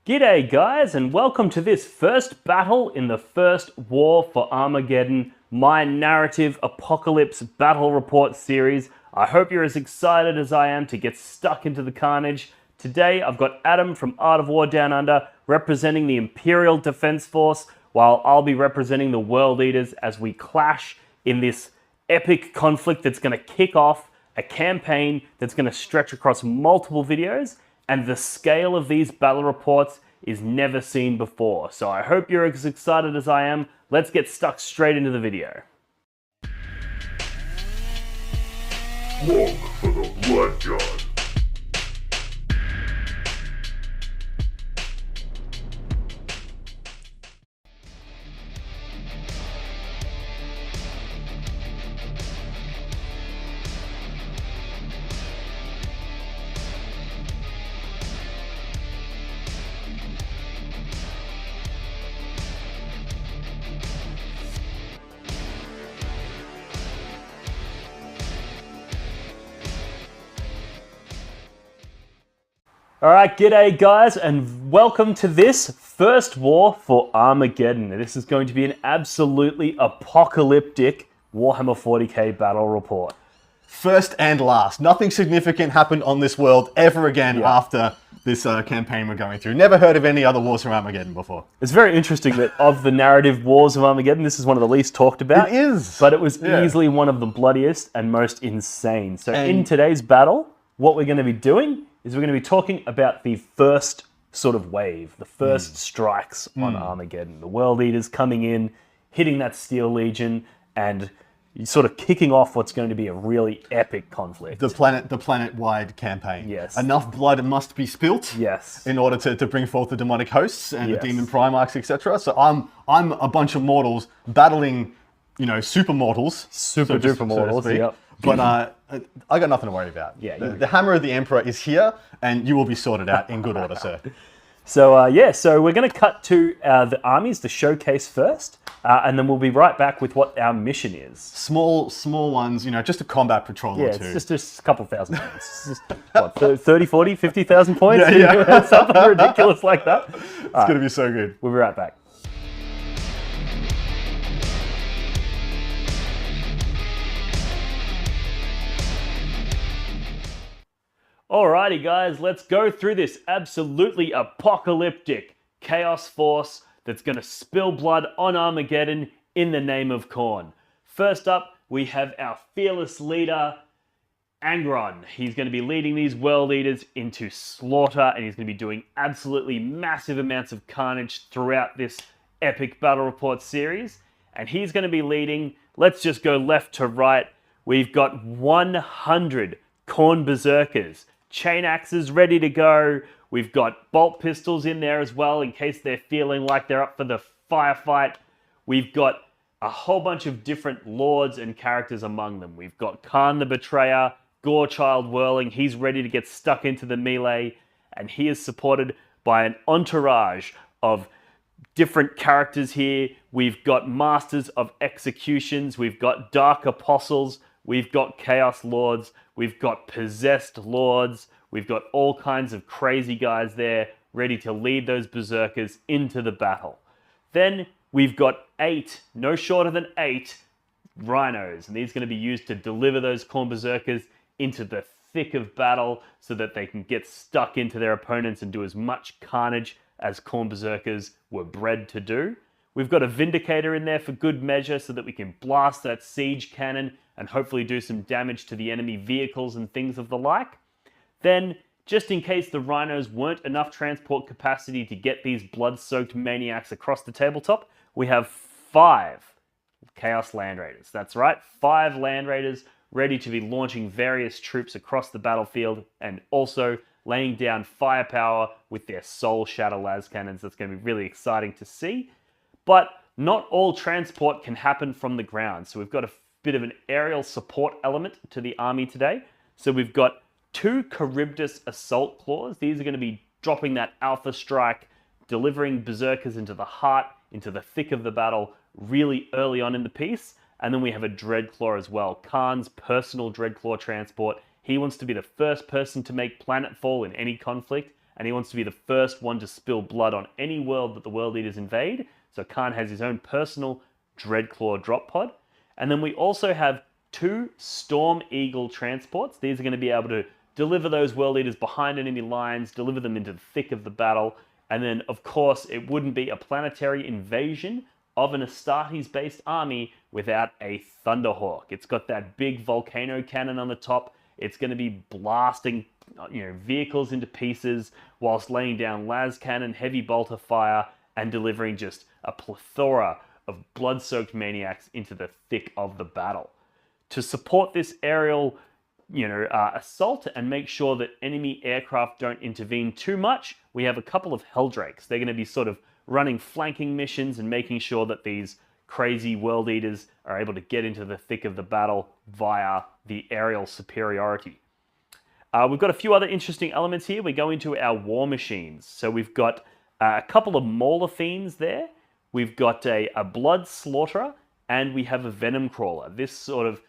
G'day guys, and welcome to this first battle in the first war for Armageddon, my narrative apocalypse battle report series. I hope you're as excited as I am to get stuck into the carnage. Today I've got Adam from Art of War Down Under representing the Imperial Defense Force, while I'll be representing the World Eaters as we clash in this epic conflict that's going to kick off a campaign that's going to stretch across multiple videos. And the scale of these battle reports is never seen before. So I hope you're as excited as I am. Let's get stuck straight into the video. Look for the blood god. Alright, g'day guys, and welcome to this first war for Armageddon. This is going to be an absolutely apocalyptic Warhammer 40k battle report. First and last. Nothing significant happened on this world ever again after this campaign we're going through. Never heard of any other wars from Armageddon before. It's very interesting that of the narrative wars of Armageddon, this is one of the least talked about. It is. But it was easily one of the bloodiest and most insane. So in today's battle, what we're going to be doing is we're going to be talking about the first sort of wave, the first strikes on Armageddon. The World Eaters coming in, hitting that Steel Legion, and sort of kicking off what's going to be a really epic conflict. The planet-wide campaign. Yes. Enough blood must be spilt. Yes. In order to bring forth the demonic hosts and the demon primarchs, etc. So I'm a bunch of mortals battling, super mortals. Super duper mortals, yep. But I got nothing to worry about. Yeah, the hammer of the Emperor is here, and you will be sorted out in good order, sir. So so we're going to cut to the armies, the showcase first, and then we'll be right back with what our mission is. Small ones, just a combat patrol or two. It's just a couple thousand points. It's just, what, 30, 40, 50,000 points? Yeah. Something ridiculous like that. It's going to be so good. We'll be right back. Alrighty guys, let's go through this absolutely apocalyptic chaos force that's going to spill blood on Armageddon in the name of Khorne. First up, we have our fearless leader, Angron. He's going to be leading these World Eaters into slaughter, and he's going to be doing absolutely massive amounts of carnage throughout this epic battle report series. And he's going to be leading, let's just go left to right, we've got 100 Khorne Berserkers. Chain axes ready to go. We've got bolt pistols in there as well in case they're feeling like they're up for the firefight. We've got a whole bunch of different lords and characters among them. We've got Khan the Betrayer, Gorechild whirling. He's ready to get stuck into the melee, and he is supported by an entourage of different characters here. We've got Masters of Executions. We've got Dark Apostles. We've got Chaos Lords, we've got Possessed Lords, we've got all kinds of crazy guys there ready to lead those Berserkers into the battle. Then we've got 8, no shorter than 8, Rhinos, and these are going to be used to deliver those Khorne Berserkers into the thick of battle so that they can get stuck into their opponents and do as much carnage as Khorne Berserkers were bred to do. We've got a Vindicator in there for good measure so that we can blast that siege cannon and hopefully do some damage to the enemy vehicles and things of the like. Then, just in case the Rhinos weren't enough transport capacity to get these blood-soaked maniacs across the tabletop, we have 5 Chaos Land Raiders. That's right, 5 Land Raiders ready to be launching various troops across the battlefield and also laying down firepower with their Soul Shatter las cannons. That's going to be really exciting to see. But not all transport can happen from the ground, so we've got a bit of an aerial support element to the army today. So we've got 2 Charybdis Assault Claws. These are going to be dropping that alpha strike, delivering Berserkers into the heart, into the thick of the battle really early on in the piece. And then we have a Dreadclaw as well. Khan's personal Dreadclaw transport. He wants to be the first person to make planetfall in any conflict, and he wants to be the first one to spill blood on any world that the World Eaters invade. So Khan has his own personal Dreadclaw drop pod. And then we also have 2 Storm Eagle transports. These are going to be able to deliver those World Eaters behind enemy lines, deliver them into the thick of the battle. And then, of course, it wouldn't be a planetary invasion of an Astartes-based army without a Thunderhawk. It's got that big volcano cannon on the top. It's going to be blasting, vehicles into pieces whilst laying down las cannon, heavy bolter fire, and delivering just a plethora of blood-soaked maniacs into the thick of the battle. To support this aerial, assault and make sure that enemy aircraft don't intervene too much, we have a couple of Helldrakes. They're going to be sort of running flanking missions and making sure that these crazy World Eaters are able to get into the thick of the battle via the aerial superiority. We've got a few other interesting elements here. We go into our war machines. So we've got a couple of Mauler Fiends there. We've got a Blood Slaughterer, and we have a Venom Crawler. This sort of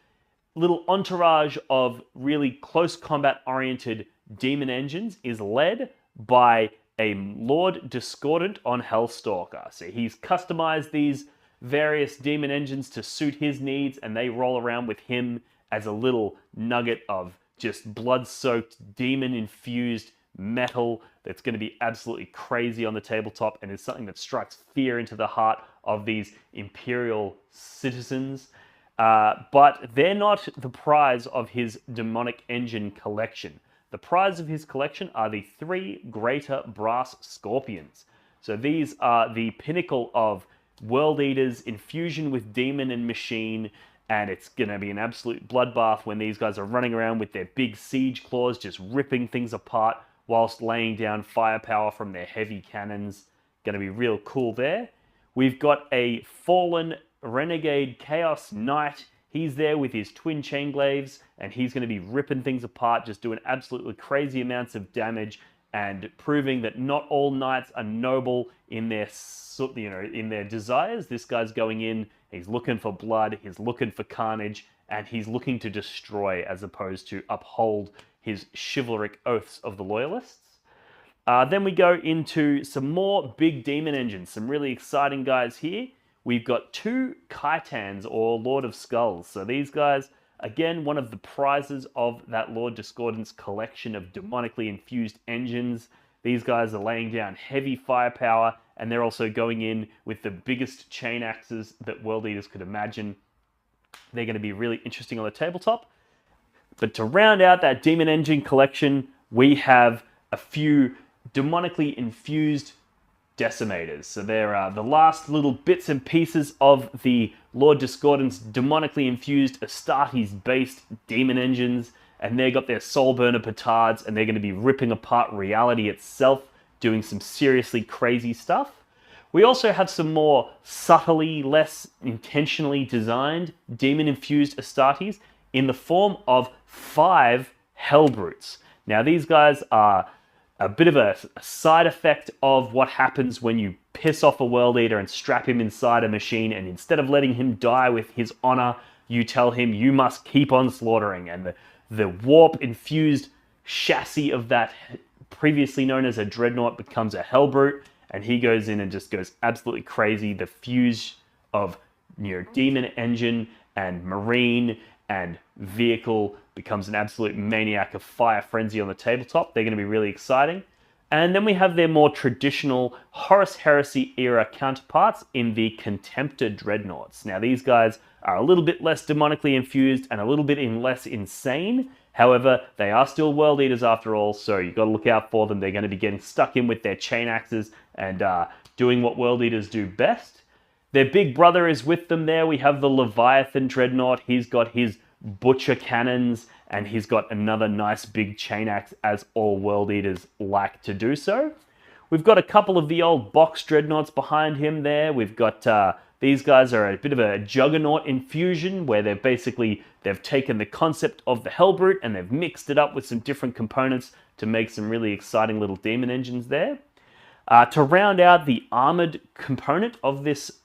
little entourage of really close combat-oriented demon engines is led by a Lord Discordant on Hellstalker. So he's customized these various demon engines to suit his needs, and they roll around with him as a little nugget of just blood-soaked, demon-infused metal that's going to be absolutely crazy on the tabletop, and is something that strikes fear into the heart of these Imperial citizens. But they're not the prize of his demonic engine collection. The prize of his collection are the 3 greater brass scorpions. So these are the pinnacle of World Eaters, infusion with demon and machine, and it's going to be an absolute bloodbath when these guys are running around with their big siege claws, just ripping things apart whilst laying down firepower from their heavy cannons. Going to be real cool there. We've got a fallen Renegade Chaos Knight. He's there with his twin chainglaves, and he's going to be ripping things apart, just doing absolutely crazy amounts of damage, and proving that not all knights are noble in their, in their desires. This guy's going in, he's looking for blood, he's looking for carnage, and he's looking to destroy as opposed to uphold his chivalric oaths of the loyalists. Then we go into some more big demon engines, some really exciting guys here. We've got 2 Kaitans, or Lord of Skulls. So these guys, again, one of the prizes of that Lord Discordant's collection of demonically infused engines. These guys are laying down heavy firepower, and they're also going in with the biggest chain axes that World Eaters could imagine. They're going to be really interesting on the tabletop. But to round out that demon engine collection, we have a few demonically infused Decimators. So they're the last little bits and pieces of the Lord Discordant's demonically infused Astartes-based demon engines, and they've got their soul burner petards, and they're going to be ripping apart reality itself, doing some seriously crazy stuff. We also have some more subtly, less intentionally designed demon-infused Astartes in the form of 5 Hellbrutes. Now these guys are a bit of a side effect of what happens when you piss off a World Eater and strap him inside a machine, and instead of letting him die with his honor, you tell him you must keep on slaughtering. And the warp-infused chassis of that previously known as a Dreadnought becomes a Hellbrute, and he goes in and just goes absolutely crazy. The fuse of demon engine and marine and vehicle becomes an absolute maniac of fire frenzy on the tabletop. They're going to be really exciting. And then we have their more traditional Horus Heresy era counterparts in the Contemptor Dreadnoughts. Now these guys are a little bit less demonically infused and a little bit less insane. However, they are still World Eaters after all, so you've got to look out for them. They're going to be getting stuck in with their chain axes and doing what World Eaters do best. Their big brother is with them there. We have the Leviathan Dreadnought. He's got his Butcher cannons, and he's got another nice big chain axe, as all World Eaters like to do so. We've got a couple of the old box Dreadnoughts behind him there. We've got these guys are a bit of a Juggernaut infusion, where they've taken the concept of the Hellbrute and they've mixed it up with some different components to make some really exciting little demon engines there. To round out the armored component of this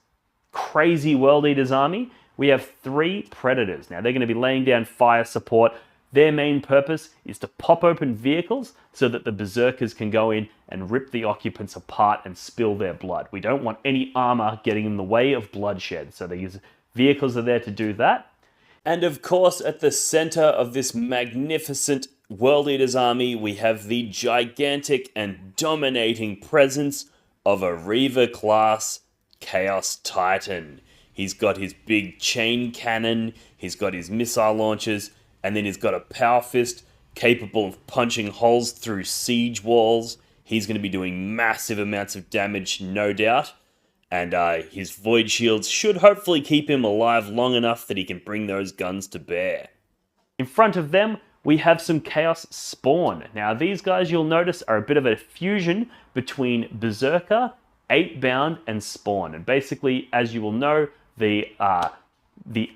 crazy World Eaters army, we have 3 Predators. Now they're going to be laying down fire support. Their main purpose is to pop open vehicles so that the berserkers can go in and rip the occupants apart and spill their blood. We don't want any armor getting in the way of bloodshed, so these vehicles are there to do that. And of course, at the center of this magnificent World Eaters army, we have the gigantic and dominating presence of a Reaver-class Chaos Titan. He's got his big chain cannon, he's got his missile launchers, and then he's got a power fist capable of punching holes through siege walls. He's going to be doing massive amounts of damage, no doubt. And his void shields should hopefully keep him alive long enough that he can bring those guns to bear. In front of them, we have some Chaos Spawn. Now, these guys, you'll notice, are a bit of a fusion between Berserker, 8-bound, and Spawn. And basically, as you will know, the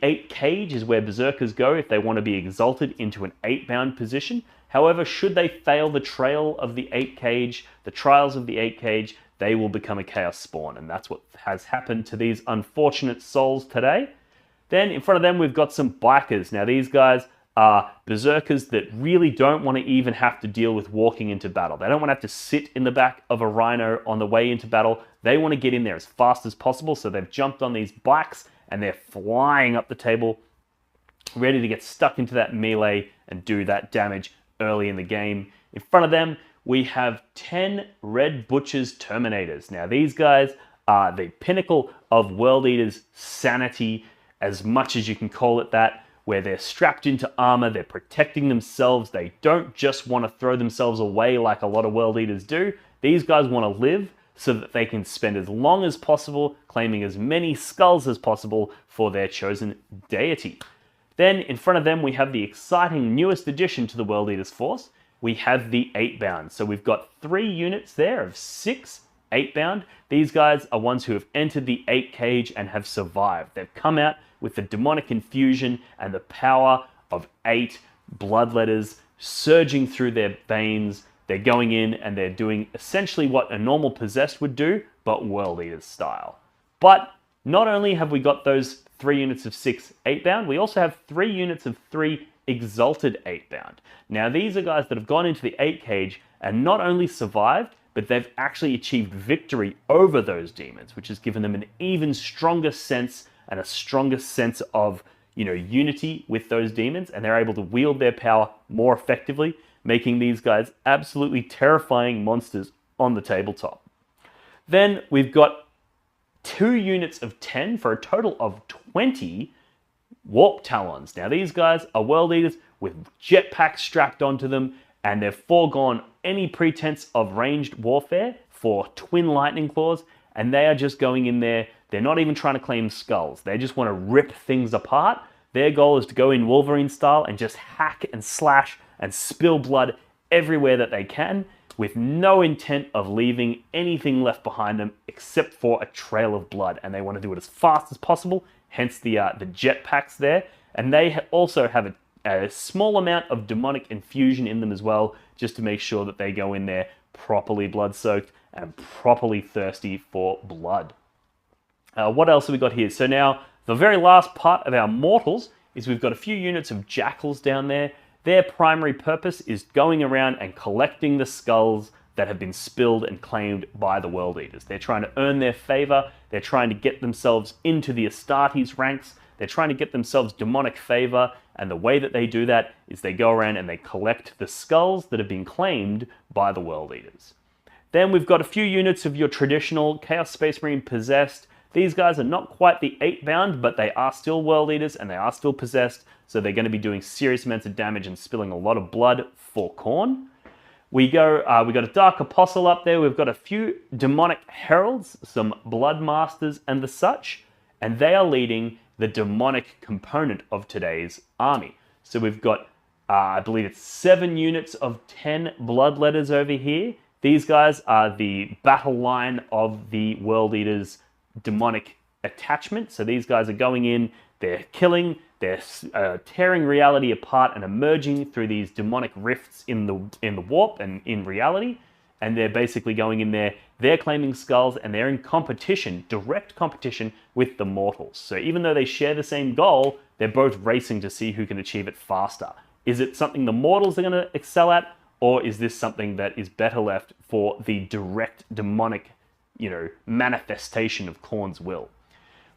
8 cage is where Berserkers go if they want to be exalted into an 8-bound position. However, should they fail the trail of the 8 cage, the trials of the 8 cage, they will become a Chaos Spawn. And that's what has happened to these unfortunate souls today. Then in front of them, we've got some Bikers. Now, these guys are Berserkers that really don't want to even have to deal with walking into battle. They don't want to have to sit in the back of a Rhino on the way into battle. They want to get in there as fast as possible, so they've jumped on these bikes and they're flying up the table, ready to get stuck into that melee and do that damage early in the game. In front of them, we have 10 Red Butchers Terminators. Now, these guys are the pinnacle of World Eaters' sanity, as much as you can call it that, where they're strapped into armor, they're protecting themselves, they don't just want to throw themselves away like a lot of World Eaters do. These guys want to live so that they can spend as long as possible claiming as many skulls as possible for their chosen deity. Then in front of them, we have the exciting newest addition to the World Eaters force. We have the 8-bound. So we've got 3 units there of 6 8-bound. These guys are ones who have entered the 8 cage and have survived. They've come out with the demonic infusion and the power of 8 bloodletters surging through their veins. They're going in and they're doing essentially what a normal possessed would do, but World Eaters style. But not only have we got those 3 units of 6 8-bound, we also have 3 units of 3 exalted 8-bound. Now, these are guys that have gone into the 8 cage and not only survived, but they've actually achieved victory over those demons, which has given them an even stronger sense and a stronger sense of, unity with those demons, and they're able to wield their power more effectively, making these guys absolutely terrifying monsters on the tabletop. Then we've got 2 units of 10 for a total of 20 Warp Talons. Now, these guys are World Eaters with jetpacks strapped onto them, and they've foregone any pretense of ranged warfare for twin lightning claws, and they are just going in there. They're not even trying to claim skulls. They just want to rip things apart. Their goal is to go in Wolverine style and just hack and slash and spill blood everywhere that they can, with no intent of leaving anything left behind them except for a trail of blood. And they want to do it as fast as possible, hence the jetpacks there. And they also have a small amount of demonic infusion in them as well, just to make sure that they go in there properly blood-soaked and properly thirsty for blood. What else have we got here? So now, the very last part of our mortals is we've got a few units of jackals down there. Their primary purpose is going around and collecting the skulls that have been spilled and claimed by the World Eaters. They're trying to earn their favor. They're trying to get themselves into the Astartes ranks. They're trying to get themselves demonic favor. And the way that they do that is they go around and they collect the skulls that have been claimed by the World Eaters. Then we've got a few units of your traditional Chaos Space Marine possessed. These guys are not quite the 8-bound, but they are still World Eaters and they are still possessed, so they're going to be doing serious amounts of damage and spilling a lot of blood for Khorne. We got a Dark Apostle up there. We've got a few demonic heralds, some blood masters and the such, and they are leading the demonic component of today's army. So we've got, I believe it's 7 units of 10 bloodletters over here. These guys are the battle line of the World Eaters' demonic attachment. So these guys are going in, they're killing, they're tearing reality apart and emerging through these demonic rifts in the warp and in reality. And they're basically going in there, they're claiming skulls, and they're in competition, direct competition with the mortals. So even though they share the same goal, they're both racing to see who can achieve it faster. Is it something the mortals are going to excel at, or is this something that is better left for the direct demonic, manifestation of Khorne's will?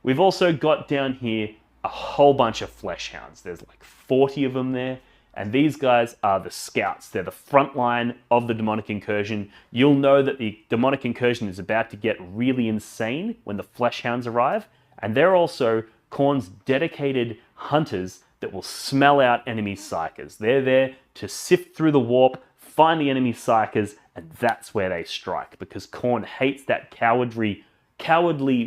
We've also got down here a whole bunch of flesh hounds. There's like 40 of them there. And these guys are the scouts. They're the front line of the demonic incursion. You'll know that the demonic incursion is about to get really insane when the flesh hounds arrive. And they're also Khorne's dedicated hunters that will smell out enemy psykers. They're there to sift through the warp, find the enemy psykers, and that's where they strike. Because Khorne hates that cowardly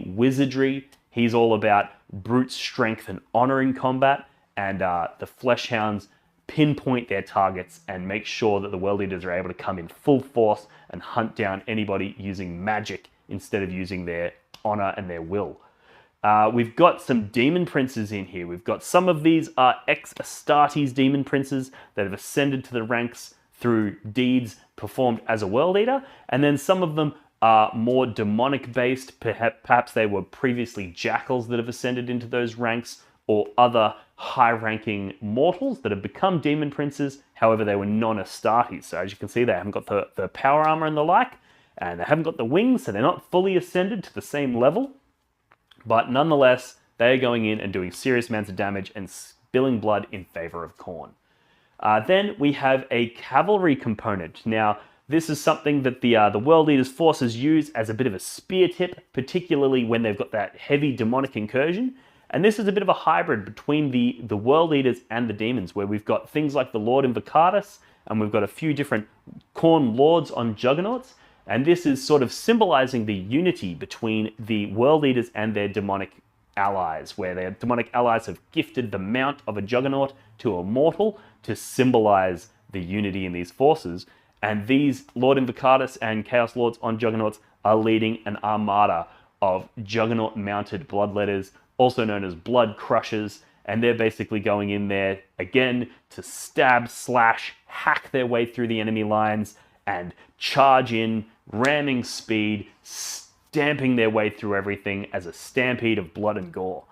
wizardry. He's all about brute strength and honor in combat. And the flesh hounds pinpoint their targets and make sure that the World Eaters are able to come in full force and hunt down anybody using magic instead of using their honor and their will. We've got some demon princes in here. We've got some of these are ex-Astartes demon princes that have ascended to the ranks through deeds performed as a World Eater, and then some of them are more demonic based. Perhaps they were previously jackals that have ascended into those ranks, or other high-ranking mortals that have become demon princes. However, they were non-Astartes. So as you can see, they haven't got the power armor and the like, and they haven't got the wings, so they're not fully ascended to the same level. But nonetheless, they're going in and doing serious amounts of damage and spilling blood in favor of Khorne. Then we have a cavalry component. Now, this is something that the World Eaters' forces use as a bit of a spear tip, particularly when they've got that heavy demonic incursion. And this is a bit of a hybrid between the World Eaters and the demons, where we've got things like the Lord Invocatus, and we've got a few different Khorne lords on juggernauts. And this is sort of symbolizing the unity between the World Eaters and their demonic allies, where their demonic allies have gifted the mount of a juggernaut to a mortal to symbolize the unity in these forces. And these Lord Invocatus and Chaos Lords on juggernauts are leading an armada of juggernaut-mounted bloodletters, also known as blood crushers, and they're basically going in there, again, to stab, slash, hack their way through the enemy lines, and charge in, ramming speed, stamping their way through everything as a stampede of blood and gore.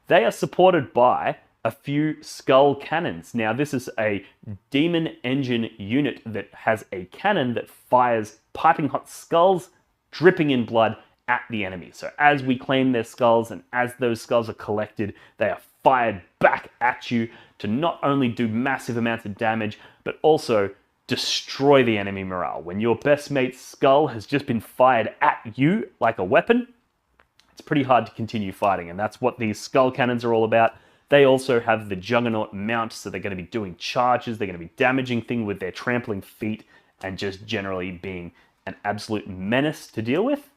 They are supported by a few skull cannons. Now, this is a demon engine unit that has a cannon that fires piping hot skulls dripping in blood at the enemy. So as we claim their skulls and as those skulls are collected, they are fired back at you to not only do massive amounts of damage, but also destroy the enemy morale. When your best mate's skull has just been fired at you like a weapon, it's pretty hard to continue fighting, and that's what these skull cannons are all about. They also have the Juggernaut mount, so they're going to be doing charges, they're going to be damaging things with their trampling feet, and just generally being an absolute menace to deal with.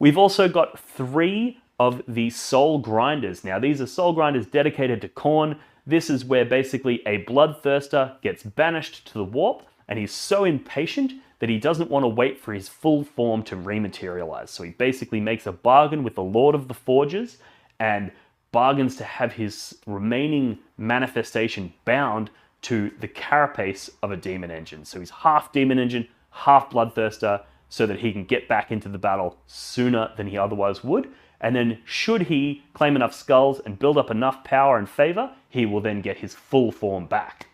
We've also got 3 of the Soul Grinders. Now, these are Soul Grinders dedicated to Khorne. This is where basically a Bloodthirster gets banished to the warp, and he's so impatient that he doesn't want to wait for his full form to rematerialize. So he basically makes a bargain with the Lord of the Forges and bargains to have his remaining manifestation bound to the carapace of a demon engine. So he's half demon engine, half Bloodthirster, so that he can get back into the battle sooner than he otherwise would. And then should he claim enough skulls and build up enough power and favor, he will then get his full form back.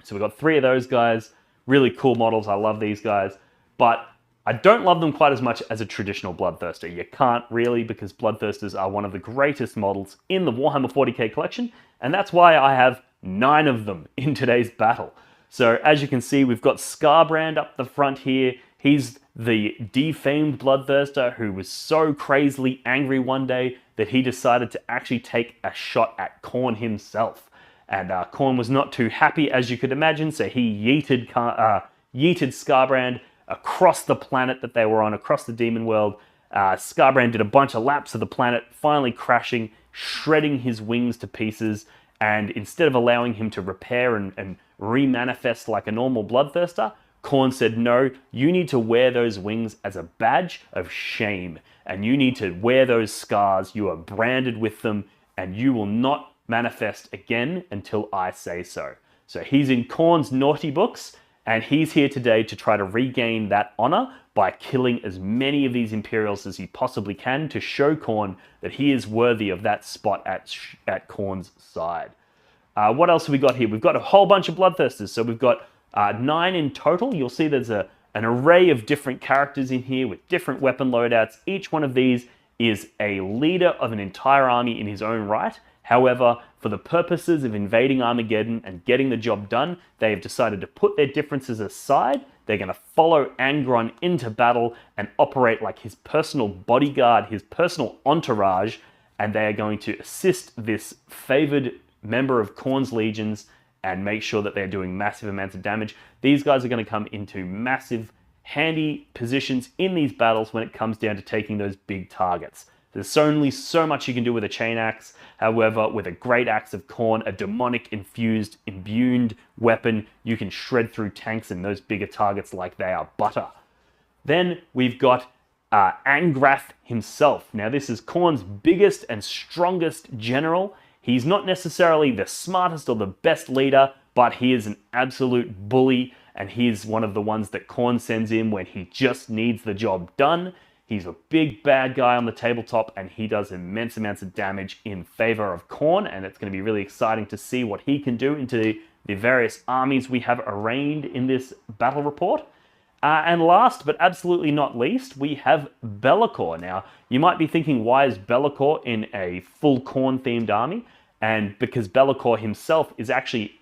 So we've got 3 of those guys. Really cool models. I love these guys. But I don't love them quite as much as a traditional Bloodthirster. You can't really, because Bloodthirsters are one of the greatest models in the Warhammer 40k collection, and that's why I have 9 of them in today's battle. So as you can see, we've got Scarbrand up the front here. He's the defamed Bloodthirster who was so crazily angry one day that he decided to actually take a shot at Khorne himself. And Khorne was not too happy, as you could imagine, so he yeeted Scarbrand across the planet that they were on, across the demon world. Scarbrand did a bunch of laps of the planet, finally crashing, shredding his wings to pieces, and instead of allowing him to repair and remanifest like a normal Bloodthirster, Khorne said, no, you need to wear those wings as a badge of shame, and you need to wear those scars. You are branded with them, and you will not manifest again until I say so. So he's in Khorne's naughty books, and he's here today to try to regain that honor by killing as many of these Imperials as he possibly can to show Khorne that he is worthy of that spot at Khorne's side. What else have we got here? We've got a whole bunch of bloodthirsters. So we've got 9 in total. You'll see there's an array of different characters in here with different weapon loadouts. Each one of these is a leader of an entire army in his own right. However, for the purposes of invading Armageddon and getting the job done, they have decided to put their differences aside. They're going to follow Angron into battle and operate like his personal bodyguard, his personal entourage, and they are going to assist this favored member of Khorne's legions and make sure that they're doing massive amounts of damage. These guys are going to come into massive, handy positions in these battles when it comes down to taking those big targets. There's only so much you can do with a chain axe. However, with a great axe of Khorne, a demonic infused, imbued weapon, you can shred through tanks and those bigger targets like they are butter. Then we've got Angrath himself. Now this is Khorne's biggest and strongest general. He's not necessarily the smartest or the best leader, but he is an absolute bully, and he's one of the ones that Khorne sends in when he just needs the job done. He's a big bad guy on the tabletop, and he does immense amounts of damage in favor of Khorne, and it's going to be really exciting to see what he can do into the various armies we have arraigned in this battle report. And last, but absolutely not least, we have Be'lakor. Now, you might be thinking, why is Be'lakor in a full Khorne-themed army? And because Be'lakor himself is actually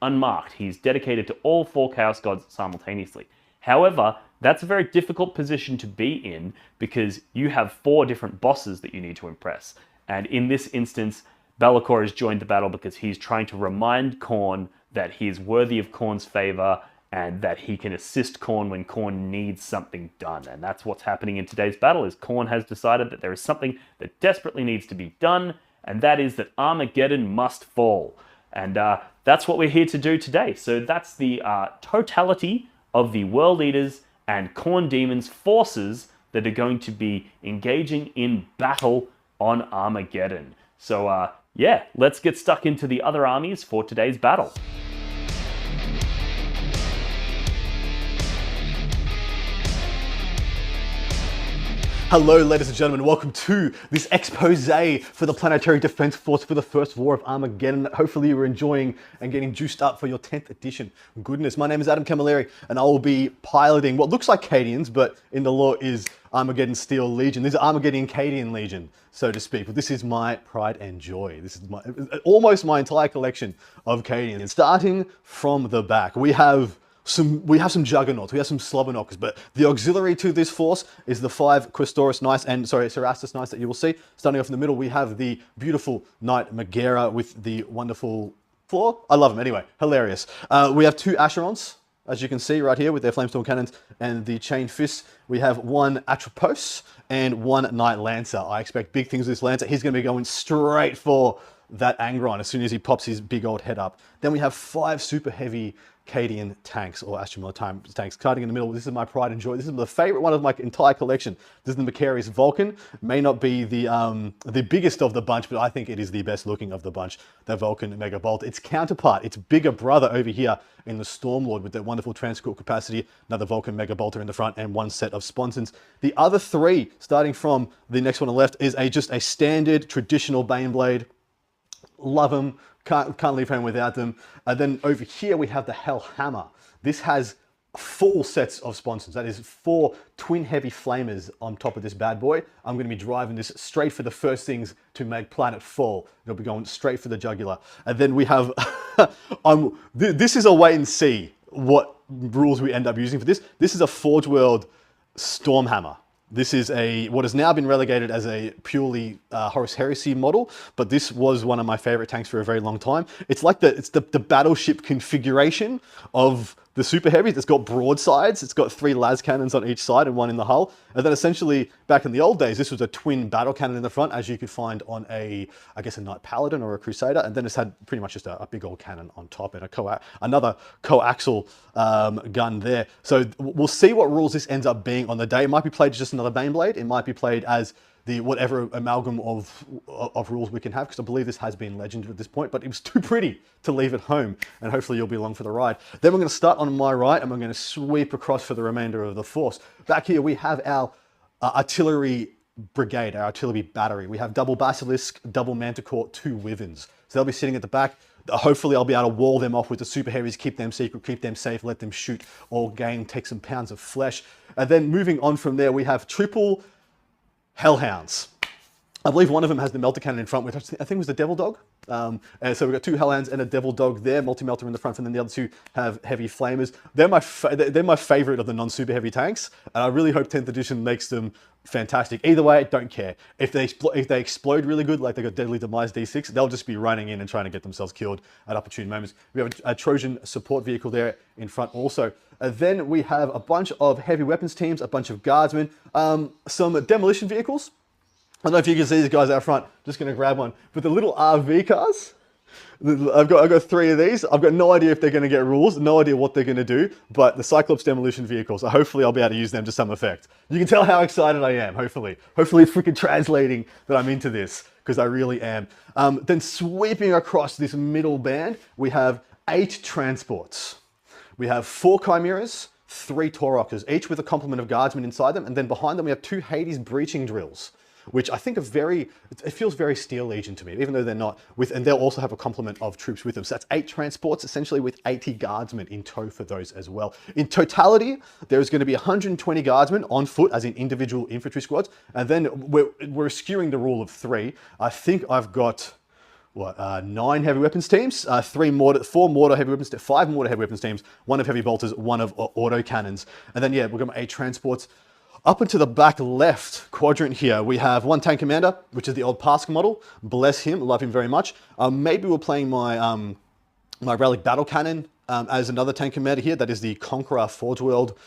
unmarked. He's dedicated to all 4 Chaos Gods simultaneously. However, that's a very difficult position to be in because you have 4 different bosses that you need to impress. And in this instance, Be'lakor has joined the battle because he's trying to remind Khorne that he is worthy of Khorne's favor and that he can assist Khorne when Khorne needs something done. And that's what's happening in today's battle, is Khorne has decided that there is something that desperately needs to be done, and that is that Armageddon must fall. And that's what we're here to do today. So that's the totality of the World Eaters and Khorne Demons forces that are going to be engaging in battle on Armageddon. So yeah, let's get stuck into the other armies for today's battle. Hello, ladies and gentlemen. Welcome to this expose for the Planetary Defense Force for the First War of Armageddon. Hopefully you are enjoying and getting juiced up for your 10th edition. Goodness, my name is Adam Camilleri, and I will be piloting what looks like Cadians, but in the lore is Armageddon Steel Legion. These are Armageddon Cadian Legion, so to speak. But this is my pride and joy. This is almost my entire collection of Cadians. Starting from the back, we have some juggernauts, we have some slobberknockers, but the auxiliary to this force is the 5 Questoris Knights, and Cerastus Knights that you will see. Starting off in the middle, we have the beautiful Knight Megara with the wonderful floor. I love them anyway, hilarious. We have 2 Asherons, as you can see right here with their flamestorm cannons and the chain fists. We have 1 Atropos and 1 Knight Lancer. I expect big things with this Lancer. He's going to be going straight for that Angron as soon as he pops his big old head up. Then we have 5 super heavy Cadian tanks, or Astromel tanks, starting in the middle. This is my pride and joy. This is the favorite one of my entire collection. This is the Macarius Vulcan. May not be the biggest of the bunch, but I think it is the best looking of the bunch. The Vulcan Mega Bolt. Its counterpart, its bigger brother over here in the Stormlord with that wonderful transport capacity. Another Vulcan Mega Bolter in the front and 1 set of sponsons. The other 3, starting from the next one on the left, is just a standard traditional Baneblade. Love them. Can't leave home without them. Then over here we have the Hellhammer. This has full sets of sponsons. That is 4 twin heavy flamers on top of this bad boy. I'm going to be driving this straight for the first things to make planet fall. It'll be going straight for the jugular. And then we have, this is a wait and see what rules we end up using for this. This is a Forge World Stormhammer. This is what has now been relegated as a purely Horus Heresy model, but this was one of my favorite tanks for a very long time. It's like the battleship configuration of the super heavies. It's got broadsides. It's got 3 las cannons on each side and 1 in the hull. And then essentially, back in the old days, this was a twin battle cannon in the front, as you could find on I guess a Knight Paladin or a Crusader. And then it's had pretty much just a big old cannon on top and another coaxial gun there. So we'll see what rules this ends up being on the day. It might be played as just another Baneblade. It might be played as the whatever amalgam of rules we can have, because I believe this has been legend at this point, but it was too pretty to leave at home, and hopefully you'll be along for the ride. Then we're going to start on my right, and we're going to sweep across for the remainder of the force. Back here we have our artillery brigade, our artillery battery. We have double Basilisk, double Manticore, 2 Wyverns. So they'll be sitting at the back. Hopefully I'll be able to wall them off with the super heavies, keep them secret, keep them safe, let them shoot or gain, take some pounds of flesh. And then moving on from there, we have triple Hellhounds. I believe one of them has the melter cannon in front, which I think was the Devil Dog. And so we've got 2 Hellhounds and a Devil Dog there, multi-melter in the front, and then the other 2 have heavy flamers. They're my favorite of the non-super heavy tanks, and I really hope 10th edition makes them fantastic. Either way, don't care. If they explode really good, like they got Deadly Demise D6, they'll just be running in and trying to get themselves killed at opportune moments. We have a Trojan support vehicle there in front also. Then we have a bunch of heavy weapons teams, a bunch of guardsmen, some demolition vehicles. I don't know if you can see these guys out front. Just going to grab one. But the little RV cars, I've got 3 of these. I've got no idea if they're going to get rules, no idea what they're going to do, but the Cyclops demolition vehicles, so hopefully I'll be able to use them to some effect. You can tell how excited I am, hopefully. Hopefully it's freaking translating that I'm into this, because I really am. Then sweeping across this middle band, we have 8 transports. We have 4 Chimeras, 3 Tauroxes, each with a complement of guardsmen inside them, and then behind them we have 2 Hades breaching drills, which I think are it feels very Steel Legion to me, even though they're not, and they'll also have a complement of troops with them. So that's 8 transports, essentially with 80 guardsmen in tow for those as well. In totality, there's going to be 120 guardsmen on foot, as in individual infantry squads, and then we're skewing the rule of 3. I think I've got, 9 heavy weapons teams, 4 mortar heavy weapons, 5 mortar heavy weapons teams, 1 of heavy bolters, 1 of auto cannons, and then we've got my 8 transports. Up into the back left quadrant here, we have 1 tank commander, which is the old Pask model. Bless him, love him very much. Maybe we're playing my my relic battle cannon as another tank commander here. That is the Conqueror Forge World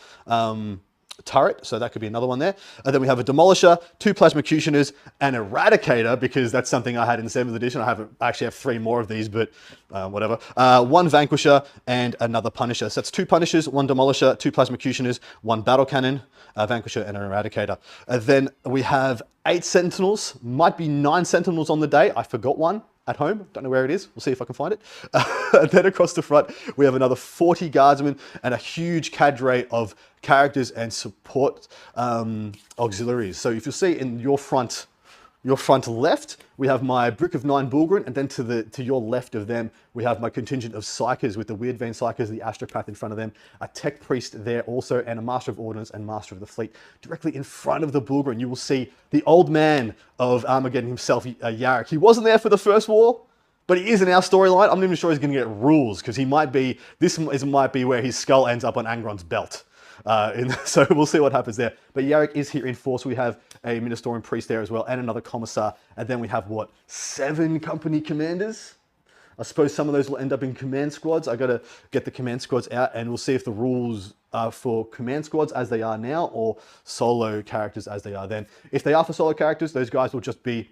turret, so that could be another one there. And then we have a Demolisher, 2 Plasmacutioners, an Eradicator, because that's something I had in 7th edition. I actually have 3 more of these, but whatever. 1 Vanquisher and another Punisher. So that's 2 Punishers, 1 Demolisher, 2 Plasmacutioners, 1 Battle Cannon, a Vanquisher, and an Eradicator. And then we have 8 Sentinels, might be 9 Sentinels on the day. I forgot one at home, don't know where it is. We'll see if I can find it. And then across the front, we have another 40 guardsmen and a huge cadre of characters and support auxiliaries. So if you see in your front left, we have my Brick of 9 Bulgrin, and then to your left of them, we have my contingent of Psychers with the Weird Vein Psychers, the Astropath in front of them, a Tech Priest there also, and a Master of Ordnance and Master of the Fleet. Directly in front of the Bulgrin, you will see the old man of Armageddon himself, Yarrick. He wasn't there for the first war, but he is in our storyline. I'm not even sure he's going to get rules, because this might be where his skull ends up on Angron's belt. So we'll see what happens there. But Yarrick is here in force. We have a Ministorian Priest there as well, and another Commissar. And then we have, 7 company commanders? I suppose some of those will end up in command squads. I got to get the command squads out, and we'll see if the rules are for command squads as they are now, or solo characters as they are then. If they are for solo characters, those guys will just be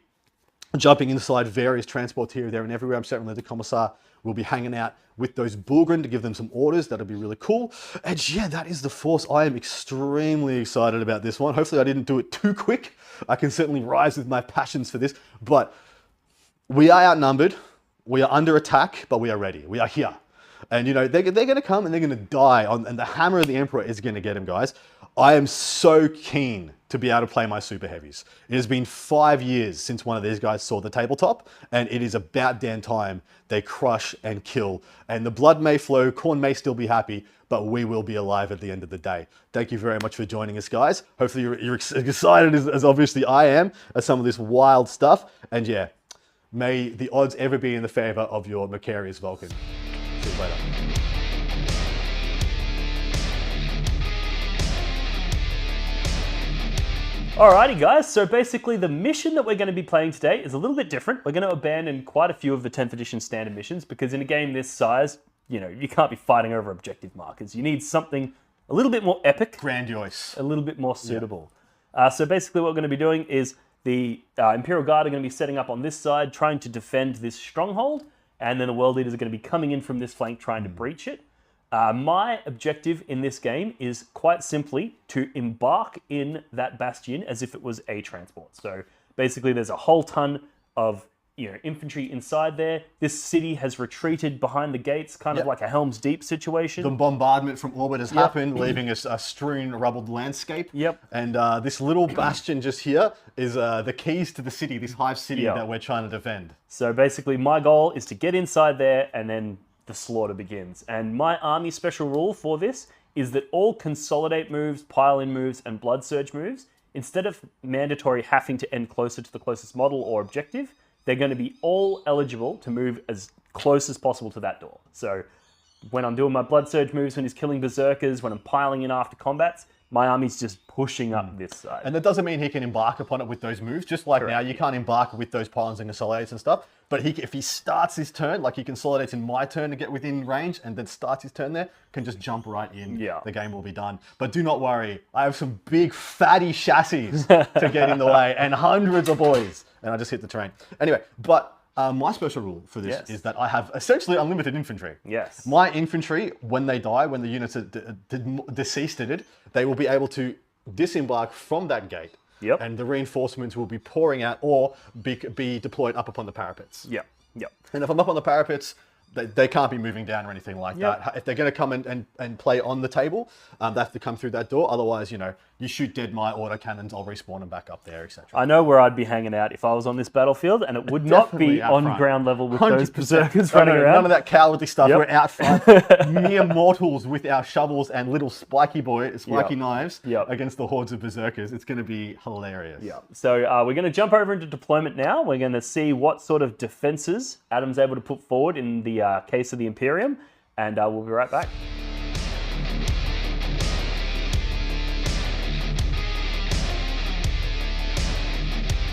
jumping inside various transports here, there, and everywhere. I'm certainly the Commissar will be hanging out with those Bulgrin to give them some orders. That'll be really cool. And yeah, that is the force. I am extremely excited about this one. Hopefully I didn't do it too quick. I can certainly rise with my passions for this, but we are outnumbered. We are under attack, but we are ready. We are here. And they're going to come and they're going to die, and the hammer of the Emperor is going to get them, guys. I am so keen to be able to play my super heavies. It has been 5 years since one of these guys saw the tabletop, and it is about damn time they crush and kill. And the blood may flow, Khorne may still be happy, but we will be alive at the end of the day. Thank you very much for joining us, guys. Hopefully you're excited as obviously I am at some of this wild stuff. And yeah, may the odds ever be in the favor of your Macarius Vulcan. See you later. Alrighty guys, so basically the mission that we're going to be playing today is a little bit different. We're going to abandon quite a few of the 10th edition standard missions, because in a game this size, you can't be fighting over objective markers. You need something a little bit more epic. Grandiose. A little bit more suitable. Yeah. So basically what we're going to be doing is the Imperial Guard are going to be setting up on this side, trying to defend this stronghold, and then the World Eaters are going to be coming in from this flank, trying to breach it. My objective in this game is quite simply to embark in that bastion as if it was a transport. So basically there's a whole ton of infantry inside there. This city has retreated behind the gates, kind of like a Helm's Deep situation. The bombardment from orbit has happened, leaving us a strewn, rubbled landscape. Yep. And this little bastion just here is the keys to the city, this hive city that we're trying to defend. So basically, my goal is to get inside there, and then the slaughter begins. And my army special rule for this is that all consolidate moves, pile-in moves, and blood surge moves, instead of mandatory having to end closer to the closest model or objective, they're going to be all eligible to move as close as possible to that door. So when I'm doing my blood surge moves, when he's killing berserkers, when I'm piling in after combats, my army's just pushing up this side. And that doesn't mean he can embark upon it with those moves. Just like now, you can't embark with those pile-ins and consolidates and stuff. But if he starts his turn, like he consolidates in my turn to get within range and then starts his turn there, can just jump right in. The game will be done. But do not worry. I have some big fatty chassis to get in the way and hundreds of boys. And I just hit the train. Anyway, but my special rule for this is that I have essentially unlimited infantry. Yes. My infantry, when they die, when the units are deceased in it, they will be able to disembark from that gate. Yep. And the reinforcements will be pouring out or be deployed up upon the parapets. Yep. Yep. And if I'm up on the parapets, they can't be moving down or anything like that. If they're going to come and play on the table, they have to come through that door. Otherwise, you shoot dead my auto cannons, I'll respawn them back up there, etc. I know where I'd be hanging out if I was on this battlefield, and it would not be on ground level with those berserkers running around. None of that cowardly stuff. We're out front, mere mortals with our shovels and little spiky knives against the hordes of berserkers. It's going to be hilarious. Yeah. So we're going to jump over into deployment now. We're going to see what sort of defenses Adam's able to put forward in the case of the Imperium, and we'll be right back.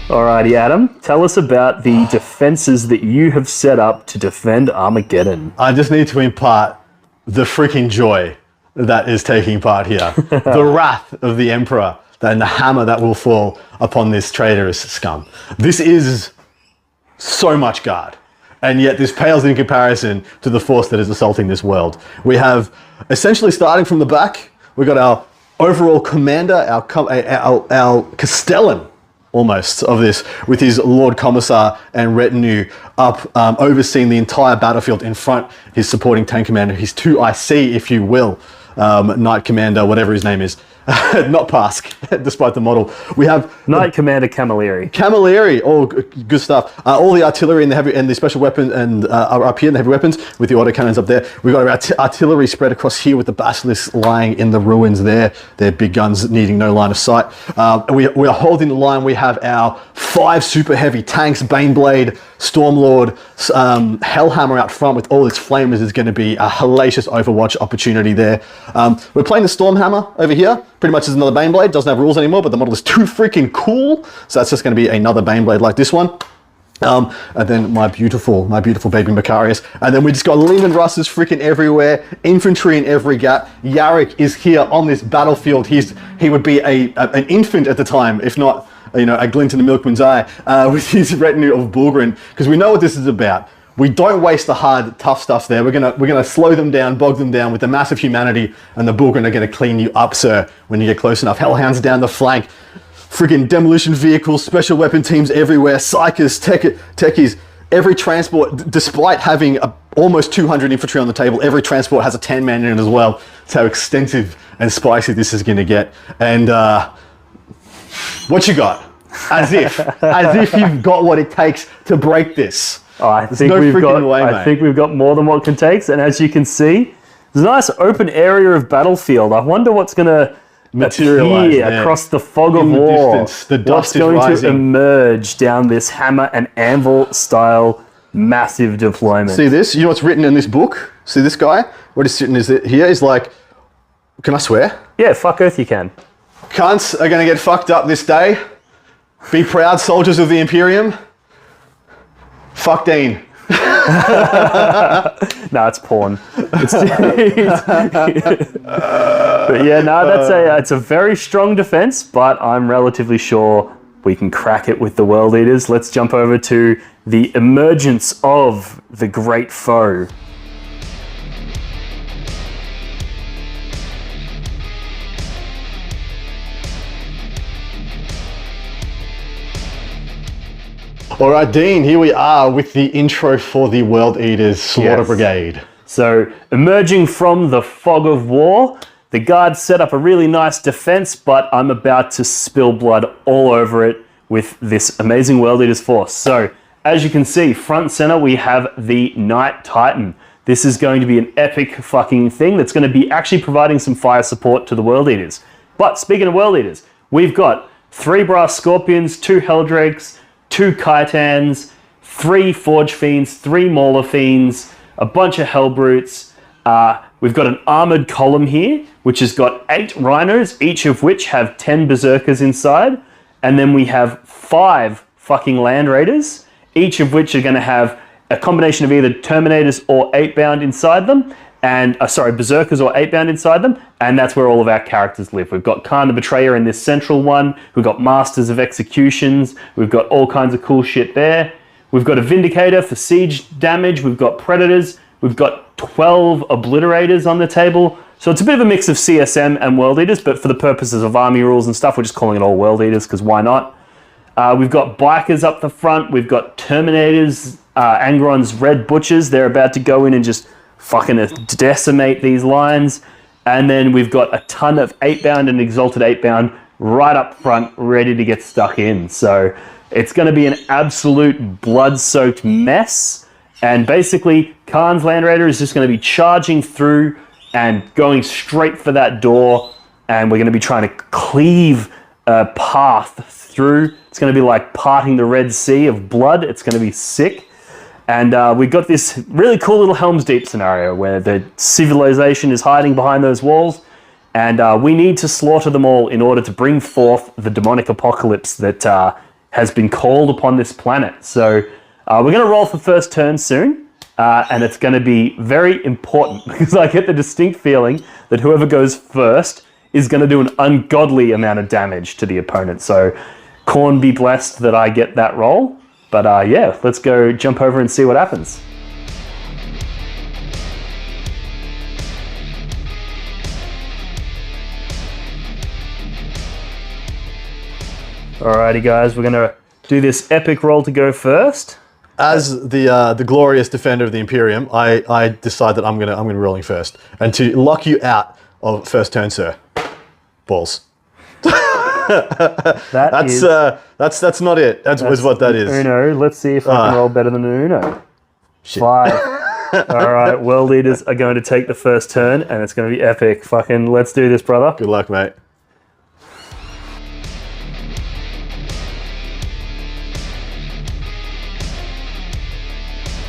Alrighty, Adam, tell us about the defenses that you have set up to defend Armageddon. I just need to impart the freaking joy that is taking part here. The wrath of the Emperor and the hammer that will fall upon this traitorous scum. This is so much guard. And yet this pales in comparison to the force that is assaulting this world. We have, essentially starting from the back, we've got our overall commander, our Castellan, almost, of this, with his Lord Commissar and retinue up, overseeing the entire battlefield in front, his supporting tank commander, his 2 IC, if you will, Knight Commander, whatever his name is. Not Pask, despite the model. We have Knight Commander Camilleri. Camilleri, all good stuff. All the artillery and the heavy and the special weapons and are up here, and the heavy weapons with the autocannons up there. We've got our artillery spread across here with the basilisks lying in the ruins there. Their big guns needing no line of sight. We are holding the line. We have our 5 super heavy tanks, Baneblade, Stormlord, Hellhammer out front with all its flamers is going to be a hellacious Overwatch opportunity there. We're playing the Stormhammer over here. Pretty much as another Baneblade. Doesn't have rules anymore, but the model is too freaking cool. So that's just going to be another Baneblade like this one. And then my beautiful baby Macarius. And then we just got Lehman Russes freaking everywhere. Infantry in every gap. Yarick is here on this battlefield. He would be an infant at the time, if not, a glint in the milkman's eye, with his retinue of Bulgrin. Because we know what this is about. We don't waste the hard, tough stuff there. We're gonna slow them down, bog them down with the massive humanity, and the Bulgrin are gonna clean you up, sir, when you get close enough. Hellhounds down the flank, friggin' demolition vehicles, special weapon teams everywhere, psychers, techies. Every transport, despite having almost 200 infantry on the table, every transport has a 10-man in it as well. That's how extensive and spicy this is gonna get. And what you got? As if you've got what it takes to break this. Oh, I think we've got more than what it takes, and as you can see, there's a nice open area of battlefield. I wonder what's going to materialize across the fog of war. The dust is rising. What's going to emerge down this hammer and anvil style massive deployment. See this? You know what's written in this book? See this guy? What is written here is like, can I swear? Yeah, fuck Earth you can. Cunts are going to get fucked up this day. Be proud, soldiers of the Imperium. Fuck Dean. No, it's porn. But yeah, no, it's a very strong defense, but I'm relatively sure we can crack it with the World Eaters. Let's jump over to the emergence of the great foe. All right, Dean, here we are with the intro for the World Eaters Slaughter Yes. Brigade. So, emerging from the fog of war, the guards set up a really nice defense, but I'm about to spill blood all over it with this amazing World Eaters force. So, as you can see, front and center, we have the Knight Titan. This is going to be an epic fucking thing that's going to be actually providing some fire support to the World Eaters. But speaking of World Eaters, we've got 3 Brass Scorpions, 2 Helldrakes, 2 Kitans, 3 Forge Fiends, 3 Mauler Fiends, a bunch of Hellbrutes. We've got an armored column here, which has got 8 Rhinos, each of which have 10 Berserkers inside. And then we have 5 fucking Land Raiders, each of which are going to have a combination of either Terminators or 8-bound inside them, and Berserkers or 8-bound inside them, and that's where all of our characters live. We've got Khan the Betrayer in this central one, we've got Masters of Executions, we've got all kinds of cool shit there. We've got a Vindicator for siege damage, we've got Predators, we've got 12 Obliterators on the table. So it's a bit of a mix of CSM and World Eaters, but for the purposes of army rules and stuff, we're just calling it all World Eaters, because why not? We've got Bikers up the front, we've got Terminators, Angron's Red Butchers, they're about to go in and just fucking decimate these lines. And then we've got a ton of 8-bound and Exalted 8-bound right up front, ready to get stuck in. So it's going to be an absolute blood-soaked mess. And basically, Khan's Land Raider is just going to be charging through and going straight for that door. And we're going to be trying to cleave a path through. It's going to be like parting the Red Sea of blood. It's going to be sick. And we got this really cool little Helm's Deep scenario where the civilization is hiding behind those walls, and we need to slaughter them all in order to bring forth the demonic apocalypse that has been called upon this planet. So we're going to roll for first turn soon, and it's going to be very important because I get the distinct feeling that whoever goes first is going to do an ungodly amount of damage to the opponent. So Khorne be blessed that I get that roll. But yeah, let's go jump over and see what happens. Alrighty guys, we're gonna do this epic roll to go first. As the glorious defender of the Imperium, I decide that I'm gonna rolling first, and to lock you out of first turn, sir. Balls. That's not it. That's what that is. Uno. Let's see if I can roll better than an Uno. Shit. 5. All right, World Eaters are going to take the first turn, and it's going to be epic. Fucking let's do this, brother. Good luck, mate.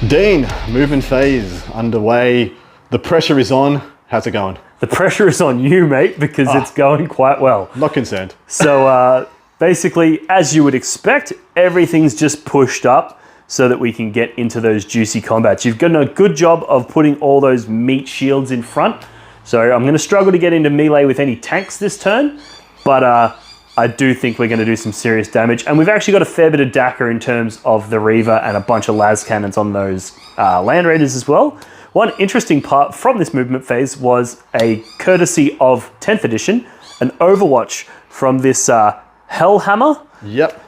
Dean, movement phase underway. The pressure is on. How's it going? The pressure is on you, mate, because it's going quite well. Not concerned. So basically, as you would expect, everything's just pushed up so that we can get into those juicy combats. You've done a good job of putting all those meat shields in front. So I'm going to struggle to get into melee with any tanks this turn, but I do think we're going to do some serious damage. And we've actually got a fair bit of DACA in terms of the Reaver and a bunch of las cannons on those Land Raiders as well. One interesting part from this movement phase was a courtesy of 10th edition, an Overwatch from this Hellhammer. Yep.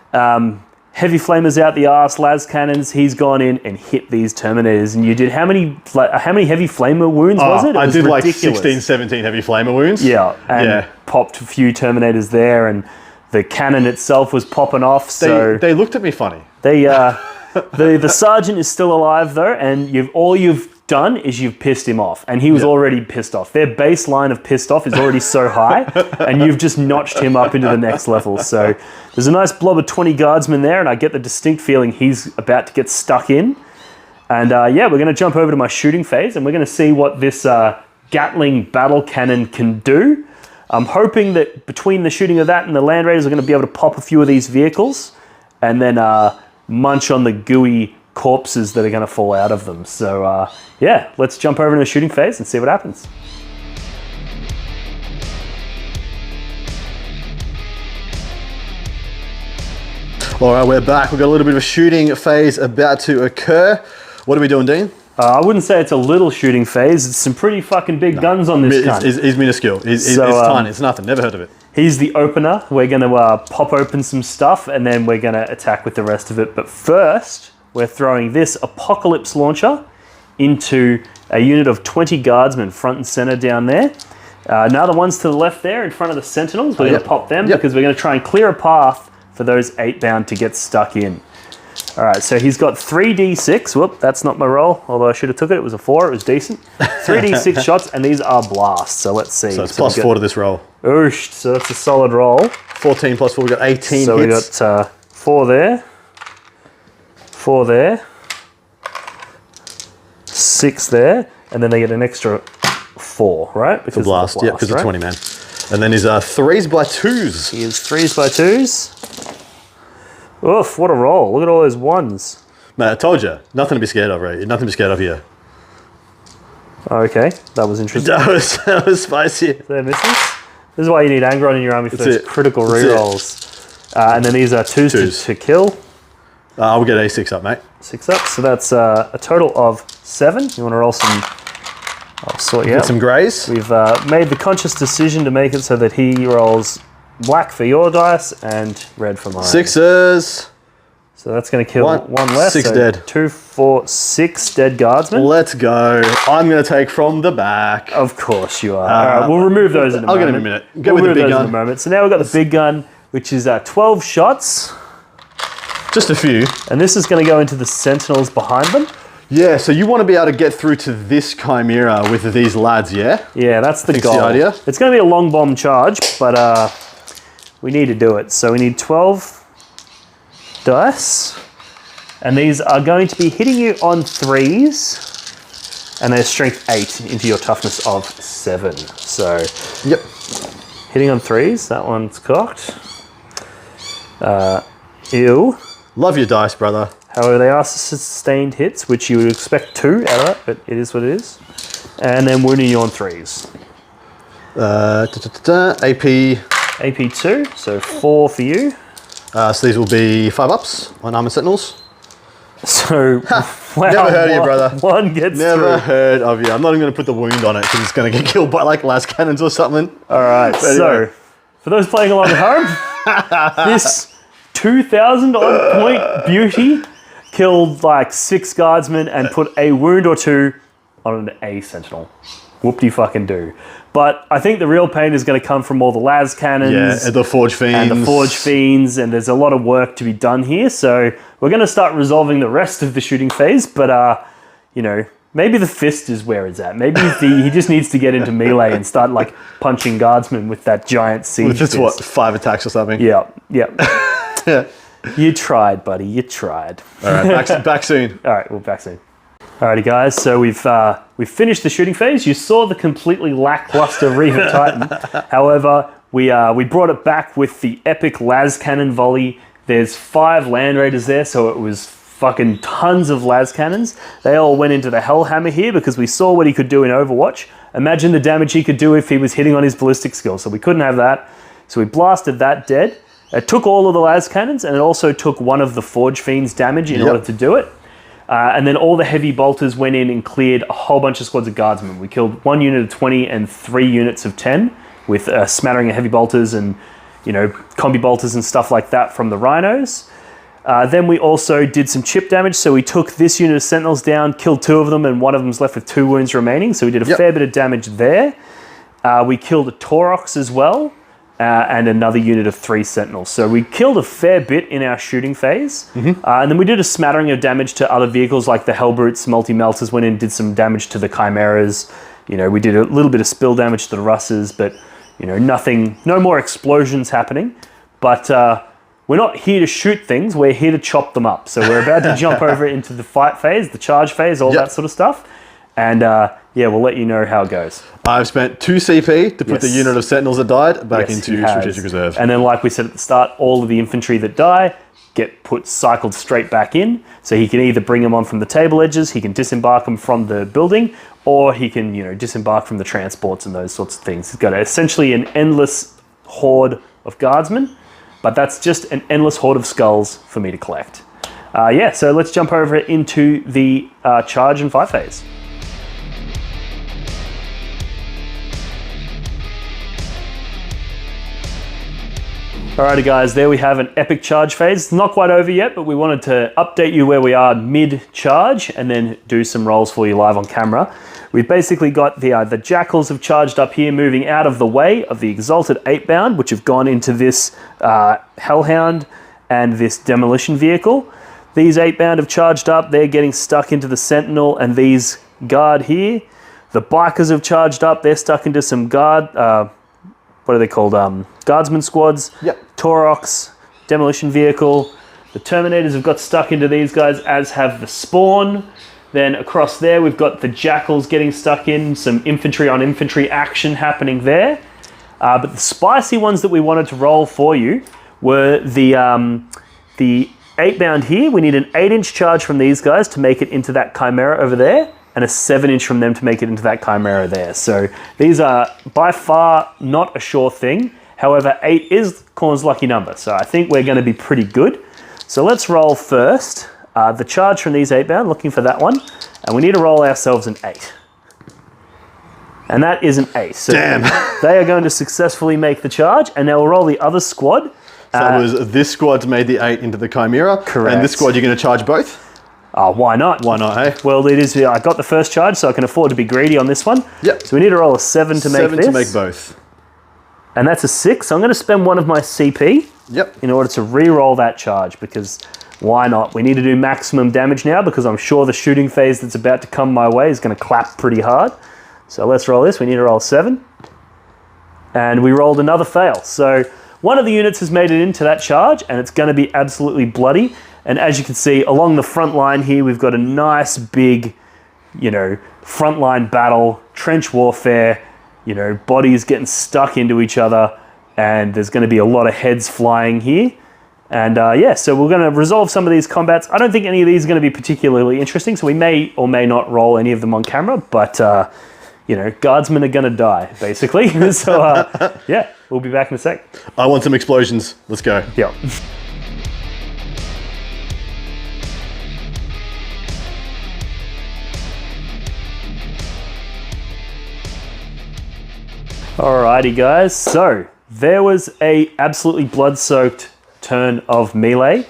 Heavy flamers out the arse, las cannons. He's gone in and hit these Terminators. And you did how many heavy flamer wounds was it? I did ridiculous. like 16, 17 heavy flamer wounds. Yeah, and popped a few Terminators there, and the cannon itself was popping off. So they looked at me funny. The sergeant is still alive though, and all you've done is you've pissed him off, and he was already pissed off. Their baseline of pissed off is already so high, and you've just notched him up into the next level. So there's a nice blob of 20 guardsmen there, and I get the distinct feeling he's about to get stuck in. And yeah, we're going to jump over to my shooting phase, and we're going to see what this Gatling battle cannon can do. I'm hoping that between the shooting of that and the Land Raiders, we're going to be able to pop a few of these vehicles, and then munch on the gooey corpses that are going to fall out of them. So yeah, let's jump over to the shooting phase and see what happens. All right, we're back. We've got a little bit of a shooting phase about to occur. What are we doing, Dean? I wouldn't say it's a little shooting phase. It's some pretty fucking big guns on this gun. It's minuscule. It's tiny. It's nothing. Never heard of it. He's the opener. We're going to pop open some stuff and then we're going to attack with the rest of it. But first, we're throwing this Apocalypse launcher into a unit of 20 guardsmen front and center down there. Now the ones to the left there in front of the sentinels, we're going to pop them because we're going to try and clear a path for those 8 bound to get stuck in. All right, so he's got 3d6. Whoop, that's not my roll, although I should have took it. It was a 4, it was decent. 3d6 shots, and these are blasts, so let's see. So it's plus 4 to this roll. Oosh, so that's a solid roll. 14 plus 4, we got 18 so hits. So we got 4 there, 4 there, 6 there, and then they get an extra 4, right? Because the blast, yeah, because of 20 man. And then his 3s by 2s. He is 3s by 2s. Oof, what a roll. Look at all those 1s. Mate, I told you, nothing to be scared of, right? Nothing to be scared of here. Okay, that was interesting. That was spicy. They're misses. This is why you need Angron in your army for those critical rerolls. And then these are 2s to kill. We'll get A6 up, mate. 6 up, so that's a total of 7. You want to roll some... I'll sort you out. Get some greys. We've made the conscious decision to make it so that he rolls black for your dice and red for mine. 6s. So that's going to kill one less. 6 so dead. 2, 4, 6 dead guardsmen. Let's go. I'm going to take from the back. Of course you are. All right, we'll remove those in a moment. I'll get him in a minute. Go with the big gun. In a moment. So now we've got the big gun, which is 12 shots. Just a few. And this is going to go into the sentinels behind them. Yeah, so you want to be able to get through to this Chimera with these lads, yeah? Yeah, that's the goal. The idea. It's going to be a long bomb charge, but we need to do it. So we need 12 dice. And these are going to be hitting you on 3s. And they're strength 8 into your toughness of 7. So, yep. Hitting on 3s. That one's cocked. Ew. Love your dice, brother. However, they are sustained hits, which you would expect 2 out of that, but it is what it is. And then wounding you on 3s. AP 2, so 4 for you. So these will be 5 ups on Armored Sentinels. So, wow. Never heard of you, brother. 1 gets Never through. heard of you. I'm not even going to put the wound on it because it's going to get killed by like las cannons or something. All right, so for those playing along at home, this 2,000 odd point beauty killed like 6 guardsmen and put a wound or 2 on an A sentinel. Whoop-de-fucking-do. But I think the real pain is going to come from all the las cannons. Yeah, and the Forge Fiends. And the Forge Fiends, and there's a lot of work to be done here. So we're going to start resolving the rest of the shooting phase, but, you know, maybe the fist is where it's at. Maybe he just needs to get into melee and start, like, punching guardsmen with that giant siege With just, fist. what, 5 attacks or something? Yeah. You tried, buddy. You tried. All right, back soon. All right, we're back soon. Alrighty, guys. So we've finished the shooting phase. You saw the completely lackluster Reaver Titan. However, we brought it back with the epic las cannon volley. There's 5 land raiders there, so it was fucking tons of las cannons. They all went into the Hellhammer here because we saw what he could do in Overwatch. Imagine the damage he could do if he was hitting on his ballistic skill. So we couldn't have that. So we blasted that dead. It took all of the las cannons, and it also took one of the Forge Fiends damage in order to do it. And then all the heavy bolters went in and cleared a whole bunch of squads of guardsmen. We killed 1 unit of 20 and 3 units of 10 with a smattering of heavy bolters and, you know, combi bolters and stuff like that from the rhinos. Then we also did some chip damage. So we took this unit of sentinels down, killed 2 of them, and one of them's left with 2 wounds remaining. So we did a fair bit of damage there. We killed a Taurox as well. And another unit of 3 sentinels. So we killed a fair bit in our shooting phase. And then we did a smattering of damage to other vehicles like the Hellbrutes, multi-melters went in, did some damage to the Chimeras. You know, we did a little bit of spill damage to the Russes, but, you know, no more explosions happening. But we're not here to shoot things, we're here to chop them up. So we're about to jump over into the fight phase, the charge phase, all that sort of stuff. And yeah, we'll let you know how it goes. I've spent 2 CP to put the unit of sentinels that died back into strategic reserve. And then, like we said at the start, all of the infantry that die get cycled straight back in. So he can either bring them on from the table edges, he can disembark them from the building, or he can, you know, disembark from the transports and those sorts of things. He's got essentially an endless horde of guardsmen, but that's just an endless horde of skulls for me to collect. Yeah, so let's jump over into the charge and fight phase. Alrighty guys, there we have an epic charge phase. It's not quite over yet, but we wanted to update you where we are mid-charge and then do some rolls for you live on camera. We've basically got the Jackals have charged up here, moving out of the way of the Exalted 8-bound, which have gone into this Hellhound and this Demolition Vehicle. These 8-bound have charged up, they're getting stuck into the Sentinel and these Guard here. The Bikers have charged up, they're stuck into some Guard, what are they called? Guardsman squads. Yep. Taurox, Demolition Vehicle. The Terminators have got stuck into these guys, as have the Spawn. Then across there, we've got the Jackals getting stuck in, some infantry on infantry action happening there. But the spicy ones that we wanted to roll for you were the 8-bound here. We need an 8-inch charge from these guys to make it into that Chimera over there, and a 7-inch from them to make it into that Chimera there. So these are by far not a sure thing. However, 8 is Khorne's lucky number, so I think we're going to be pretty good. So let's roll first the charge from these 8-bound, looking for that one, and we need to roll ourselves an 8. And that is an 8. So damn. They are going to successfully make the charge, and now we'll roll the other squad. So it was this squad's made the 8 into the Chimera. Correct. And this squad you're going to charge both? Why not? Why not, hey? Well, it is. I got the first charge, so I can afford to be greedy on this one. Yep. So we need to roll a 7 to make this. 7 to make both. And that's a 6. So I'm going to spend one of my CP Yep. in order to re-roll that charge, because why not? We need to do maximum damage now, because I'm sure the shooting phase that's about to come my way is going to clap pretty hard. So let's roll this. We need to roll 7. And we rolled another fail. So one of the units has made it into that charge, and it's going to be absolutely bloody. And as you can see, along the front line here, we've got a nice big, frontline battle, trench warfare, bodies getting stuck into each other, and there's going to be a lot of heads flying here. And so we're going to resolve some of these combats. I don't think any of these are going to be particularly interesting, so we may or may not roll any of them on camera, but, guardsmen are going to die, basically. So, we'll be back in a sec. I want some explosions. Let's go. Yeah. Alrighty guys, so there was a absolutely blood-soaked turn of melee.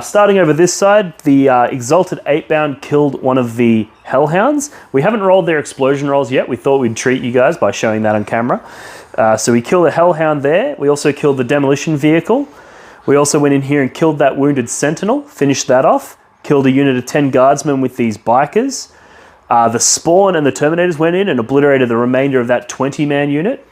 Starting over this side, the Exalted 8-bound killed one of the Hellhounds. We haven't rolled their explosion rolls yet. We thought we'd treat you guys by showing that on camera. So we killed a Hellhound there. We also killed the Demolition Vehicle. We also went in here and killed that wounded Sentinel, finished that off. Killed a unit of 10 Guardsmen with these Bikers. The Spawn and the Terminators went in and obliterated the remainder of that 20-man unit.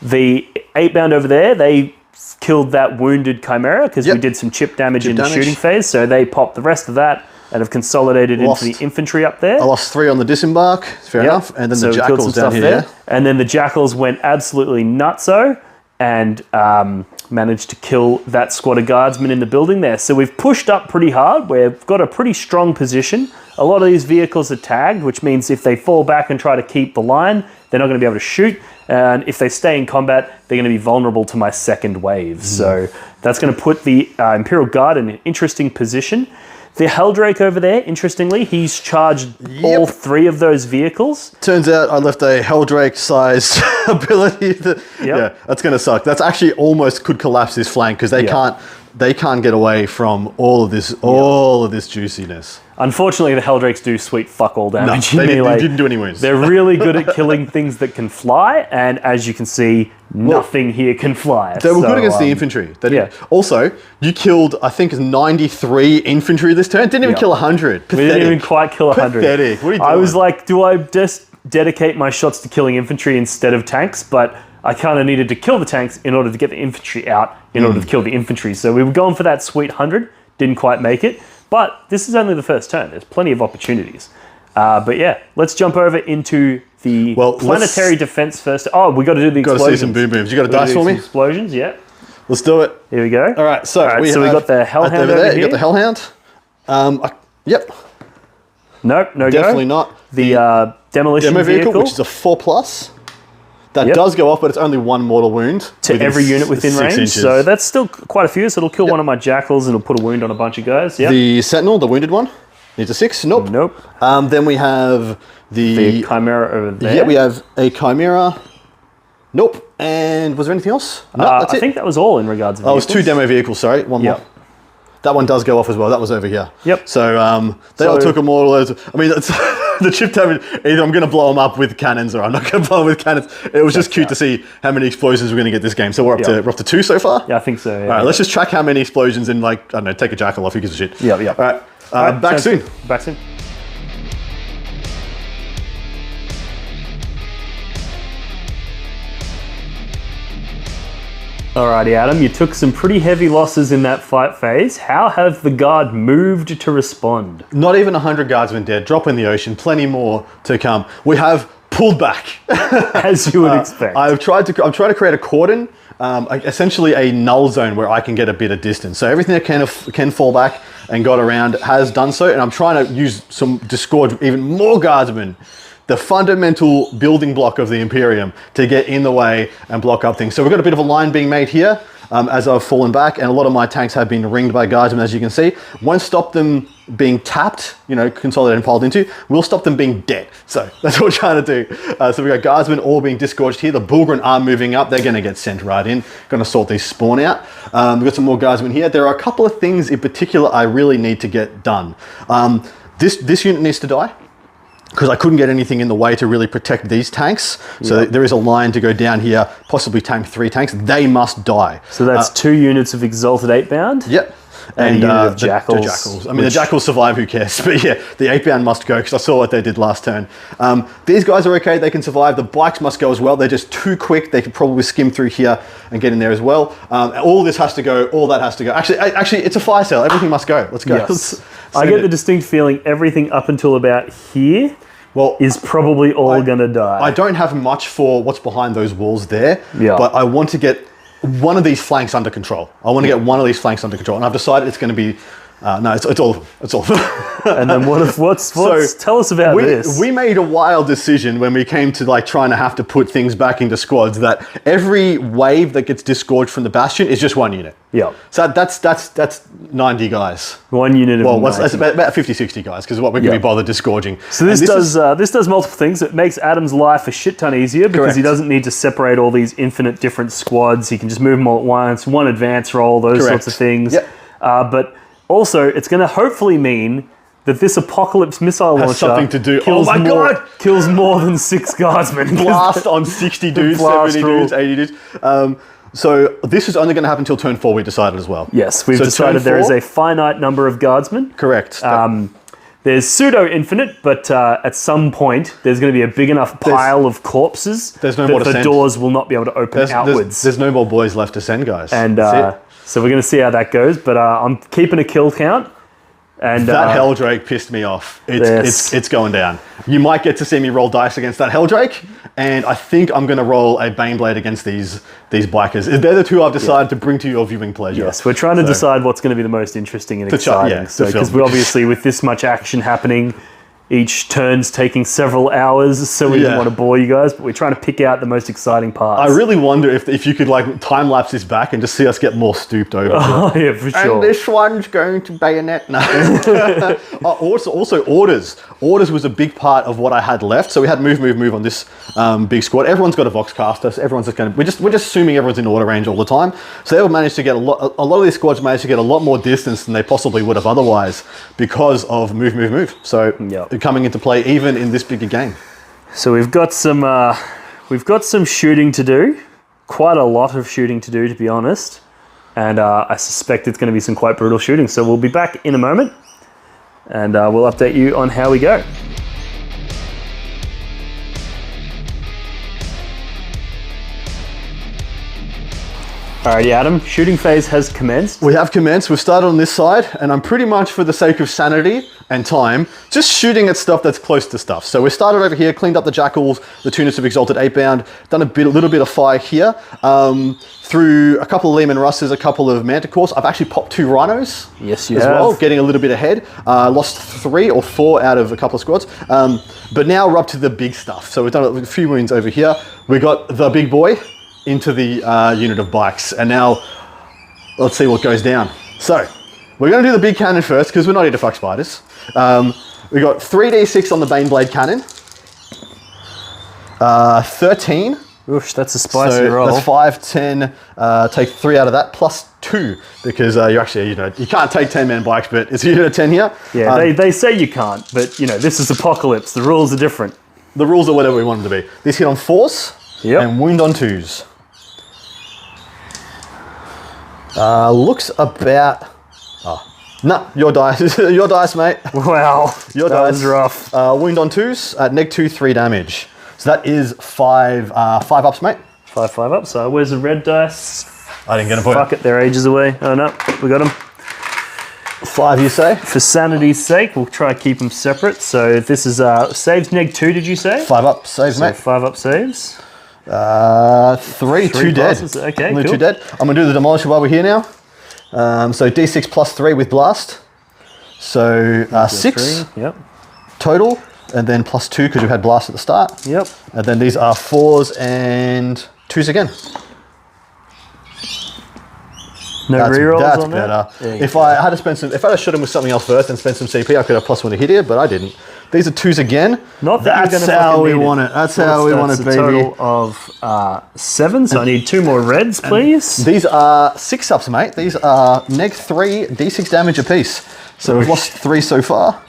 The 8-bound over there, they killed that wounded Chimera because we did some chip damage in the shooting phase, so they popped the rest of that and have consolidated into the infantry up there. I lost 3 on the disembark, fair enough, and then the Jackals down here. There. And then the Jackals went absolutely nutso and managed to kill that squad of guardsmen in the building there. So we've pushed up pretty hard. We've got a pretty strong position. A lot of these vehicles are tagged, which means if they fall back and try to keep the line, they're not going to be able to shoot. And if they stay in combat, they're going to be vulnerable to my second wave. So that's going to put the Imperial Guard in an interesting position. The Helldrake over there, interestingly, he's charged all 3 of those vehicles. Turns out I left a Helldrake-sized ability. Yeah, that's going to suck. That's actually almost could collapse this flank because they can't get away from all of this juiciness. Unfortunately, the Helldrakes do sweet fuck all damage. No, they didn't do any wounds. They're really good at killing things that can fly, and as you can see, nothing here can fly. They were good against the infantry. Also, you killed, I think, 93 infantry this turn. Didn't even kill 100. Pathetic. We didn't even quite kill 100. Pathetic. What are you doing? I was like, do I just dedicate my shots to killing infantry instead of tanks? But I kind of needed to kill the tanks in order to get the infantry out, in order to kill the infantry. So we were going for that sweet 100. Didn't quite make it. But this is only the first turn. There's plenty of opportunities. But yeah, let's jump over into the planetary defense first. Oh, we got to do the explosions. Got to see some boom booms. You got a dice for me? Explosions, yeah. Let's do it. Here we go. All right, so we got the Hellhound over there. You got the Hellhound. Yep. Nope, no Definitely not. The demolition vehicle, which is a 4+. That does go off, but it's only 1 mortal wound. To every unit within 6 range. inches. So that's still quite a few. So it'll kill one of my Jackals. It'll put a wound on a bunch of guys. Yeah. The Sentinel, the wounded one, needs a 6. Nope. Nope. Then we have the Chimera over there. Yeah, we have a Chimera. Nope. And was there anything else? No, that's I it. think that was all in regards to Oh, it was vehicles. 2 demo vehicles, sorry. One Yep. more. That one does go off as well. That was over here. Yep. So they all took them all. I mean, it's, the chip told me either I'm going to blow them up with cannons or I'm not going to blow them with cannons. It was just cute to see how many explosions we're going to get this game. So we're up to 2 so far. Yeah, I think so. Yeah, All right, let's just track how many explosions and like I don't know, take a jackal off. Who gives a shit? Yeah, yeah. All right, back soon. Back soon. Alrighty, Adam, you took some pretty heavy losses in that fight phase. How have the guard moved to respond? Not even 100 guardsmen dead. Drop in the ocean. Plenty more to come. We have pulled back. As you would expect. I'm trying to create a cordon, essentially a null zone where I can get a bit of distance. So everything that can fall back and got around has done so, and I'm trying to use disgorge even more guardsmen. The fundamental building block of the Imperium to get in the way and block up things. So we've got a bit of a line being made here as I've fallen back, and a lot of my tanks have been ringed by guardsmen, as you can see. Won't stop them being tapped, consolidated and piled into. We'll stop them being dead. So that's what we're trying to do. So we've got guardsmen all being disgorged here. The Bulgren are moving up. They're going to get sent right in. Going to sort these spawn out. We've got some more guardsmen here. There are a couple of things in particular I really need to get done. This unit needs to die, because I couldn't get anything in the way to really protect these tanks. So there is a line to go down here, possibly tank 3 tanks. They must die. So that's 2 units of Exalted 8-bound? Yep. And a unit of the Jackals. Jackals. I mean, the Jackals survive, who cares? But yeah, the 8-bound must go, because I saw what they did last turn. These guys are okay, they can survive. The bikes must go as well. They're just too quick. They could probably skim through here and get in there as well. All this has to go, all that has to go. Actually, it's a fire sale. Everything must go. Let's go. Yes. I get the distinct feeling everything up until about here is probably all going to die. I don't have much for what's behind those walls there, but I want to get one of these flanks under control. I want to get one of these flanks under control, and I've decided it's going to be no, it's all of them. It's all of them. And then what's tell us about this. We made a wild decision when we came to like trying to have to put things back into squads that every wave that gets disgorged from the bastion is just 1 unit. Yeah. So that's 90 guys. 1 unit of 90. That's about 50, 60 guys, because what we're going to be bothered disgorging. So this does multiple things. It makes Adam's life a shit ton easier because he doesn't need to separate all these infinite different squads. He can just move them all at once, one advance roll, those sorts of things. Yep. But also, it's going to hopefully mean that this Apocalypse missile launcher something to do. Kills more than 6 guardsmen. Blast on 60 dudes, 70 dudes, 80 dudes. So this is only going to happen until turn 4, we decided as well. Yes, we've decided there is a finite number of guardsmen. Correct. There's pseudo-infinite, but at some point, there's going to be a big enough pile of corpses that the doors will not be able to open outwards. There's no more boys left to send, guys. And so we're going to see how that goes, but I'm keeping a kill count. And that Helldrake pissed me off. It's going down. You might get to see me roll dice against that Helldrake, and I think I'm going to roll a Baneblade against these bikers. They're the 2 I've decided to bring to your viewing pleasure. Yes, we're trying to decide what's going to be the most interesting and exciting. Because we obviously, with this much action happening, each turn's taking several hours, so we didn't want to bore you guys, but we're trying to pick out the most exciting parts. I really wonder if you could like time lapse this back and just see us get more stooped over. Oh yeah, for sure. And this one's going to bayonet. No. Also orders. Orders was a big part of what I had left. So we had move on this big squad. Everyone's got a Voxcaster. So everyone's just going to. We're just assuming everyone's in order range all the time. So they'll manage to get a lot of these squads managed to get a lot more distance than they possibly would have otherwise because of move. So coming into play even in this bigger game. So we've got some shooting to do, quite a lot of shooting to do, to be honest, and I suspect it's going to be some quite brutal shooting. So we'll be back in a moment, and we'll update you on how we go. Alrighty, Adam, shooting phase has commenced. We have commenced. We've started on this side, and I'm pretty much, for the sake of sanity and time, just shooting at stuff that's close to stuff. So we started over here, cleaned up the Jackals, the 2 units of Exalted 8-bound, done a little bit of fire here, through a couple of Lehman Russes, a couple of Manticores. I've actually popped 2 Rhinos. Yes, you as have. well, getting a little bit ahead. Lost 3 or 4 out of a couple of squads. But now we're up to the big stuff. So we've done a few wounds over here. We got the big boy into the unit of bikes, and now let's see what goes down. So we're going to do the big cannon first because we're not here to fuck spiders. We got 3d6 on the Baneblade cannon, 13 Oosh, that's a spicy So roll. that's 5, 10. Take 3 out of that, plus 2, because you actually, you can't take 10-man bikes, but it's a 10 here. Yeah, they say you can't, but this is Apocalypse. The rules are different. The rules are whatever we want them to be. This hit on force and wound on 2s. Looks about. No, your dice. Your dice, mate. Wow, Your that dice. was rough. Wound on 2s at -2, 3 damage. So that is 5 ups, mate. 5 up. So where's the red dice? I didn't get them for Fuck it, they're ages away. Oh no, we got them. 5, you say? For sanity's sake, we'll try to keep them separate. So this is saves -2. Did you say? 5 up saves, So mate. 5 up saves. 3, 2 dead. passes. Okay, Only cool. 2 dead. I'm gonna do the demolisher while we're here now. So D6 plus 3 with blast. So 6 3. Yep. total, and then plus 2 because we've had blast at the start. Yep. And then these are 4s and 2s again. No rerolls That's on better. that. There you If go. I had to spend some, if I had shot him with something else first and spent some CP, I could have plus 1 to hit here, but I didn't. These are 2s again. Not that That's you're gonna how fucking we need want it. That's how we want it, A baby. total of 7. So I need 2 more reds, please. These are 6 ups, mate. These are -3 D6 damage apiece. So we've lost 3 so far.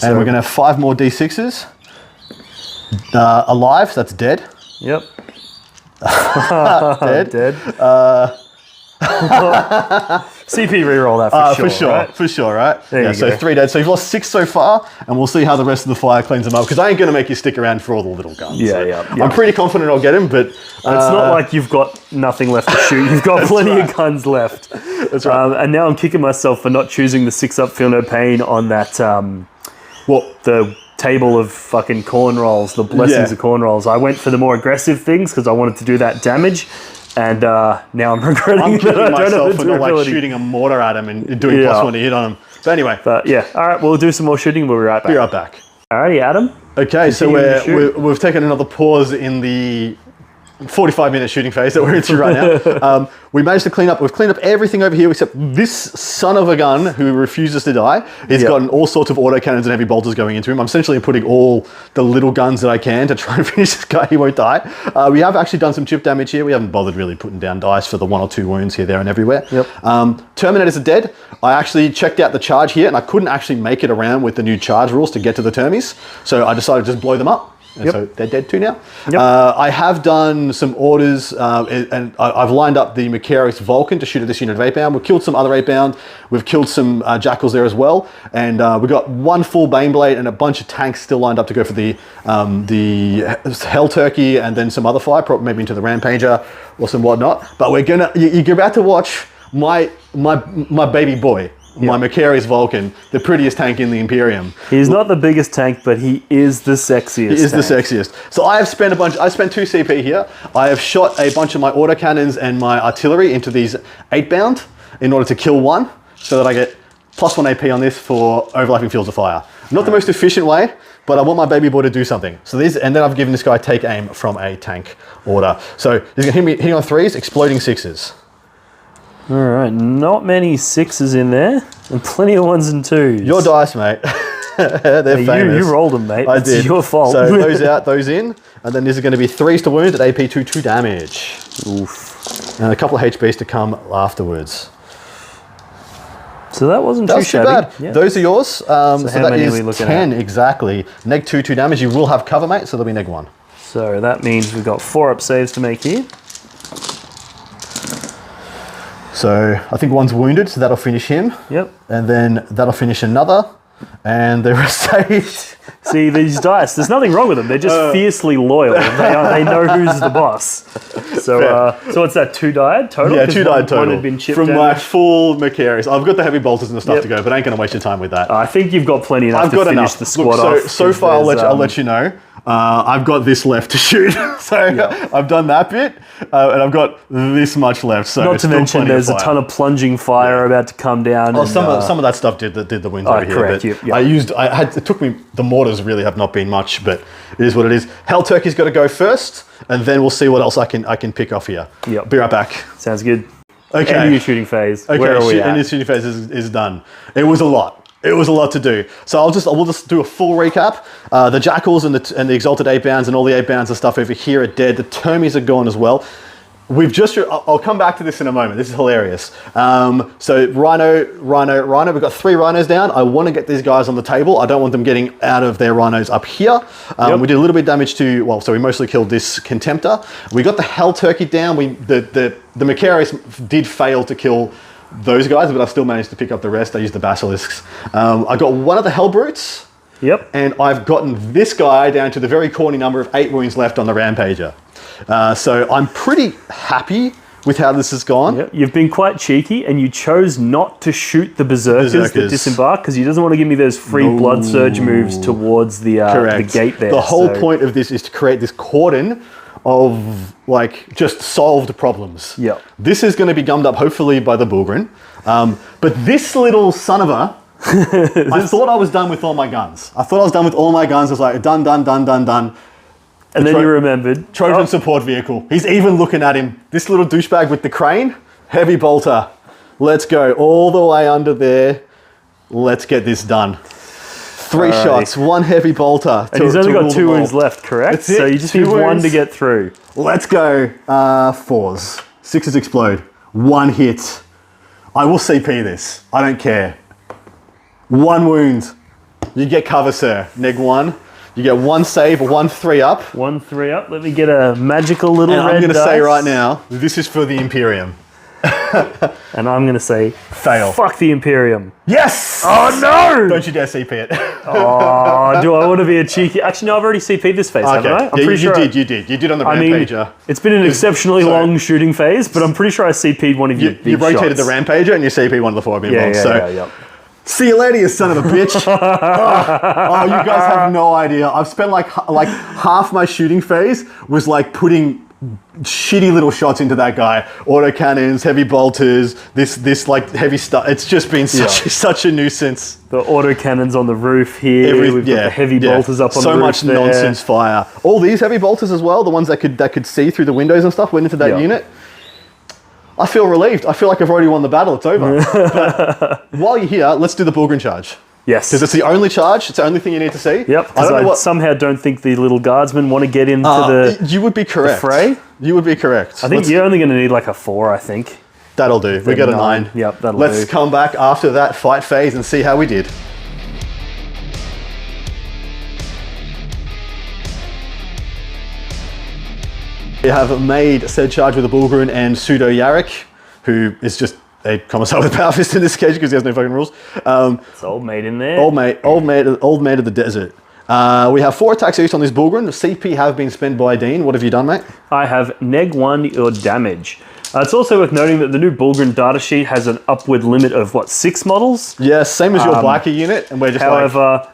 And we're going to have 5 more D6s. Alive, that's dead. Yep. Dead. Dead. CP reroll that for sure. Right? For sure, right? There you so go. 3 dead. So you've lost 6 so far, and we'll see how the rest of the fire cleans them up. Because I ain't going to make you stick around for all the little guns. Yeah, So yeah. I'm pretty confident I'll get him, but It's not like you've got nothing left to shoot. You've got plenty of guns left. That's right. And now I'm kicking myself for not choosing the 6 up feel no pain on that. The table of fucking corn rolls, the blessings of corn rolls. I went for the more aggressive things because I wanted to do that damage. And now I'm regretting I'm that kicking I don't have myself the for not like durability. shooting a mortar at him and doing plus 1 to hit on him. But anyway, But yeah, all right, we'll do some more shooting. We'll be right back. be right back. Alrighty, Adam. Okay, so Continue to shoot. we've taken another pause in the 45-minute shooting phase that we're into right now. We managed to clean up. We've cleaned up everything over here except this son of a gun who refuses to die. He's gotten all sorts of autocannons and heavy bolters going into him. I'm essentially putting all the little guns that I can to try and finish this guy. He won't die. We have actually done some chip damage here. We haven't bothered really putting down dice for the 1 or 2 wounds here, there, and everywhere. Yep. Terminators are dead. I actually checked out the charge here, and I couldn't actually make it around with the new charge rules to get to the termies. So I decided to just blow them up. And so they're dead too now. Yep. I have done some orders, and I've lined up the Macarius Vulcan to shoot at this unit of 8-bound. We've killed some other 8-bound. We've killed some Jackals there as well. And we've got 1 full Baneblade and a bunch of tanks still lined up to go for the Hell Turkey and then some other fire, probably maybe into the Rampager or some whatnot. But we're gonna, you're about to watch my baby boy. My Macarius Vulcan, the prettiest tank in the Imperium. He's not the biggest tank, but he is the sexiest. He is tank. the sexiest. So I have spent I spent 2 CP here. I have shot a bunch of my autocannons and my artillery into these 8-bound in order to kill 1, so that I get plus 1 AP on this for overlapping fields of fire. Not the most efficient way, but I want my baby boy to do something. So these, and then I've given this guy take aim from a tank order. So he's gonna hit me hitting on 3s, exploding 6s. All right, not many 6s in there, and plenty of 1s and 2s. Your dice, mate. They're famous. You rolled them, mate. I It's did. your fault. So those out, those in, and then these are going to be 3s to wound at AP 2 damage. Oof. And a couple of HBs to come afterwards. So that wasn't That too was too shabby. bad. Yeah. Those are yours. So how that many are we is looking 10 exactly. Neg 2 damage. You will have cover, mate, so there'll be neg 1. So that means we've got 4 up saves to make here. So I think 1's wounded, so that'll finish him. Yep. And then that'll finish another. And the rest saved. See, these dice, there's nothing wrong with them. They're just fiercely loyal. They know who's the boss. So so what's that, 2 died total? Yeah, 'Cause 2 died total. One had been chipped from down. my full Macarius. I've got the heavy bolters and the stuff Yep. to go, but I ain't going to waste your time with that. I think you've got plenty enough I've to got finish enough. the squad Look, off. so far, I'll let you know. I've got this left to shoot. So I've done that bit, and I've got this much left. So Not it's to still mention, plenty there's a fire. ton of plunging fire about to come down. Oh, and, some of that stuff did the wins over here. correct, But yep. it took me, the mortars really have not been much, but it is what it is. Hell Turkey's got to go first, and then we'll see what else I can pick off here. Yep. Be right back. Sounds good. Okay. End of your shooting phase. Okay, Where are we and at? this shooting phase is done. It was a lot. It was a lot to do. So we'll just do a full recap. The Jackals and the Exalted 8-bounds and all the 8-bounds and stuff over here are dead. The Termies are gone as well. I'll come back to this in a moment. This is hilarious. So Rhino, we've got 3 Rhinos down. I want to get these guys on the table. I don't want them getting out of their Rhinos up here. We did a little bit of damage so we mostly killed this Contemptor. We got the Hell Turkey down. The Macarius did fail to kill those guys, but I still managed to pick up the rest. I used the Basilisks. I got one of the Hell Brutes. Yep. And I've gotten this guy down to the very corny number of 8 wounds left on the Rampager. So I'm pretty happy with how this has gone. Yep. You've been quite cheeky, and you chose not to shoot the Berserkers that disembark because he doesn't want to give me those free blood surge moves towards the gate there. The whole point of this is to create this cordon of like just solved problems. Yep. This is going to be gummed up hopefully by the Bulgrin. But this little son of a... I thought I was done with all my guns. I was like, done. And then you remembered. Trojan support vehicle. He's even looking at him. This little douchebag with the crane. Heavy bolter. Let's go all the way under there. Let's get this done. 3 shots, 1 heavy bolter. And he's only got 2 wounds left, correct? That's it. So you just need 1 to get through. Let's go. 4s. 6s explode. 1 hit. I will CP this. I don't care. 1 wound. You get cover, sir. Neg 1. You get 1 save, 1 3 up. 1 3 up. Let me get a magical little red dice. I'm going to say right now, this is for the Imperium. And I'm going to say, fail. Fuck the Imperium. Yes! Oh no! Don't you dare CP it. Oh, do I want to be a cheeky... Actually, no, I've already CP'd this phase, haven't I? I'm yeah, pretty sure you did. You did on the Rampager. It's been an exceptionally long shooting phase, but I'm pretty sure I CP'd one of your big You rotated shots. the Rampager and you CP'd one of the 4 involved. Yeah. See you later, you son of a bitch. oh, you guys have no idea. I've spent like half my shooting phase was like putting shitty little shots into that guy. Autocannons, heavy bolters, this like heavy stuff. It's just been such a nuisance. The autocannons on the roof here. We've got the heavy bolters up on the roof. So much nonsense fire. All these heavy bolters as well, the ones that could see through the windows and stuff, went into that unit. I feel relieved. I feel like I've already won the battle. It's over. But while you're here, let's do the Bulgrin charge. Yes. Because it's the only charge. It's the only thing you need to see. Yep. I somehow don't think the little guardsmen want to get into the You would be correct. The fray. You would be correct. I think you're only going to need like a 4, I think. That'll do. We got a 9. Yep, that'll do. Let's come back after that fight phase and see how we did. We have made said charge with a Bulgrin and Pseudo Yarrick, who is just a commissar with Power Fist in this cage because he has no fucking rules. It's old mate in there. Old mate of the desert. We have 4 attacks each on this Bulgrin. The CP have been spent by Dean. What have you done, mate? I have neg 1 your damage. It's also worth noting that the new Bulgrin datasheet has an upward limit of, 6 models? Yeah, same as your Biker unit. And we're just however,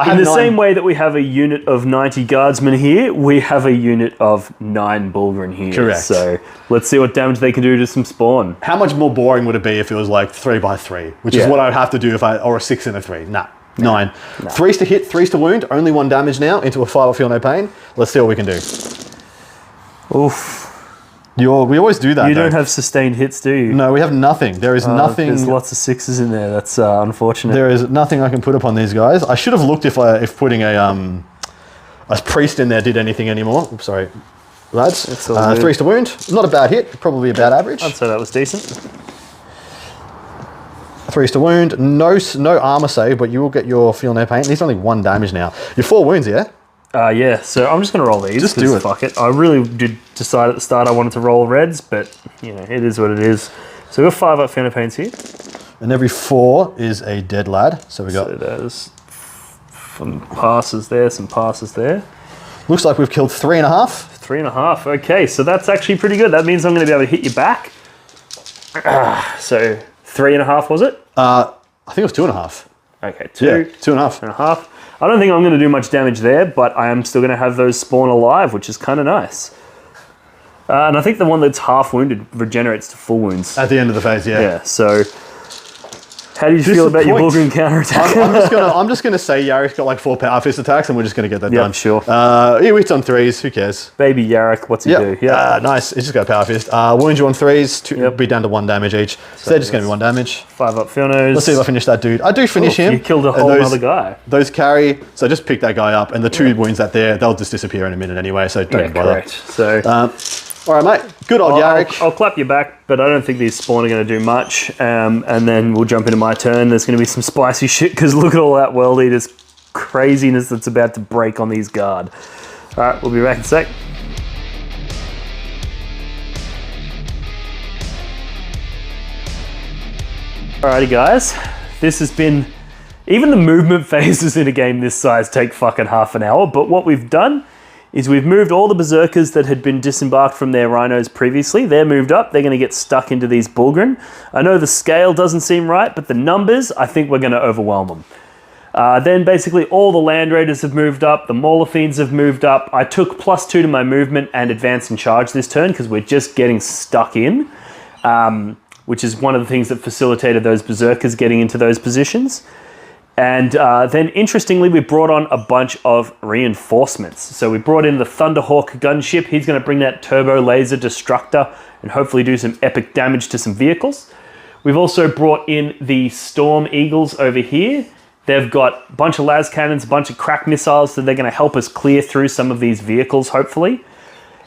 in the same way that we have a unit of 90 guardsmen here, we have a unit of 9 Bulgrin here. Correct. So let's see what damage they can do to some spawn. How much more boring would it be if it was like 3x3, which is what I would have to do or a 6 and a 3. Nah. 9. 3s to hit, 3s to wound, only 1 damage now into a 5 I feel no pain. Let's see what we can do. Oof. We always do that. You don't have sustained hits, do you? No, we have nothing. There is nothing. There's lots of 6s in there. That's unfortunate. There is nothing I can put upon these guys. I should have looked if putting a priest in there did anything anymore. Oops, sorry, lads. 3s to wound. Not a bad hit. Probably about average. I'd say that was decent. 3s to wound. No armor save, but you will get your feel no pain. There's only 1 damage now. You're 4 wounds, yeah? Yeah, so I'm just going to roll these. Just do it. Fuck it. I really did decide at the start I wanted to roll reds, but, it is what it is. So we've got 5 up Feel Pains here. And every 4 is a dead lad. So we got... So there's some passes there. Looks like we've killed 3.5. 3.5. Okay, so that's actually pretty good. That means I'm going to be able to hit you back. So 3.5 was it? I think it was 2.5. Okay, 2. Yeah, 2.5. 2.5. I don't think I'm going to do much damage there, but I am still going to have those spawn alive, which is kind of nice. And I think the one that's half wounded regenerates to full wounds. At the end of the phase, yeah. Yeah, so How do you feel about your Bulgarian counterattack? I'm just gonna say Yarek's got like 4 power fist attacks, and we're just gonna get that done. Sure. He hits on 3s. Who cares? Baby Yarek, what's he do? Yeah. Nice. He's just got a power fist. Wound you on 3s. Be down to 1 damage each. So they're just gonna be 1 damage. 5 up Fionos. Let's see if I finish that dude. I do finish him. You killed a whole other guy. Those carry. So just pick that guy up, and the 2 wounds that they'll just disappear in a minute anyway. So don't bother. Correct. So. All right, mate. Good old Yarek. I'll clap you back, but I don't think these spawn are going to do much. And then we'll jump into my turn. There's going to be some spicy shit because look at all that World Eaters craziness that's about to break on these guard. All right, we'll be back in a sec. Alrighty, guys. This has been... Even the movement phases in a game this size take fucking half an hour, but what we've done is we've moved all the Berserkers that had been disembarked from their rhinos previously. They're moved up. They're going to get stuck into these Bulgren. I know the scale doesn't seem right, but the numbers, I think we're going to overwhelm them. Then basically all the Land Raiders have moved up. The Mauler Fiends have moved up. I took +2 to my movement and advance and charge this turn because we're just getting stuck in, which is one of the things that facilitated those Berserkers getting into those positions. And then, interestingly, we brought on a bunch of reinforcements. So we brought in the Thunderhawk gunship. He's going to bring that turbo laser destructor and hopefully do some epic damage to some vehicles. We've also brought in the Storm Eagles over here. They've got a bunch of las cannons, a bunch of crack missiles, so they're going to help us clear through some of these vehicles, hopefully.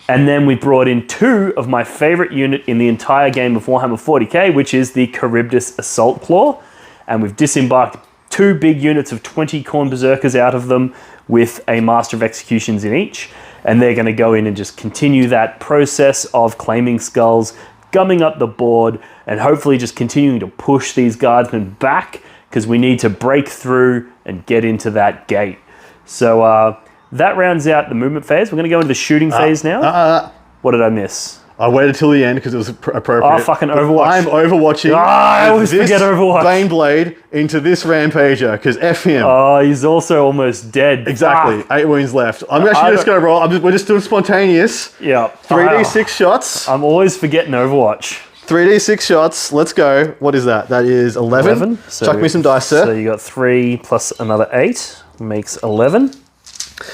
And then we brought in 2 of my favorite unit in the entire game of Warhammer 40k, which is the Charybdis Assault Claw. And we've disembarked 2 big units of 20 Khorne Berserkers out of them with a Master of Executions in each. And they're going to go in and just continue that process of claiming skulls, gumming up the board, and hopefully just continuing to push these guardsmen back because we need to break through and get into that gate. So that rounds out the movement phase. We're going to go into the shooting phase now. What did I miss? I waited till the end because it was appropriate. Oh, fucking Overwatch. I'm overwatching. I always forget Overwatch. Baneblade into this Rampager because F him. Oh, he's also almost dead. Exactly. Fuck. 8 wounds left. I'm actually just going to roll. We're just doing spontaneous. Yeah. 3d6 shots. I'm always forgetting Overwatch. 3d6 shots. Let's go. What is that? That is 11. So, chuck me some dice, sir. So you got 3 plus another 8 makes 11.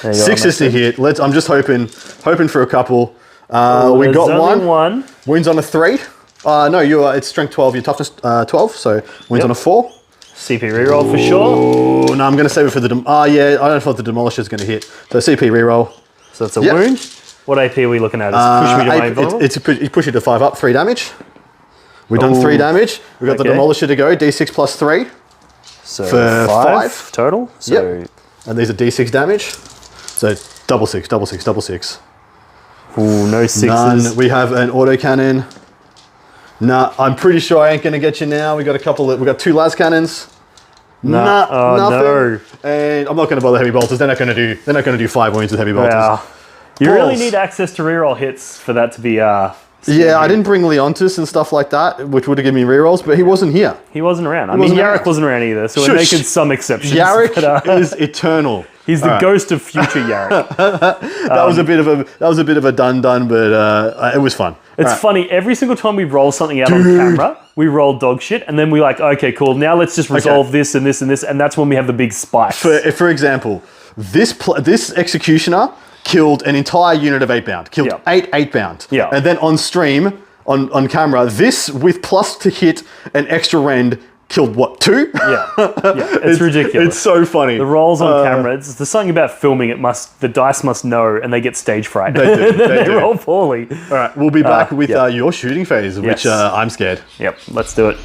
6 is to hit. I'm just hoping for a couple. We got one. Wounds on a 3. No, it's strength 12. Your toughness 12. So wounds on a 4. CP reroll for sure. Oh, no, I'm going to save it for the... yeah, I don't know if the Demolisher's going to hit. So CP reroll. So that's a wound. What AP are we looking at? Push me to my invulnerable? You push it to 5 up, 3 damage. We've done 3 damage. We've got the Demolisher to go, D6 plus 3. So for 5 total. So and these are D6 damage. So double 6, double 6, double 6. Ooh, no 6s. None. We have an autocannon. Nah, I'm pretty sure I ain't gonna get you now. We got we got 2 las cannons. Nothing. No. And I'm not gonna bother heavy bolters. They're not gonna do 5 wounds with heavy bolters. Yeah. You really need access to reroll hits for that to be yeah, I didn't bring Leontis and stuff like that, which would have given me rerolls, but he wasn't here. He wasn't around. I mean, Yarek wasn't around either, so we're making some exceptions. Yarek is eternal. He's the ghost of future Yarek. That was a bit of a done, but it was fun. It's funny. Every single time we roll something out on camera, we roll dog shit, and then we're like, okay, cool. Now let's just resolve this and this and this, and that's when we have the big spikes. For example, this executioner killed an entire unit of 8-bound. Killed 8 bound. Yeah. And then on stream, on camera, this with plus to hit an extra rend killed what, 2? Yeah. It's ridiculous. It's so funny. The rolls on camera, there's something about filming the dice must know, and they get stage fright. They do. They roll poorly. All right, we'll be back with your shooting phase, which I'm scared. Yep, let's do it.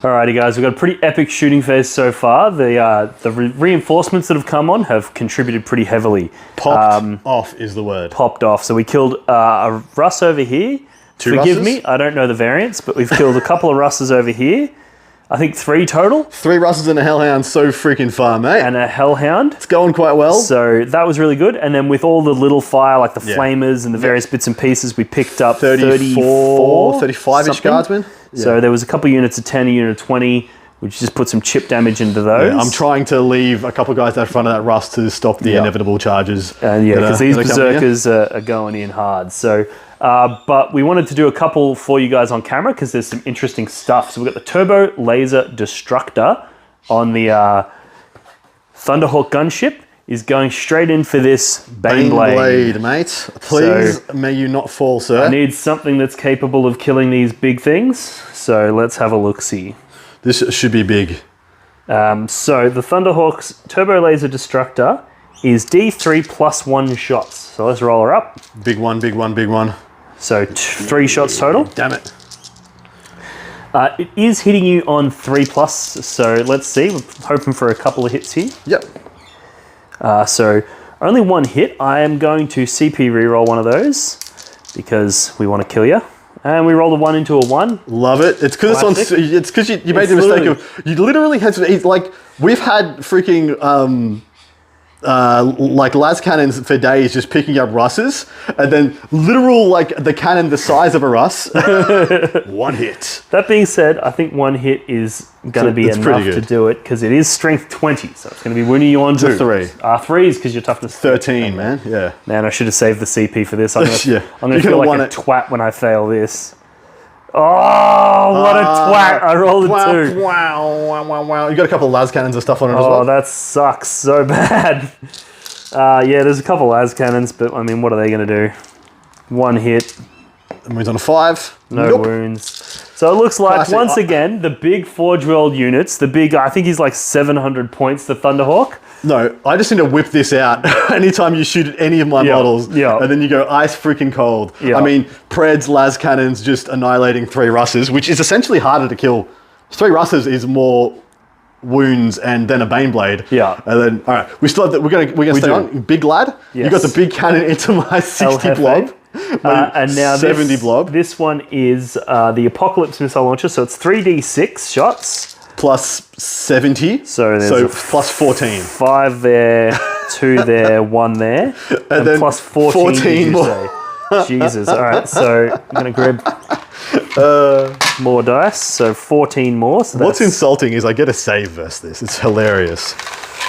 Alrighty guys, we've got a pretty epic shooting phase so far. The reinforcements that have come on have contributed pretty heavily. Popped off is the word. Popped off. So we killed a Russ over here. 2 Forgive Russes? me, I don't know the variants, but we've killed a couple of Russes over here. I think 3 total. 3 Russes and a Hellhound so freaking far, mate. And a Hellhound. It's going quite well. So that was really good. And then with all the little fire, like the flamers and the various bits and pieces, we picked up 34 35-ish guardsmen. Yeah. So there was a couple units of 10, a unit of 20, which just put some chip damage into those. Yeah, I'm trying to leave a couple guys out front of that rust to stop the inevitable charges. And because these that are coming in. berserkers are going in hard. So, but we wanted to do a couple for you guys on camera because there's some interesting stuff. So we've got the Turbo Laser Destructor on the Thunderhawk gunship is going straight in for this Baneblade. Mate. Please, may you not fall, sir. I need something that's capable of killing these big things. So let's have a look-see. This should be big. So the Thunderhawk's Turbo Laser Destructor is D3 plus 1 shots. So let's roll her up. Big one, big one, big one. So 3 shots total. Damn it. It is hitting you on 3+, so let's see. We're hoping for a couple of hits here. Yep. So only 1 hit. I am going to CP reroll one of those because we want to kill you. And we roll a 1 into a 1. Love it. It's because it's because you made the mistake of you literally had to like we've had freaking like las cannons for days just picking up russes and then literal like the cannon the size of a russ 1 hit. That being said, I think 1 hit is going to be enough to do it because it is strength 20, so it's going to be winning you on 2. 3. 3s because you're toughness 13, man. Yeah. Man, I should have saved the CP for this. I'm going Yeah. to feel like a twat when I fail this. Oh, what a twat. I rolled a 2. Wow. You got a couple of las cannons and stuff on it as well. Oh, that sucks so bad. Yeah, there's a couple of las cannons, but I mean, what are they going to do? 1 hit. It moves on a 5. No wounds. So it looks like, once again, the big Forge World units, the big, I think he's like 700 points, the Thunderhawk. No, I just need to whip this out anytime you shoot at any of my models. Yeah. And then you go ice freaking cold. Yeah. I mean, Preds, las cannons, just annihilating 3 russes, which is essentially harder to kill. 3 russes is more wounds and then a Baneblade. Yeah. And then, all right, we still have we're gonna stay on. Big lad, yes. You got the big cannon into my 60 blob. And now 70 blob. This one is the Apocalypse missile launcher, so it's 3d6 shots. Plus 70. So there's plus 14. 5 there, 2 there, 1 there. And then plus 14 more. Jesus. All right, so I'm going to grab more dice. So 14 more. So what's insulting is I get a save versus this. It's hilarious.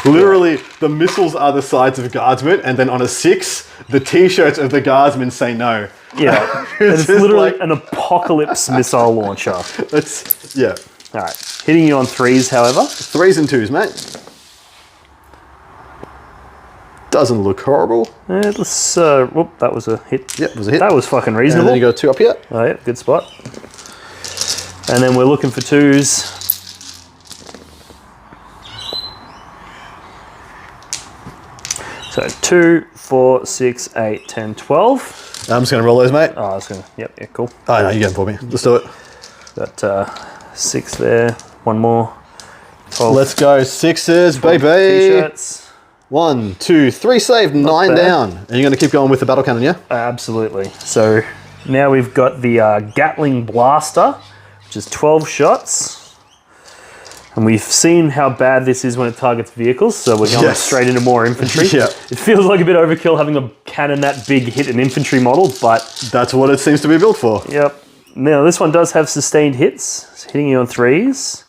Literally, the missiles are the sides of guardsmen, and then on a 6, the t-shirts of the guardsmen say no. Yeah. it's literally like an Apocalypse missile launcher. Yeah. All right. Hitting you on 3s, however. 3s and 2s, mate. Doesn't look horrible. Let's, whoop, that was a hit. Yep, it was a hit. That was fucking reasonable. And then you got 2 up here. Oh, yeah, good spot. And then we're looking for 2s. So 2, 4, 6, 8, 10, 12. I'm just going to roll those, mate. Oh, I was going to, yep, yeah, cool. Oh, no, you're going for me. Let's do it. Got 6 there, 1 more. 12. Let's go. 6s, baby. T-shirts. 1, 2, 3 saved, 9 down. And you're going to keep going with the battle cannon, yeah? Absolutely. So now we've got the Gatling Blaster, which is 12 shots. And we've seen how bad this is when it targets vehicles, so we're going straight into more infantry. Yeah. It feels like a bit overkill having a cannon that big hit an infantry model, but... That's what it seems to be built for. Yep. Now, this one does have sustained hits. It's hitting you on 3s.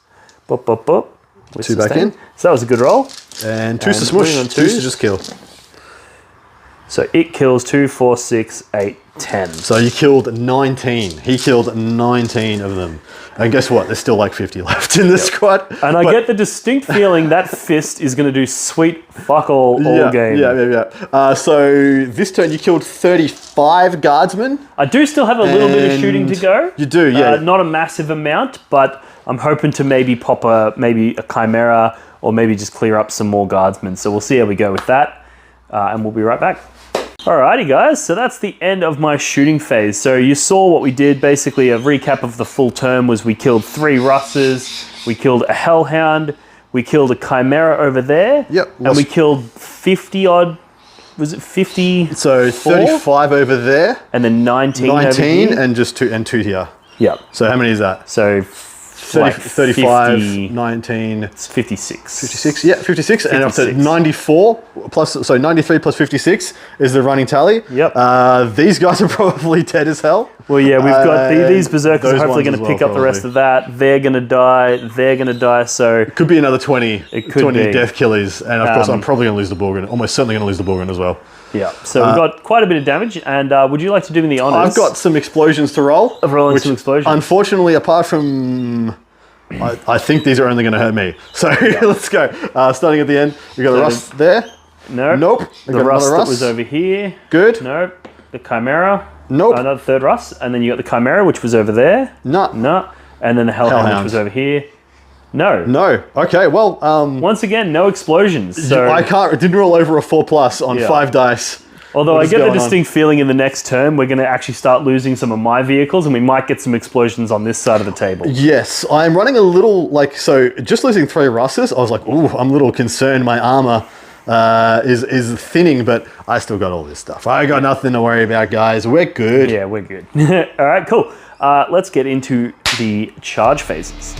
Bop, bop, bop. 2 back in. So that was a good roll. And 2s to smush, 2s to just kill. So it kills 2, 4, 6, 8, 10. So you killed 19. He killed 19 of them. And guess what? There's still like 50 left in the squad. And I get the distinct feeling that fist is going to do sweet fuck all game. Yeah. So this turn you killed 35 guardsmen. I do still have a little bit of shooting to go. You do, yeah. Not a massive amount, but I'm hoping to maybe pop a Chimera or maybe just clear up some more guardsmen. So we'll see how we go with that. And we'll be right back. Alrighty guys, so that's the end of my shooting phase. So you saw what we did. Basically a recap of the full term was we killed 3 Russes, we killed a Hellhound, we killed a Chimera over there, and we killed 50 odd, was it 50? So 35 over there. And then 19 19 over here. and just 2 here. Yep. So how many is that? So like 35, 50, 19, it's 56. 56, yeah, 56, and up to 56. 94 plus, so 93 plus 56 is the running tally. Yep. These guys are probably dead as hell. Well, yeah, we've got these berserkers those are hopefully ones going as to pick well, up the rest probably. of that. They're going to die. They're going to die. So Could be another 20, It could 20 be. death killers, and of course I'm probably going to lose the Borgren, almost certainly going to lose the Borgren as well. yeah. So we've got quite a bit of damage. And would you like to do me the honors? I've got some explosions to roll. Of rolling which, some explosions. Unfortunately, apart from... I think these are only going to hurt me. So let's go. Starting at the end, we got the rust there. No. Nope. We The got rust another that was over here. Good. Nope. The Chimera. Nope. Another third rust. And then you got the Chimera, which was over there. No. No. And then the Hellhound, Hellhound. which was over here. No. No. Okay. Well, Once again, no explosions. So I can't. It didn't roll over a 4+ on Yeah. 5 dice. although What I is get the going on? distinct feeling in the next turn we're going to actually start losing some of my vehicles, and we might get some explosions on this side of the table. Yes, I'm running a little so just losing 3 russes. I was like, ooh, I'm a little concerned. My armor is thinning, but I still got all this stuff. I got nothing to worry about, guys. We're good. Yeah, we're good. All right, cool. Let's get into the charge phases.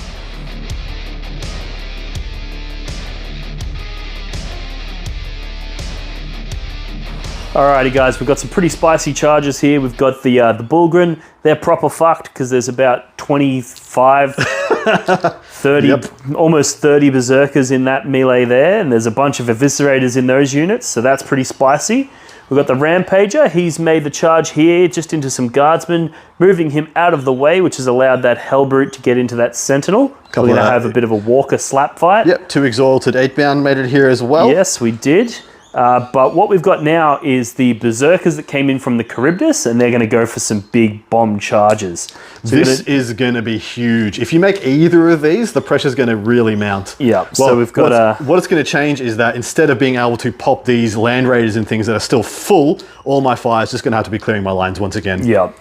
Alrighty guys, we've got some pretty spicy charges here. We've got the Bullgren. They're proper fucked because there's about 25, 30, Yep. almost 30 berserkers in that melee there, and there's a bunch of eviscerators in those units, so that's pretty spicy. We've got the Rampager. He's made the charge here just into some guardsmen, moving him out of the way, which has allowed that Hellbrute to get into that Sentinel. Couple We're going of- to have a bit of a Walker slap fight. Yep, 2 Exalted 8-bound made it here as well. Yes, we did. But what we've got now is the Berserkers that came in from the Charybdis, and they're going to go for some big bomb charges. So This is going to be huge. If you make either of these, the pressure's going to really mount. Yeah, so we've got what it's going to change is that instead of being able to pop these land raiders and things that are still full, all my fire is just going to have to be clearing my lines once again. Yeah.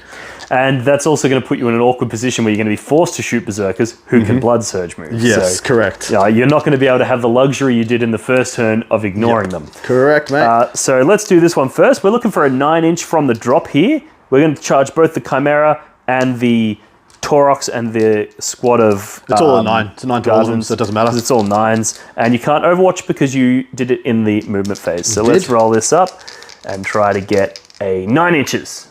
And that's also going to put you in an awkward position where you're going to be forced to shoot Berserkers who can Blood Surge move. Yes, So, correct. yeah, you're not going to be able to have the luxury you did in the first turn of ignoring them. Correct, mate. So let's do this one first. We're looking for a 9-inch from the drop here. We're going to charge both the Chimera and the Taurox and the squad of... It's all a 9. It's a 9 to all of them, so it doesn't matter. It's all 9s. And you can't overwatch because you did it in the movement phase. So let's Did. roll this up and try to get a 9 inches.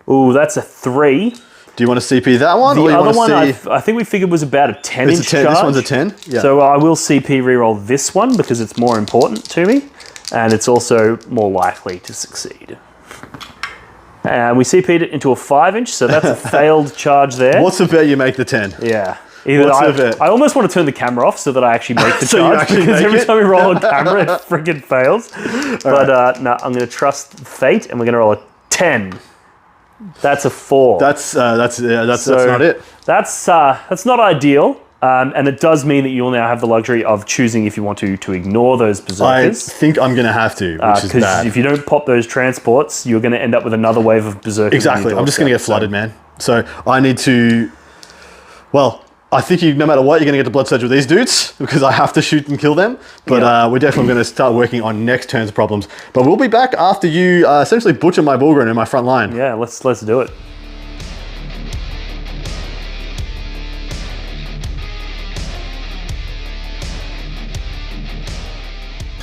Ooh, that's a 3. Do you want to CP that one? The or you other want one, to see... I think we figured was about a 10-inch It's a 10. charge. This one's a 10. Yeah. So I will CP reroll this one because it's more important to me, and it's also more likely to succeed. And we CP'd it into a 5-inch, so that's a failed charge there. What's the bet you make the 10? Yeah. Either What's the bet? I almost want to turn the camera off so that I actually make the So you charge, actually because make every it? time we roll on camera, it friggin' fails. But no, I'm going to trust fate, and we're going to roll a 10. That's a 4. That's not it. That's not ideal, and it does mean that you'll now have the luxury of choosing if you want to ignore those I berserkers. think I'm going to have to, which is Because bad. if you don't pop those transports, you're going to end up with another wave of berserkers. Exactly. I'm just going to get flooded, man. So I need to... Well, I think no matter what, you're going to get the Blood Surge with these dudes because I have to shoot and kill them. But Yeah. we're definitely going to start working on next turn's problems. But we'll be back after you essentially butcher my Bullgren in my front line. Yeah, let's do it.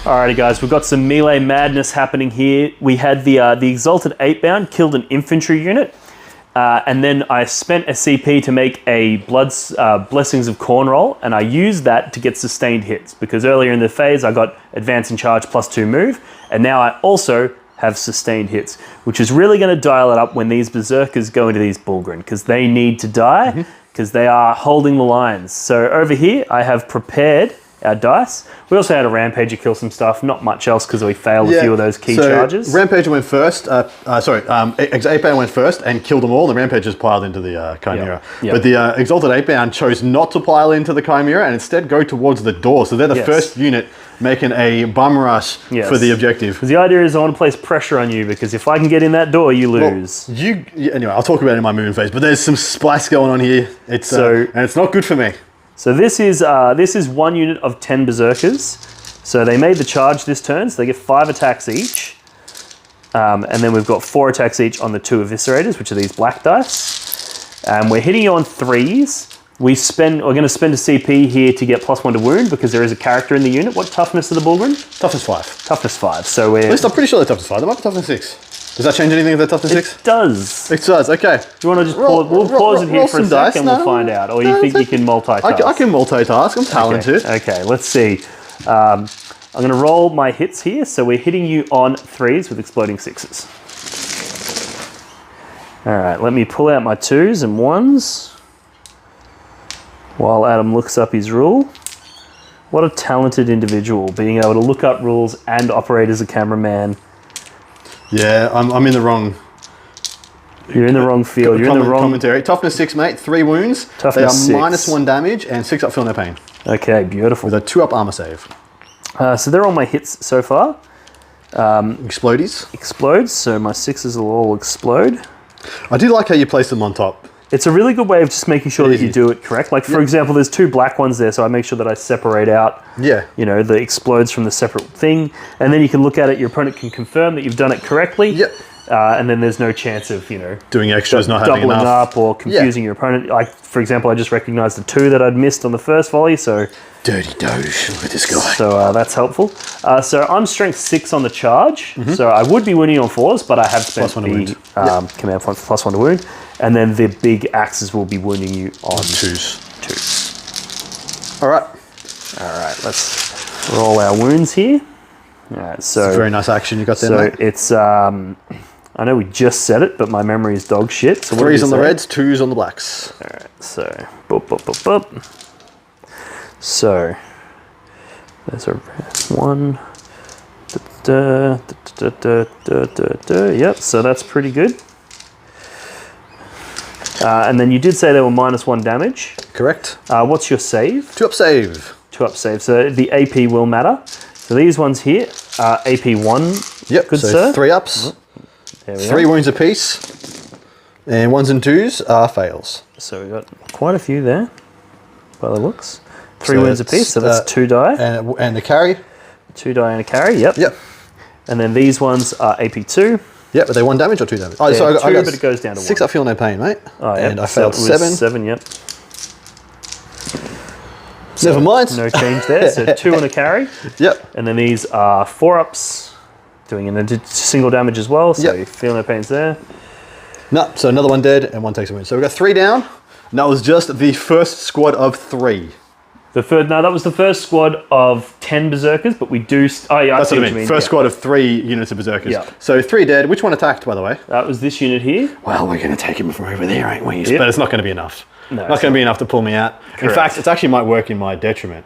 Alrighty guys, we've got some melee madness happening here. We had the Exalted 8-bound killed an infantry unit, and then I spent a CP to make a Blessings of Corn roll, and I used that to get sustained hits, because earlier in the phase I got Advance and Charge +2 move, and now I also have sustained hits, which is really going to dial it up when these Berserkers go into these Bullgren, because they need to die, because they are holding the lines. So over here I have prepared our dice. We also had a Rampager kill some stuff, not much else because we failed a few of those key charges. Rampager went first. X8-bound went first and killed them all. The Rampagers piled into the Chimera. Yep. But the Exalted 8-bound chose not to pile into the Chimera and instead go towards the door. So they're the Yes. first unit making a bum rush Yes. for the objective. Because the idea is I want to place pressure on you, because if I can get in that door, you lose. Anyway, I'll talk about it in my moving phase. But there's some spice going on here. It's and it's not good for me. So this is one unit of 10 Berserkers. So they made the charge this turn, so they get 5 attacks each. And then we've got 4 attacks each on the 2 Eviscerators, which are these black dice. We're hitting you on 3s. we're going to spend a CP here to get +1 to wound because there is a character in the unit. What toughness are the Bullgren? Toughness 5. Toughness 5. So we're... At least I'm pretty sure they're toughness 5. They might be toughness 6. Does that change anything if they're toughness 6? It does. It does, okay. Do you want to just pause? We'll pause it here for a sec and we'll find out. Or you think you can multitask? I can multitask. I'm talented. Okay, let's see. I'm going to roll my hits here. So we're hitting you on 3s with exploding 6s. All right, let me pull out my 2s and 1s while Adam looks up his rule. What a talented individual, being able to look up rules and operate as a cameraman. Yeah, I'm in the wrong... You're in the wrong field. You're in the wrong... Commentary. Toughness 6, mate. 3 wounds. Toughness they are 6. -1 damage and 6 up, feel no pain. Okay, beautiful. With a 2-up armor save. So they're all my hits so far. Explodies. Explodes, so my 6s will all explode. I do like how you place them on top. It's a really good way of just making sure that you do it correct. Like, for example, there's 2 black ones there, so I make sure that I separate out, you know, the explodes from the separate thing. And then you can look at it, your opponent can confirm that you've done it correctly. Yep. And then there's no chance of, you know... Doing extras, not having enough. Doubling up or confusing your opponent. Like, for example, I just recognized the 2 that I'd missed on the first volley, so... Dirty doge, look at this guy. So that's helpful. So I'm strength 6 on the charge, so I would be winning on 4s, but I have spent the command point for +1 to wound. And then the big axes will be wounding you on 2s. Twos. All right, let's roll our wounds here. All right, so... It's a very nice action you got there, So mate. it's... I know we just said it, but my memory is dog shit. So 3s on the reds, 2s on the blacks. All right, so... Boop, boop, boop, boop. So... There's a 1... Yep, so that's pretty good. And then you did say they were -1 damage. Correct. What's your save? 2-up save. 2-up save. So the AP will matter. So these ones here are AP 1. Yep, good so sir. 3-ups. There we 3 are. wounds apiece. And 1s and 2s are fails. So we've got quite a few there, by the looks. 3 So wounds apiece, so that's 2 die. And the carry. 2 die and a carry, yep. Yep. And then these ones are AP 2. Yep, are they 1 damage or 2 damage? Oh, They're so I 2, got but it goes down to 6 1. up, feel no pain, mate. Oh, yep. And I So failed it was 7. 7, yep. Never mind. No change there, so 2 and a carry. Yep. And then these are 4-ups, doing a single damage as well, so you feel no pains there. No, so another 1 dead and 1 takes a wound. So we've got 3 down. And that was just the first squad of 3. No, that was the first squad of 10 berserkers, but we do... Oh, yeah, That's what I mean. First squad of 3 units of berserkers. Yeah. So 3 dead. Which one attacked, by the way? That was this unit here. Well, we're going to take him from over there, ain't we? Yep. But it's not going to be enough. No, not going to be enough to pull me out. Correct. In fact, it actually might work in my detriment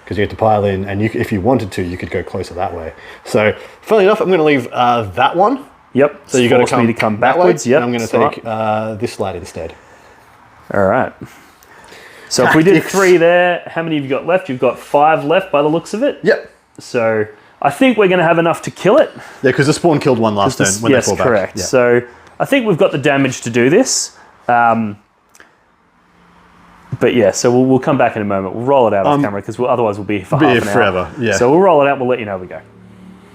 because you have to pile in, and if you wanted to, you could go closer that way. So, funnily enough, I'm going to leave that one. Yep. So you got to me to come backwards. That way, Yep. And I'm going to take this lad instead. All right. So if we did 3 there, how many have you got left? You've got 5 left by the looks of it. Yep. So I think we're going to have enough to kill it. Yeah, because the spawn killed 1 last turn when they fall back. Yes, correct. Yeah. So I think we've got the damage to do this. But yeah, so we'll come back in a moment. We'll roll it out off camera because otherwise we'll be here for half an hour. Forever, yeah. So we'll roll it out. We'll let you know how we go.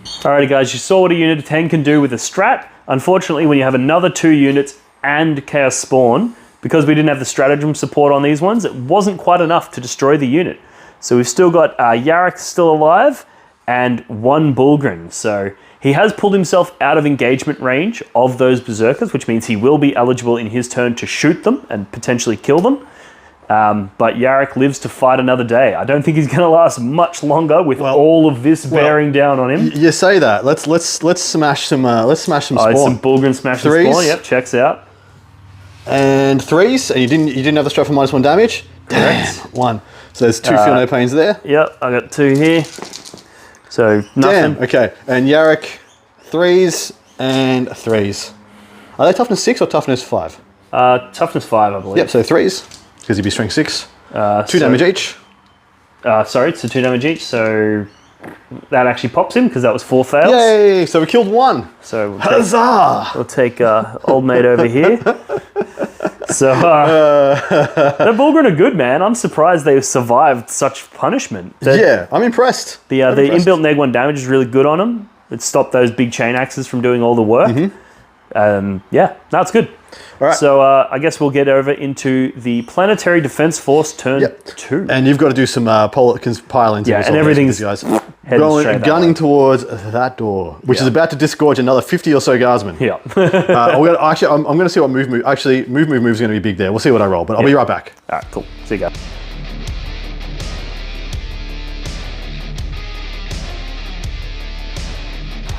Alrighty, guys. You saw what a unit of 10 can do with a strat. Unfortunately, when you have another 2 units and Chaos Spawn, because we didn't have the stratagem support on these ones, it wasn't quite enough to destroy the unit. So we've still got Yarrick still alive and 1 Bullgren. So he has pulled himself out of engagement range of those berserkers, which means he will be eligible in his turn to shoot them and potentially kill them. But Yarrick lives to fight another day. I don't think he's going to last much longer with all of this bearing down on him. You say that. Let's smash some spawn. It's some Bullgren smash and spawn. Yep, checks out. And 3s, and you didn't have the strat for -1 damage. Correct. Damn, 1. So there's 2 feel no pains there. Yep, I got 2 here. So nothing. Damn. Okay, and Yarrick 3s and 3s. Are they toughness 6 or toughness 5? Toughness 5, I believe. Yep. So 3s because he'd be strength 6. 2 damage each. Sorry, so 2 damage each. So that actually pops him because that was 4 fails. Yay! So we killed 1. So Huzzah! we'll take old mate over here. So the Bullgren are good, man. I'm surprised they survived such punishment. Yeah, I'm impressed. The inbuilt neg 1 damage is really good on them. It stopped those big chain axes from doing all the work. Yeah, that's good. All right. So I guess we'll get over into the Planetary Defense Force turn 2. And you've got to do some pile-ins. Yeah, and everything's guys. straight Gunning towards that door, which is about to disgorge another 50 or so guardsmen. Yeah. I'm going to see what move. Actually, move is going to be big there. We'll see what I roll, but I'll be right back. All right, cool. See you guys.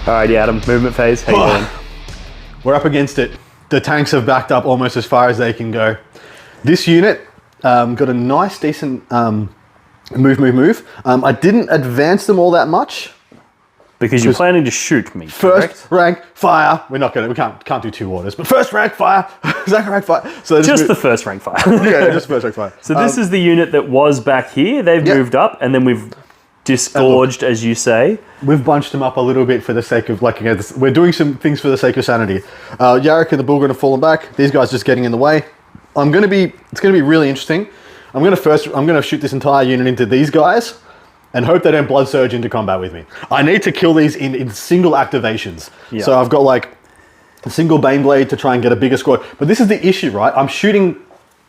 All right, Adam, movement phase. How you doing? We're up against it. The tanks have backed up almost as far as they can go. This unit got a nice, decent move. I didn't advance them all that much. Because you're planning to shoot me, First rank fire. We can't do 2 orders, but first rank fire. Second rank fire. So just the first rank fire. Yeah, just first rank fire. So this is the unit that was back here. They've moved up, and then we've disgorged, as you say. We've bunched them up a little bit for the sake of, we're doing some things for the sake of sanity. Yarrick and the Bulgren have fallen back. These guys just getting in the way. It's going to be really interesting. I'm going to shoot this entire unit into these guys and hope they don't blood surge into combat with me. I need to kill these in single activations. Yeah. So I've got a single Baneblade to try and get a bigger squad. But this is the issue, right? I'm shooting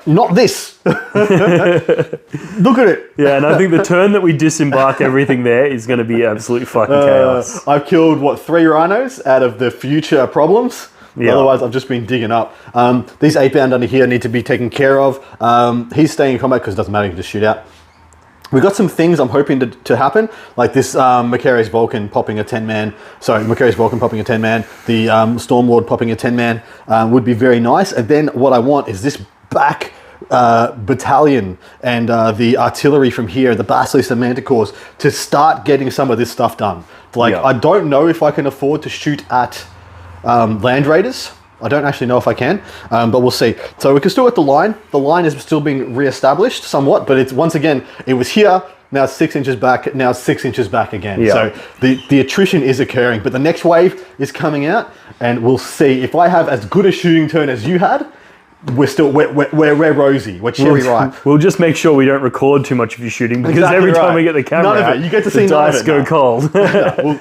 not this. Look at it. Yeah, and I think the turn that we disembark everything there is going to be absolutely fucking chaos. I've killed, 3 rhinos out of the future problems? Yeah. Otherwise, I've just been digging up. These 8-bound under here need to be taken care of. He's staying in combat because it doesn't matter, you can just shoot out. We've got some things I'm hoping to happen, like this Macarius Vulcan popping a 10-man. Sorry, Macarius Vulcan popping a 10-man. The Stormlord popping a 10-man would be very nice. And then what I want is this back battalion and the artillery from here, the Basilisk and Manticores, to start getting some of this stuff done. I don't know if I can afford to shoot at land raiders. I don't actually know if I can, but we'll see. So we can still get the line. The line is still being re-established somewhat, but it's once again, it was here, now it's 6 inches back, now it's 6 inches back again. Yeah. So the attrition is occurring, but the next wave is coming out, and we'll see. If I have as good a shooting turn as you had, we're rosy. We're cherry ripe. We'll just make sure we don't record too much of you shooting, because every time we get the camera, none of it. You get to see the dice go cold.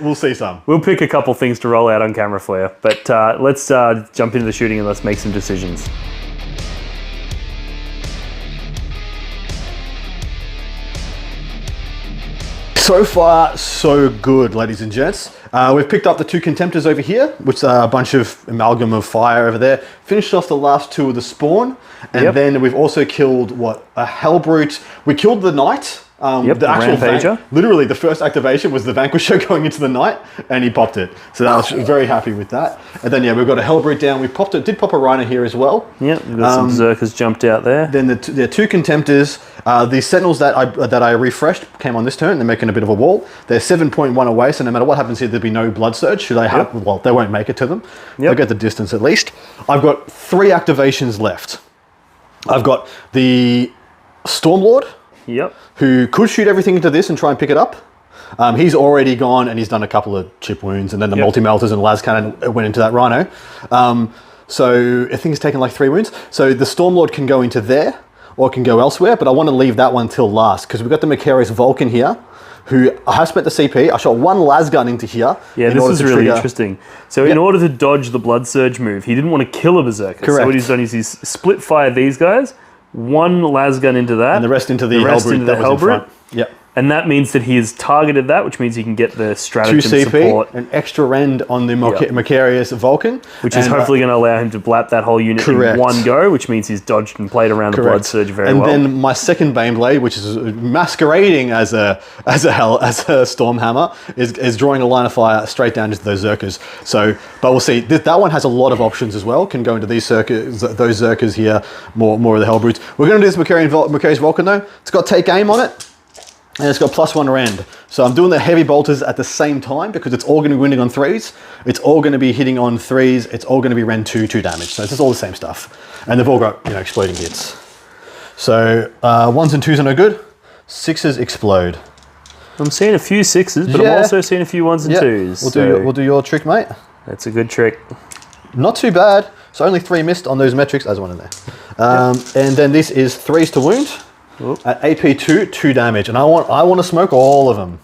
We'll see some. We'll pick a couple things to roll out on camera for you. But let's jump into the shooting and let's make some decisions. So far, so good, ladies and gents. We've picked up the 2 Contemptors over here, which are a bunch of amalgam of fire over there. Finished off the last 2 of the spawn, and then we've also killed, a Hellbrute. We killed the Knight. The actual Rampager. Literally, the first activation was the Vanquisher going into the Knight, and he popped it. So I was very happy with that. And then, we've got a Hellbrute down. We did pop a Rhino here as well. Yep, we've got some Berserkers jumped out there. Then the 2 Contemptors. The Sentinels that I refreshed came on this turn. They're making a bit of a wall. They're 7.1 away, so no matter what happens here, there'll be no blood surge. Should they have? Well, they won't make it to them. They'll get the distance at least. I've got 3 activations left. I've got the Stormlord. Yep. Who could shoot everything into this and try and pick it up. He's already gone, and he's done a couple of chip wounds, and then the multi-melters and las cannon went into that Rhino. So I think he's taken 3 wounds. So the Stormlord can go into there, or it can go elsewhere, but I want to leave that one till last, because we've got the Macarius Vulcan here, who I have spent the CP. I shot 1 lasgun into here. Yeah, this is really interesting. So in order to dodge the blood surge move, he didn't want to kill a Berserker. Correct. So what he's done is he's split fired these guys, 1 lasgun into that, and the rest into the Hellbrute that was in front. Yep. And that means that he has targeted that, which means he can get the stratagem 2 CP, support. an extra rend on the Macarius Vulcan. Which is hopefully going to allow him to blap that whole unit in one go, which means he's dodged and played around the blood surge very well. And then my second Baneblade, which is masquerading as a Stormhammer, is drawing a line of fire straight down into those Zerkers. So, but we'll see. That one has a lot of options as well. Can go into these those Zerkers here, more of the Hellbrutes. We're going to do this Macarius Vulcan though. It's got take aim on it. And it's got +1 rend. So I'm doing the heavy bolters at the same time, because it's all going to be winning on 3s. It's all going to be hitting on 3s. It's all going to be rend 2 damage. So it's just all the same stuff. And they've all got, exploding hits. So 1s and 2s are no good. 6s explode. I'm seeing a few 6s, but I'm also seeing a few 1s and 2s. We'll do your trick, mate. That's a good trick. Not too bad. So only 3 missed on those metrics. There's 1 in there. And then this is 3s to wound. At AP2, 2 damage, and I want to smoke all of them.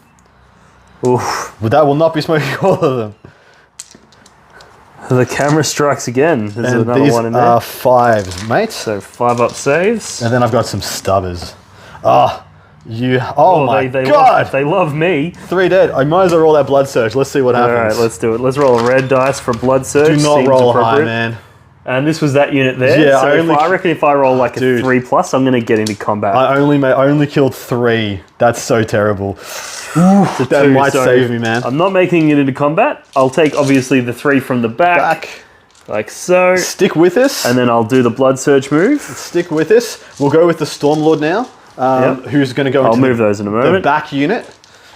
Oof. But that will not be smoking all of them. The camera strikes again. There's And another these one in there. are 5s, mate. So 5 up saves. And then I've got some stubbers. Oh, my they God. they love me. 3 dead. I might as well roll that blood surge. Let's see what All happens. right, let's do it. Let's roll a red dice for blood surge. Do not Seems roll high, appropriate. man. And this was that unit there. Yeah, so I I reckon if I roll like a 3+, I'm going to get into combat. I only killed 3. That's so terrible. That 2, might so save me, man. I'm not making it into combat. I'll take obviously the 3 from the back. Like so. Stick with us. And then I'll do the blood surge move. Stick with us. We'll go with the Stormlord now, who's going to go into move those in a moment. the back unit.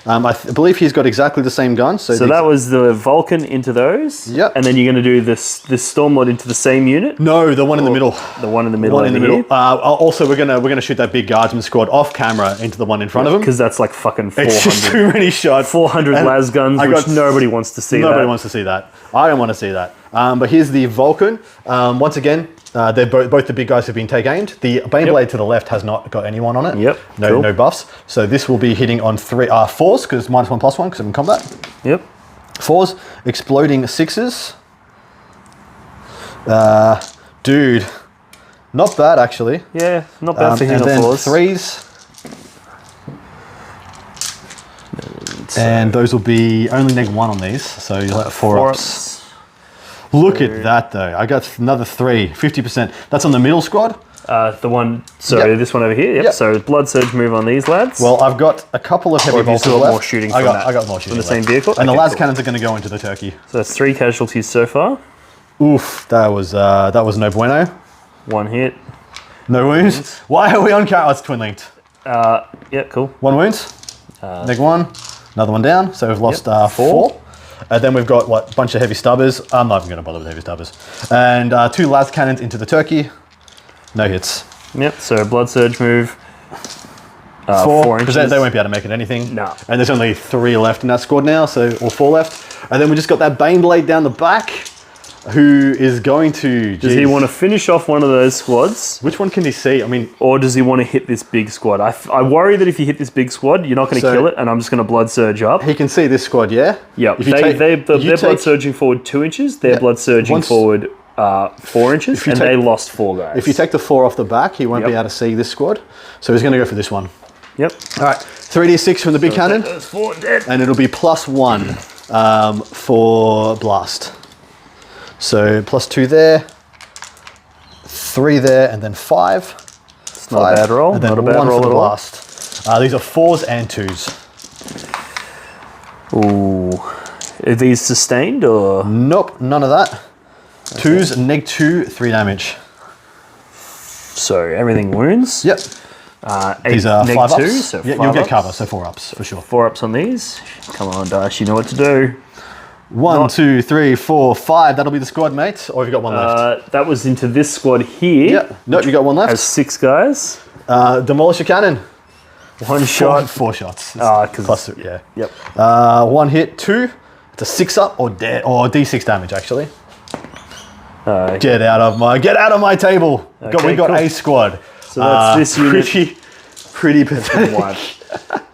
I believe he's got exactly the same gun. So that was the Vulcan into those. Yep. And then you're going to do this Stormlord into the same unit. No, the one in the middle. The one in the middle. One in the middle. Also, we're gonna shoot that big guardsman squad off camera into the one in front of him Because that's like fucking 400. It's just too many shots. 400 And las guns, which nobody wants to see. Nobody wants to see that. I don't want to see that. But here's the Vulcan. Once again, they're both the big guys have been take aimed. The Baneblade to the left has not got anyone on it. Yep. No buffs. So this will be hitting on 4s because -1/+1 because I'm in combat. Yep. 4s, exploding 6s. Dude, not bad actually. Yeah, not bad for hitting and on then 4s. 3s. And those will be only -1 on these, so you'll have 4 ups. Look at that though. I got another 3, 50%. That's on the middle squad. The one, this one over here. Yep. So blood surge move on these lads. Well, I've got a couple of heavy have you bolters still got left. more shooting I from that? got more shooting From the left. same vehicle? And the Okay, las cool. cannons are going to go into the turkey. So that's 3 casualties so far. Oof, that was no bueno. 1 hit. No wounds. Why are we on count? Oh, it's twin linked. Yeah, cool. 1 wound. -1. Another one down. So we've lost 4. Then we've got a bunch of heavy stubbers. I'm not even going to bother with heavy stubbers. And 2 las cannons into the turkey. No hits. Yep. So blood surge move. 4 inches. because they won't be able to make it anything. No. And there's only 3 left in that squad now, or 4 left. And then we just got that Baneblade down the back, who is going to. Does he want to finish off one of those squads? Which one can he see? I mean, or does he want to hit this big squad? I worry that if you hit this big squad, you're not going to kill it, and I'm just going to blood surge up. He can see this squad, yeah. Yeah. They're blood surging forward 2 inches. They're blood surging forward 4 inches, and they lost 4 guys. If you take the 4 off the back, he won't be able to see this squad. So he's going to go for this one. Yep. All right, 3d6 from the big cannon. Those 4 dead. And it'll be +1 for blast. So +2 there, 3 there, and then 5. It's not a bad roll. And then not a bad 1 roll for the at all. blast. These are 4s and 2s. Ooh. Are these sustained or? Nope, none of that. 2s, -2, 3 damage. So everything wounds. Yep. These are 5 2, ups. so Yeah, 5 you'll get ups. cover, so 4 ups for sure. 4 ups on these. Come on, Dice, you know what to do. 1, 2, 3, 4, 5. That'll be the squad, mate. Or have you got 1 left? That was into this squad here. Yep. Nope, you got 1 left. Has 6 guys. Demolish your cannon. 1 shot. 4 shots. Because Yeah. Yep. 1 hit, 2. It's a 6 up or D6 damage actually. Get out of my table. Okay, we got cool. a squad. So that's this unit. Pretty pathetic.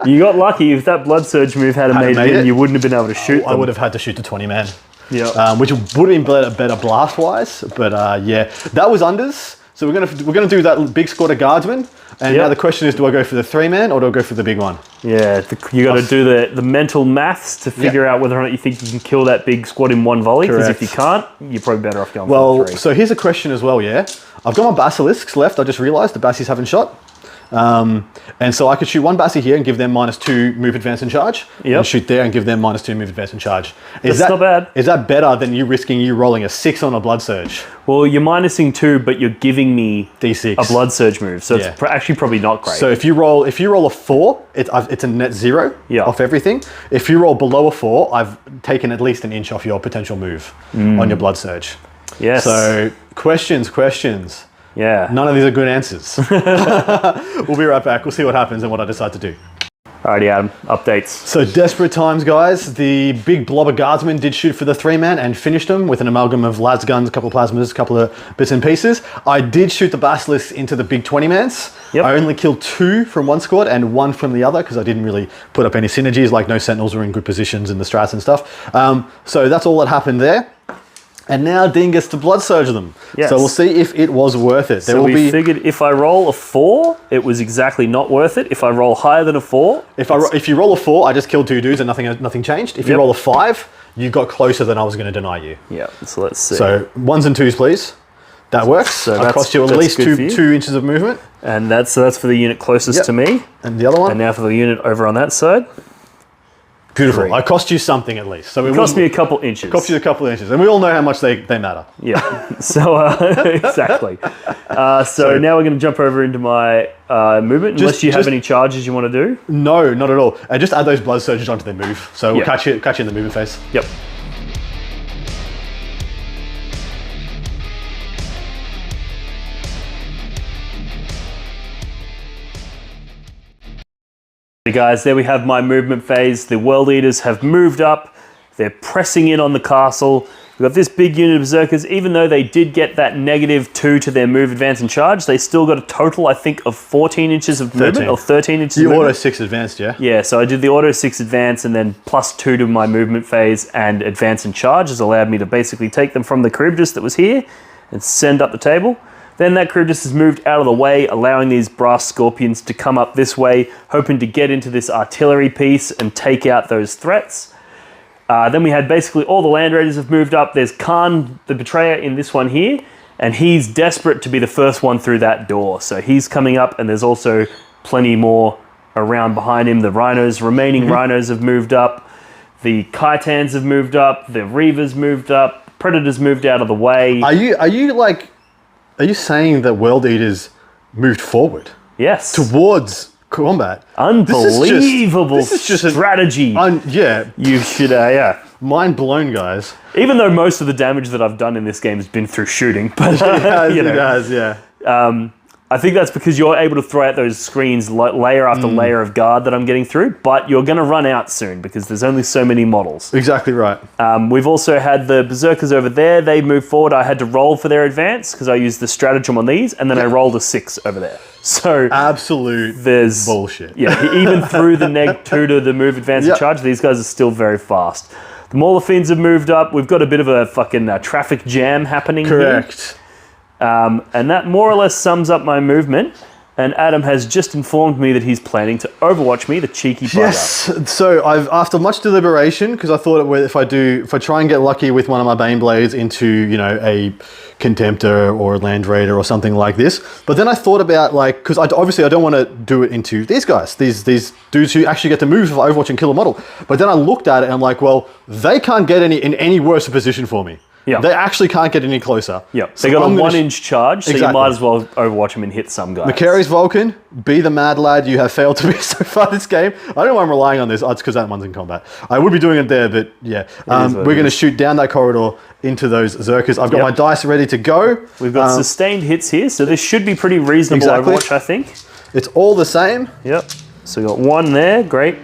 You got lucky. If that blood surge move had made it in, you wouldn't have been able to shoot them. I would have had to shoot the 20 man. Yeah. Which would have been better blast wise, but yeah, that was unders. So we're gonna do that big squad of guardsmen, and now the question is, do I go for the 3 man or do I go for the big one? Yeah, you got to do the mental maths to figure out whether or not you think you can kill that big squad in 1 volley. Because if you can't, you're probably better off going for the 3. So here's a question as well. Yeah, I've got my basilisks left. I just realised the bassies haven't shot. And so I could shoot 1 bassie here and give them -2 move, advance, and charge. And shoot there and give them -2 move, advance, and charge. That's not bad. Is that better than you rolling a 6 on a blood surge? Well, you're minusing 2, but you're giving me D6 a blood surge move, so it's actually probably not great. So if you roll a 4, it's a net 0 off everything. If you roll below a 4, I've taken at least an inch off your potential move on your blood surge. Yes. So questions. Yeah. None of these are good answers. We'll be right back. We'll see what happens and what I decide to do. Alrighty, Adam. Updates. So desperate times, guys. The big blobber guardsman did shoot for the 3 man and finished him with an amalgam of las guns, a couple of plasmas, a couple of bits and pieces. I did shoot the basilisks into the big 20 mans. Yep. I only killed 2 from one squad and 1 from the other because I didn't really put up any synergies, like no sentinels were in good positions in the strats and stuff. So that's all that happened there. And now Dean gets to blood surge them. Yes. So we'll see if it was worth it. So we figured if I roll a 4, it was exactly not worth it. If I roll higher than a 4... If you roll a 4, I just killed 2 dudes and nothing changed. If you roll a 5, you got closer than I was going to deny you. Yeah, so let's see. So 1s and 2s, please. That works. So that cost you at least 2 inches of movement. And that's for the unit closest to me. And the other one? And now for the unit over on that side. Beautiful. 3. I cost you something at least. So it cost me a couple inches. Cost you a couple inches. And we all know how much they matter. Yeah. So, exactly. So now we're going to jump over into my movement, unless you have any charges you want to do. No, not at all. And just add those blood surges onto their move. So we'll catch you in the movement phase. Yep. Guys, there we have my movement phase. The World Eaters have moved up. They're pressing in on the castle. We've got this big unit of Berserkers. Even though they did get that -2 to their move, advance, and charge, they still got a total, I think, of 14 inches of movement, or 13 inches of movement. Auto 6 advanced, yeah? Yeah, so I did the auto 6 advance, and then +2 to my movement phase, and advance and charge has allowed me to basically take them from the Charybdis that was here and send up the table. Then that Charybdis has moved out of the way, allowing these brass scorpions to come up this way, hoping to get into this artillery piece and take out those threats. Then we had basically all the Land Raiders have moved up. There's Khan, the Betrayer, in this one here, and he's desperate to be the first one through that door. So he's coming up, and there's also plenty more around behind him. The Rhinos, remaining Rhinos have moved up. The Kitans have moved up. The Reavers moved up. Predators moved out of the way. Are you saying that World Eaters moved forward? Yes. Towards combat? Unbelievable strategy. Yeah. You should, yeah. Mind blown, guys. Even though most of the damage that I've done in this game has been through shooting. But, it has, yeah. I think that's because you're able to throw out those screens layer after layer of guard that I'm getting through, but you're going to run out soon because there's only so many models. Exactly right. We've also had the Berserkers over there. They moved forward. I had to roll for their advance because I used the stratagem on these, and then I rolled a 6 over there. So absolute bullshit. Yeah, even through the -2 to the move, advance, and charge, these guys are still very fast. The Mauler Fiends have moved up. We've got a bit of a fucking traffic jam happening here. Correct. And that more or less sums up my movement. And Adam has just informed me that he's planning to overwatch me, the cheeky bugger. Yes. So after much deliberation, because I thought if I try and get lucky with one of my Bane Blades into, a Contemptor or a Land Raider or something like this, but then I thought about because obviously I don't want to do it into these guys, these dudes who actually get to move if I overwatch and kill a model. But then I looked at it and I'm like, well, they can't get in any worse a position for me. Yeah. They actually can't get any closer. Yeah. So they got a 1-inch charge, so you might as well overwatch them and hit some guys. Macarius Vulcan, be the mad lad you have failed to be so far this game. I don't know why I'm relying on this. It's because that one's in combat. I would be doing it there, but yeah. We're going to shoot down that corridor into those Zerkers. I've got my dice ready to go. We've got sustained hits here, so this should be pretty reasonable Overwatch, I think. It's all the same. Yep. So we got 1 there. Great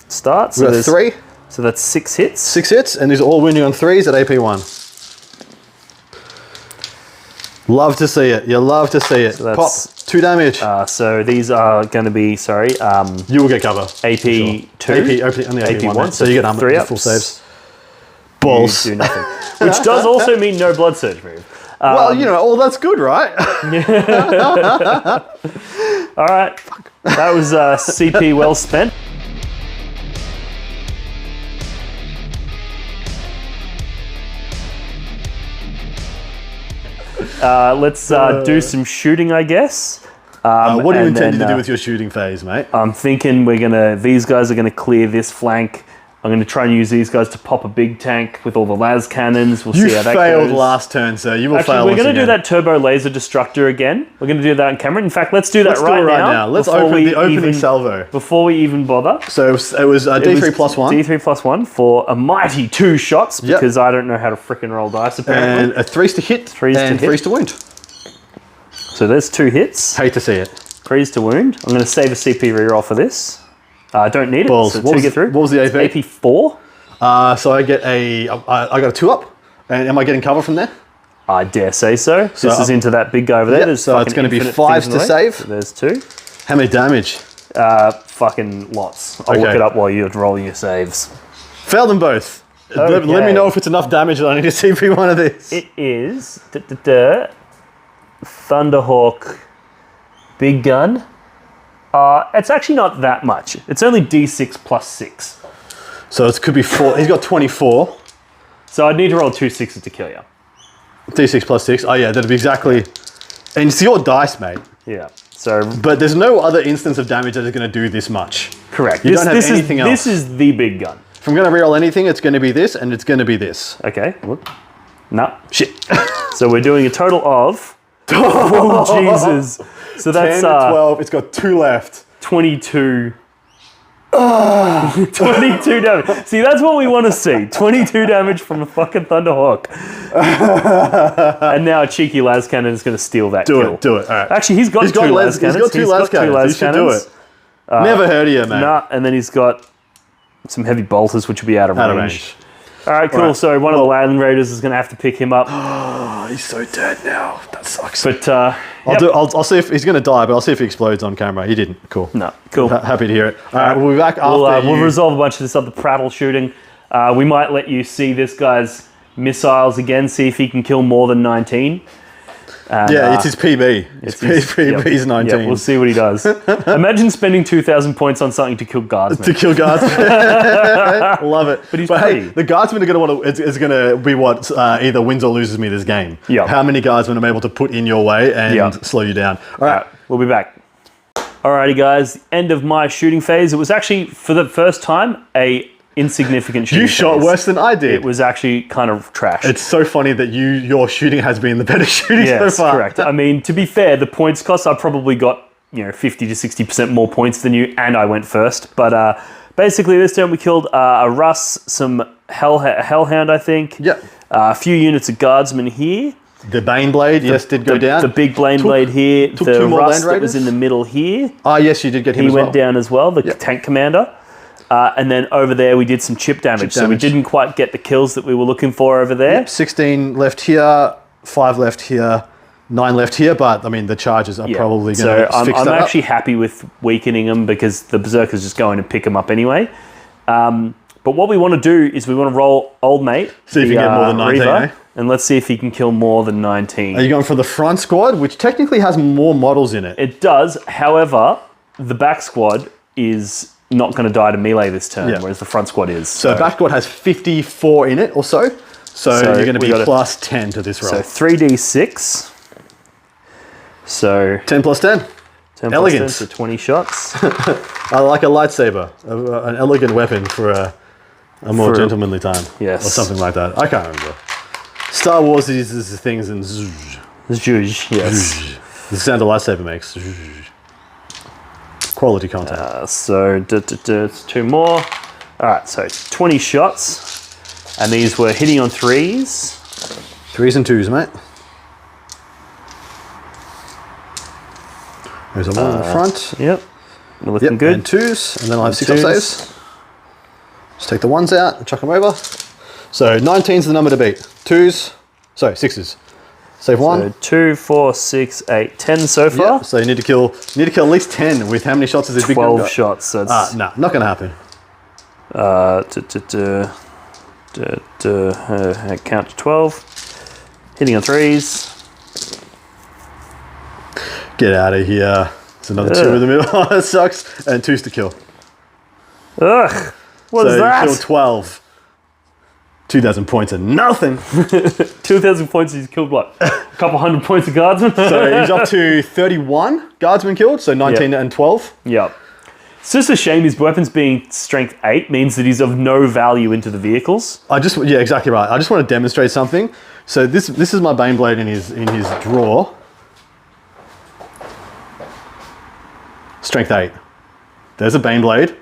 start. So we got 3. So that's 6 hits. 6 hits, and these are all wounding on 3s at AP1. Love to see it. You love to see it. So pop. 2 damage. So these are going to be, you will get cover. AP2. AP, only AP1. So you get 3 full saves. Balls. You do nothing. Which does also mean no blood surge move. Well, that's good, right? All right. That was CP well spent. Let's do some shooting, I guess. What are you intending to do with your shooting phase, mate? I'm thinking these guys are gonna clear this flank. I'm gonna try and use these guys to pop a big tank with all the las cannons. We'll see how that goes. You failed last turn, sir. You will fail. We're gonna do that turbo laser destructor again. We're gonna do that on camera. In fact, let's do that right now. Let's open the opening salvo before we even bother. So it was D3 plus 1. D3 plus 1 for a mighty 2 shots because I don't know how to frickin' roll dice apparently. And a 3's to hit, 3's to wound. So there's 2 hits. Hate to see it. 3's to wound. I'm gonna save a CP reroll for this. I don't need it. Balls. So 2 get through. What was the AP? AP4. So I get I got a 2 up. And am I getting cover from there? I dare say so. This is into that big guy over there. Yep, so it's going to be 5s to save. So there's 2. How many damage? Fucking lots. I'll look it up while you're rolling your saves. Failed them both. Let me know if it's enough damage that I need to see for one of these. It is Thunderhawk big gun. It's actually not that much. It's only D6 plus 6. So it could be 4. He's got 24. So I'd need to roll 2 6s to kill you. D6 plus 6. Oh yeah, that'd be exactly. And it's your dice, mate. Yeah. So. But there's no other instance of damage that is going to do this much. Correct. You don't have anything else. This is the big gun. If I'm going to reroll anything, it's going to be this, and it's going to be this. Okay. What? No. Shit. So we're doing a total of. Oh Jesus. So that's 10, 12. It's got 2 left. 22. 22 damage. See, that's what we want to see. 22 damage from a fucking Thunderhawk. And now a cheeky las cannon is going to steal that kill. Do it. All right. Actually, he's got 2 las cannons. He's got 2 las cannons. You should do it. Never heard of you, mate. Nah, and then he's got some heavy bolters, which will be out of range. All right, cool. Right. So one of the Land Raiders is going to have to pick him up. Oh, he's so dead now. That sucks. But I'll see if he's going to die, but I'll see if he explodes on camera. He didn't. Cool. No, cool. Happy to hear it. All right, we'll be back after We'll resolve a bunch of this other prattle shooting. We might let you see this guy's missiles again, see if he can kill more than 19. And, it's his PB. PB's 19. Yep, we'll see what he does. Imagine spending 2,000 points on something to kill guardsmen. To kill guardsmen. Love it. But hey, the guardsmen are going to want to. It's going to be what either wins or loses me this game. Yep. How many guardsmen I'm able to put in your way and slow you down. All right, we'll be back. Alrighty, guys. End of my shooting phase. It was actually for the first time a insignificant shooting. You shot worse than I did. It was actually kind of trash. It's so funny that your shooting has been the better shooting so far. Correct. I mean, to be fair, the points cost, I probably got 50 to 60% more points than you, and I went first. But basically, this turn we killed a Russ, some Hellhound, I think. Yep. A few units of Guardsmen here. The Baneblade, did go down. The big Baneblade here. Took the 2 more Russ Land Raiders. that was in the middle here. Ah, yes, you did get him as well. He went down as well, the tank commander. And then over there, we did some chip damage. So we didn't quite get the kills that we were looking for over there. Yep, 16 left here, 5 left here, 9 left here. But, I mean, the charges are probably going to fix that I'm actually happy with weakening them because the Berserker's just going to pick them up anyway. But what we want to do is we want to roll Old Mate. See if you can get more than 19, Reaver, and let's see if he can kill more than 19. Are you going for the front squad, which technically has more models in it? It does. However, the back squad is not going to die to melee this turn, whereas the front squad is. So back squad has 54 in it or so. So you're going to be plus 10 to this roll. So 3d6. So 10 plus 10. 10 elegant. Plus 10, so 20 shots. I like a lightsaber, an elegant weapon for a more gentlemanly time. Yes. Or something like that. I can't remember. Star Wars uses things in zhuzh. Zhuzh, yes. Zhuzh. The sound a lightsaber makes. Zhuzh. Quality content. So it's 2 more. All right, so 20 shots. And these were hitting on 3s. 3s and 2s, mate. There's a 1 in the front. Yep. We're looking good. And 2s, and then I'll have 6 up saves. Just take the 1s out and chuck them over. So 19's the number to beat. 2s, sorry, 6s. Save 1. So 2, 4, 6, 8, 10 so far. Yep. So you need to kill at least 10 with how many shots is this big gun got? 12 shots. So it's nah, not going to happen. Count to 12. Hitting on 3s. Get out of here. There's another 2 in the middle. That sucks. And 2s to kill. Ugh. What is that? So you kill 12. 2,000 points and nothing. 2,000 points, he's killed what? A couple hundred points of guardsmen? So he's up to 31 guardsmen killed, so 19 and 12. Yep. It's just a shame his weapons being strength 8 means that he's of no value into the vehicles. Yeah, exactly right. I just want to demonstrate something. So this is my Baneblade in his drawer. Strength 8. There's a Baneblade.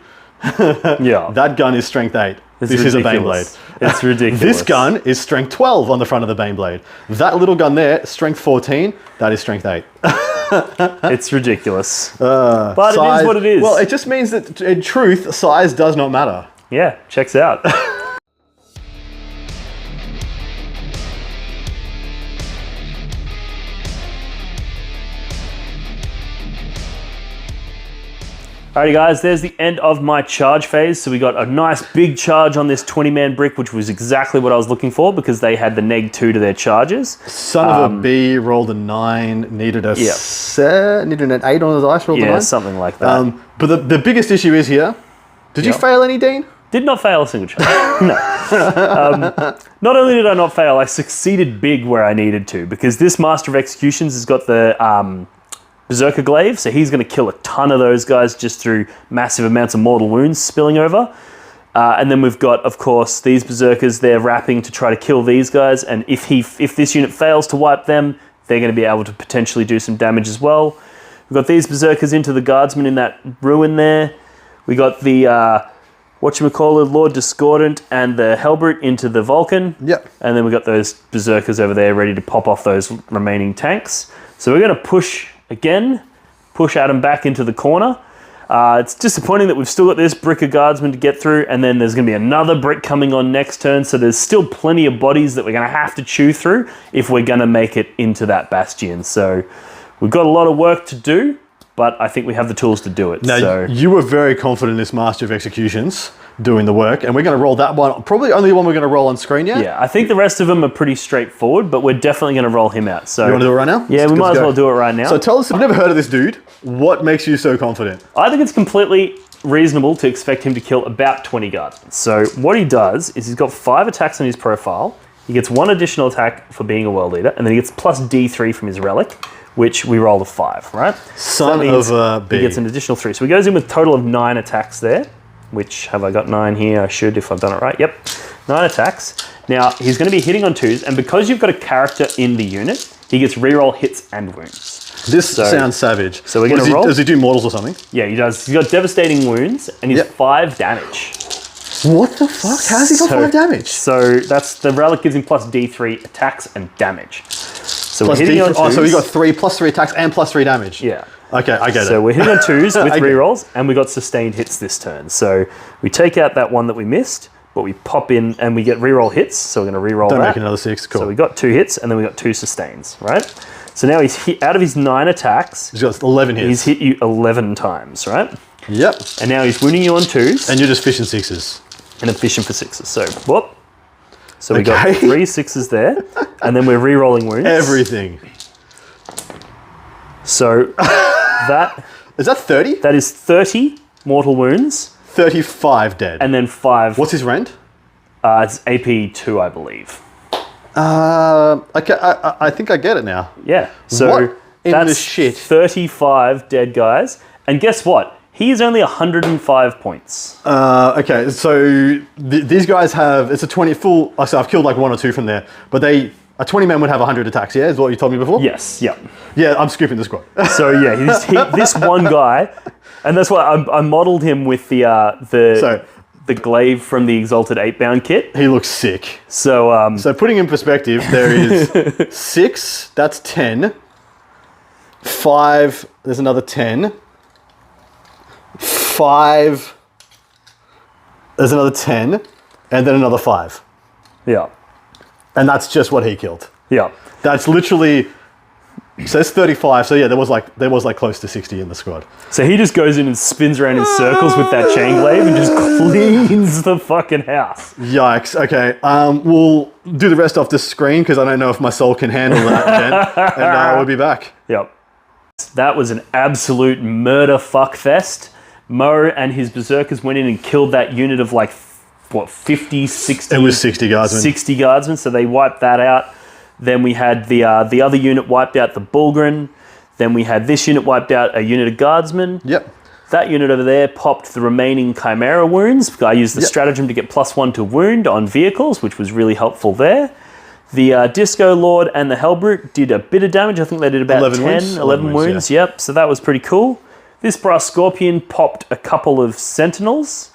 Yeah. That gun is strength 8. This is a Baneblade. It's ridiculous. This gun is strength 12 on the front of the Baneblade. That little gun there, strength 14, that is strength 8. It's ridiculous. But size, it is what it is. Well, it just means that in truth, size does not matter. Yeah, checks out. Alrighty guys, there's the end of my charge phase. So we got a nice big charge on this 20-man brick, which was exactly what I was looking for because they had the -2 to their charges. Son of a B rolled a 9, needed a needed an 8 on the dice, rolled a 9. Yeah, something like that. But the biggest issue is here. Did you fail any, Dean? Did not fail a single charge. No. Not only did I not fail, I succeeded big where I needed to because this Master of Executions has got the Berserker Glaive, so he's going to kill a ton of those guys just through massive amounts of mortal wounds spilling over. And then we've got, of course, these Berserkers, they're wrapping to try to kill these guys, and if this unit fails to wipe them, they're going to be able to potentially do some damage as well. We've got these Berserkers into the Guardsmen in that ruin there. We got the, whatchamacallit, Lord Discordant and the Hellbrute into the Vulcan. Yep. And then we've got those Berserkers over there ready to pop off those remaining tanks. So we're going to push Adam back into the corner. It's disappointing that we've still got this brick of Guardsmen to get through, and then there's going to be another brick coming on next turn, so there's still plenty of bodies that we're going to have to chew through if we're going to make it into that bastion. So we've got a lot of work to do, but I think we have the tools to do it. Now, you were very confident in this Master of Executions doing the work, and we're going to roll that one. Probably only one we're going to roll on screen yet. Yeah, I think the rest of them are pretty straightforward, but we're definitely going to roll him out. So you want to do it right now? Yeah, we might as well do it right now. So tell us, I've never heard of this dude. What makes you so confident? I think it's completely reasonable to expect him to kill about 20 Guardsmen. So what he does is he's got 5 attacks on his profile. He gets 1 additional attack for being a World Eater, and then he gets plus D3 from his relic, which we roll a 5, right? Son of a B. He gets an additional 3. So he goes in with a total of 9 attacks there, which, have I got 9 here? I should, if I've done it right. Yep, 9 attacks. Now, he's going to be hitting on 2s, and because you've got a character in the unit, he gets reroll hits and wounds. This sounds savage. So we're going to roll. Does he do mortals or something? Yeah, he does. He's got devastating wounds, and he's 5 damage. What the fuck? How's he got 5 damage? So that's the relic gives him plus D3 attacks and damage. So Plus we're hitting on 2s. Oh, so we got 3 plus 3 attacks and plus 3 damage. Yeah. Okay, I get it. So we're hitting on 2s with rerolls, and we got sustained hits this turn. So we take out that one that we missed, but we pop in and we get reroll hits. So we're going to reroll that. Don't make another 6. Cool. So we got 2 hits, and then we got 2 sustains, right? So now he's hit out of his 9 attacks. He's got 11 hits. He's hit you 11 times, right? Yep. And now he's wounding you on 2s. And you're just fishing 6s. And a fishing for 6s. So, whoop. So we got 3 6s there, and then we're re-rolling wounds. Everything. So that... Is that 30? That is 30 mortal wounds. 35 dead. And then 5... What's his rend? It's AP 2, I believe. Okay, I think I get it now. Yeah. So what in that's the shit? 35 dead guys. And guess what? He is only 105 points. Okay, so these guys have, it's a 20 full, so I've killed like 1 or 2 from there, but a 20 man would have 100 attacks, yeah? Is what you told me before? Yes, yeah. Yeah, I'm scooping the squad. So yeah, this one guy, and that's why I modelled him with the glaive from the Exalted 8-bound kit. He looks sick. So so putting in perspective, there is 6, that's 10. 5, there's another 10. 5, there's another 10, and then another 5. Yeah. And that's just what he killed. Yeah. That's literally, so it's 35, so yeah, there was like close to 60 in the squad. So he just goes in and spins around in circles with that chain glaive and just cleans the fucking house. Yikes, okay. We'll do the rest off the screen because I don't know if my soul can handle that again. And we'll be back. Yep. That was an absolute murder fuckfest. Mo and his berserkers went in and killed that unit of like, what, 50, 60? It was 60 guardsmen. 60 guardsmen, so they wiped that out. Then we had the other unit wiped out the Bulgrin. Then we had this unit wiped out a unit of guardsmen. Yep. That unit over there popped the remaining Chimera wounds. I used the stratagem to get +1 to wound on vehicles, which was really helpful there. The Disco Lord and the Hellbrute did a bit of damage. I think they did about 11 wounds. Yeah. Yep, so that was pretty cool. This Brass Scorpion popped a couple of Sentinels.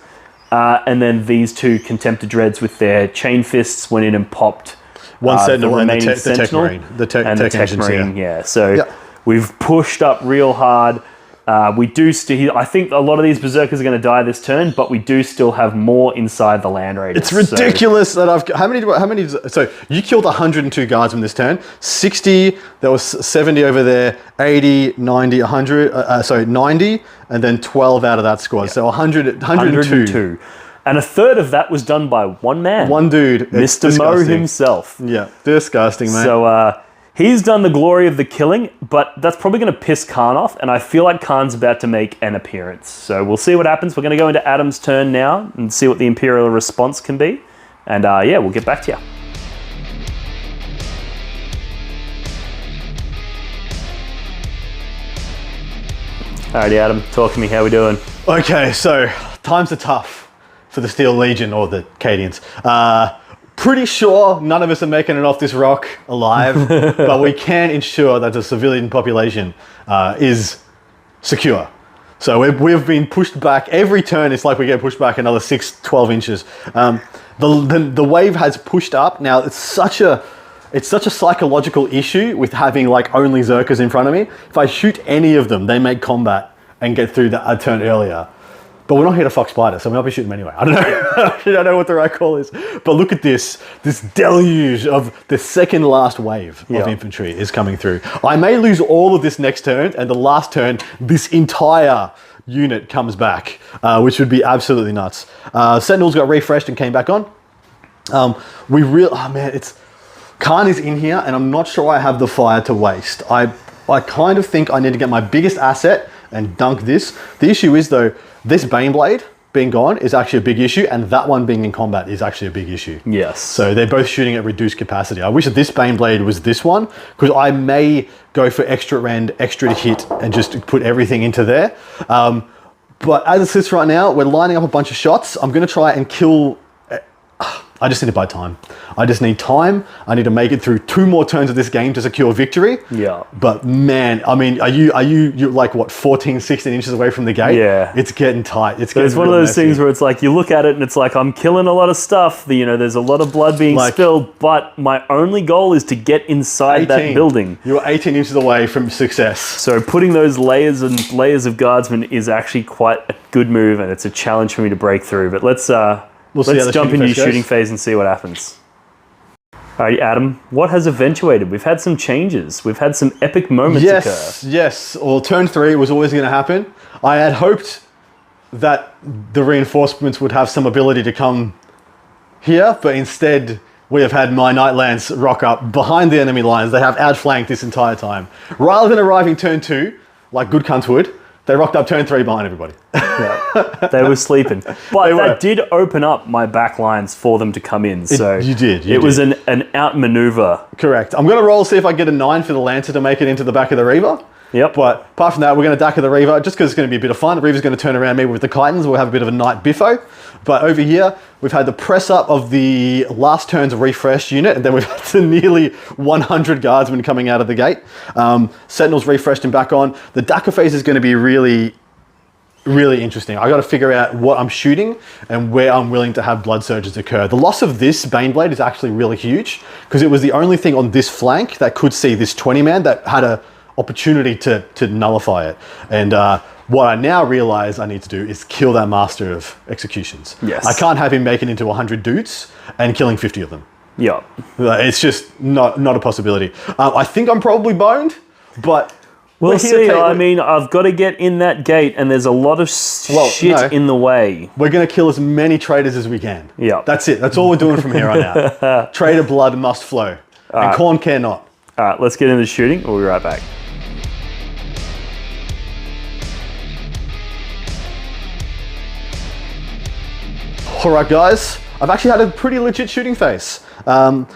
And then these 2 Contemptor Dreads with their chain fists went in and popped one Sentinel and remaining the Sentinel Tech Marine. The Tech and the Tech engines, Marine, yeah. So yep. we've pushed up real hard. We do still. I think a lot of these berserkers are going to die this turn, but we do still have more inside the Land Raiders. It's ridiculous that I've... How many... So you killed 102 guardsmen this turn. 60, there was 70 over there, 80, 90, 100... 90, and then 12 out of that squad. So 102. And a third of that was done by one man. One dude. Mr. Mo himself. Yeah, disgusting, mate. So he's done the glory of the killing, but that's probably going to piss Khan off, and I feel like Khan's about to make an appearance. So we'll see what happens. We're going to go into Adam's turn now and see what the Imperial response can be. And yeah, we'll get back to you. Alrighty, Adam, talk to me. How we doing? Okay, so times are tough for the Steel Legion or the Cadians. Pretty sure none of us are making it off this rock alive, but we can ensure that the civilian population is secure. So we've been pushed back. Every turn, it's like we get pushed back another 12 inches. The wave has pushed up. Now, it's such a psychological issue with having like only Zerkers in front of me. If I shoot any of them, they make combat and get through a turn earlier. But we're not here to fuck spiders, so we might be shooting them anyway. I don't know. I don't know what the right call is. But look at this deluge of the second last wave of infantry is coming through. I may lose all of this next turn, and the last turn, this entire unit comes back, which would be absolutely nuts. Sentinels got refreshed and came back on. Khan is in here, and I'm not sure I have the fire to waste. I kind of think I need to get my biggest asset and dunk this. The issue is though, this Baneblade being gone is actually a big issue, and that one being in combat is actually a big issue. Yes. So they're both shooting at reduced capacity. I wish that this Baneblade was this one, because I may go for extra rend, extra hit, and just put everything into there. But as it sits right now, we're lining up a bunch of shots. I'm going to try and kill... I just need to buy time. I just need time. I need to make it through 2 more turns of this game to secure victory. Yeah. But man, I mean, you're like what, 14, 16 inches away from the gate? Yeah. It's getting tight. It's one of those things where it's like, you look at it and it's like, I'm killing a lot of stuff. There's a lot of blood being spilled, but my only goal is to get inside that building. You're 18 inches away from success. So putting those layers and layers of guardsmen is actually quite a good move, and it's a challenge for me to break through. But let's jump into your shooting phase and see what happens. All right, Adam, what has eventuated? We've had some changes. We've had some epic moments occur. Yes. Well, turn 3 was always going to happen. I had hoped that the reinforcements would have some ability to come here, but instead we have had my Nightlands rock up behind the enemy lines. They have outflanked this entire time. Rather than arriving turn 2, like good cunts would, they rocked up turn 3 behind everybody. Yeah. They were sleeping. But that did open up my back lines for them to come in. So you did. It was an outmaneuver. Correct. I'm going to roll, see if I get a 9 for the Lancer to make it into the back of the Reaver. Yep. But apart from that, we're going to Dack of the Reaver just because it's going to be a bit of fun. The Reaver's going to turn around maybe with the Chitons. We'll have a bit of a night biffo. But over here, we've had the press up of the last turn's refreshed unit, and then we've had the nearly 100 guardsmen coming out of the gate. Sentinels refreshed and back on. The Dacker phase is going to be really, really interesting. I got to figure out what I'm shooting and where I'm willing to have blood surges occur. The loss of this Baneblade is actually really huge because it was the only thing on this flank that could see this 20-man that had a opportunity to nullify it. And what I now realize I need to do is kill that Master of Executions. Yes. I can't have him making into 100 dudes and killing 50 of them. Yeah. It's just not a possibility. I think I'm probably boned, but we'll see. I mean, I've got to get in that gate, and there's a lot of shit in the way. We're going to kill as many traitors as we can. Yeah. That's it. That's all we're doing from here on out. Traitor blood must flow. And Khorne care not. All right, let's get into the shooting. We'll be right back. All right, guys. I've actually had a pretty legit shooting phase.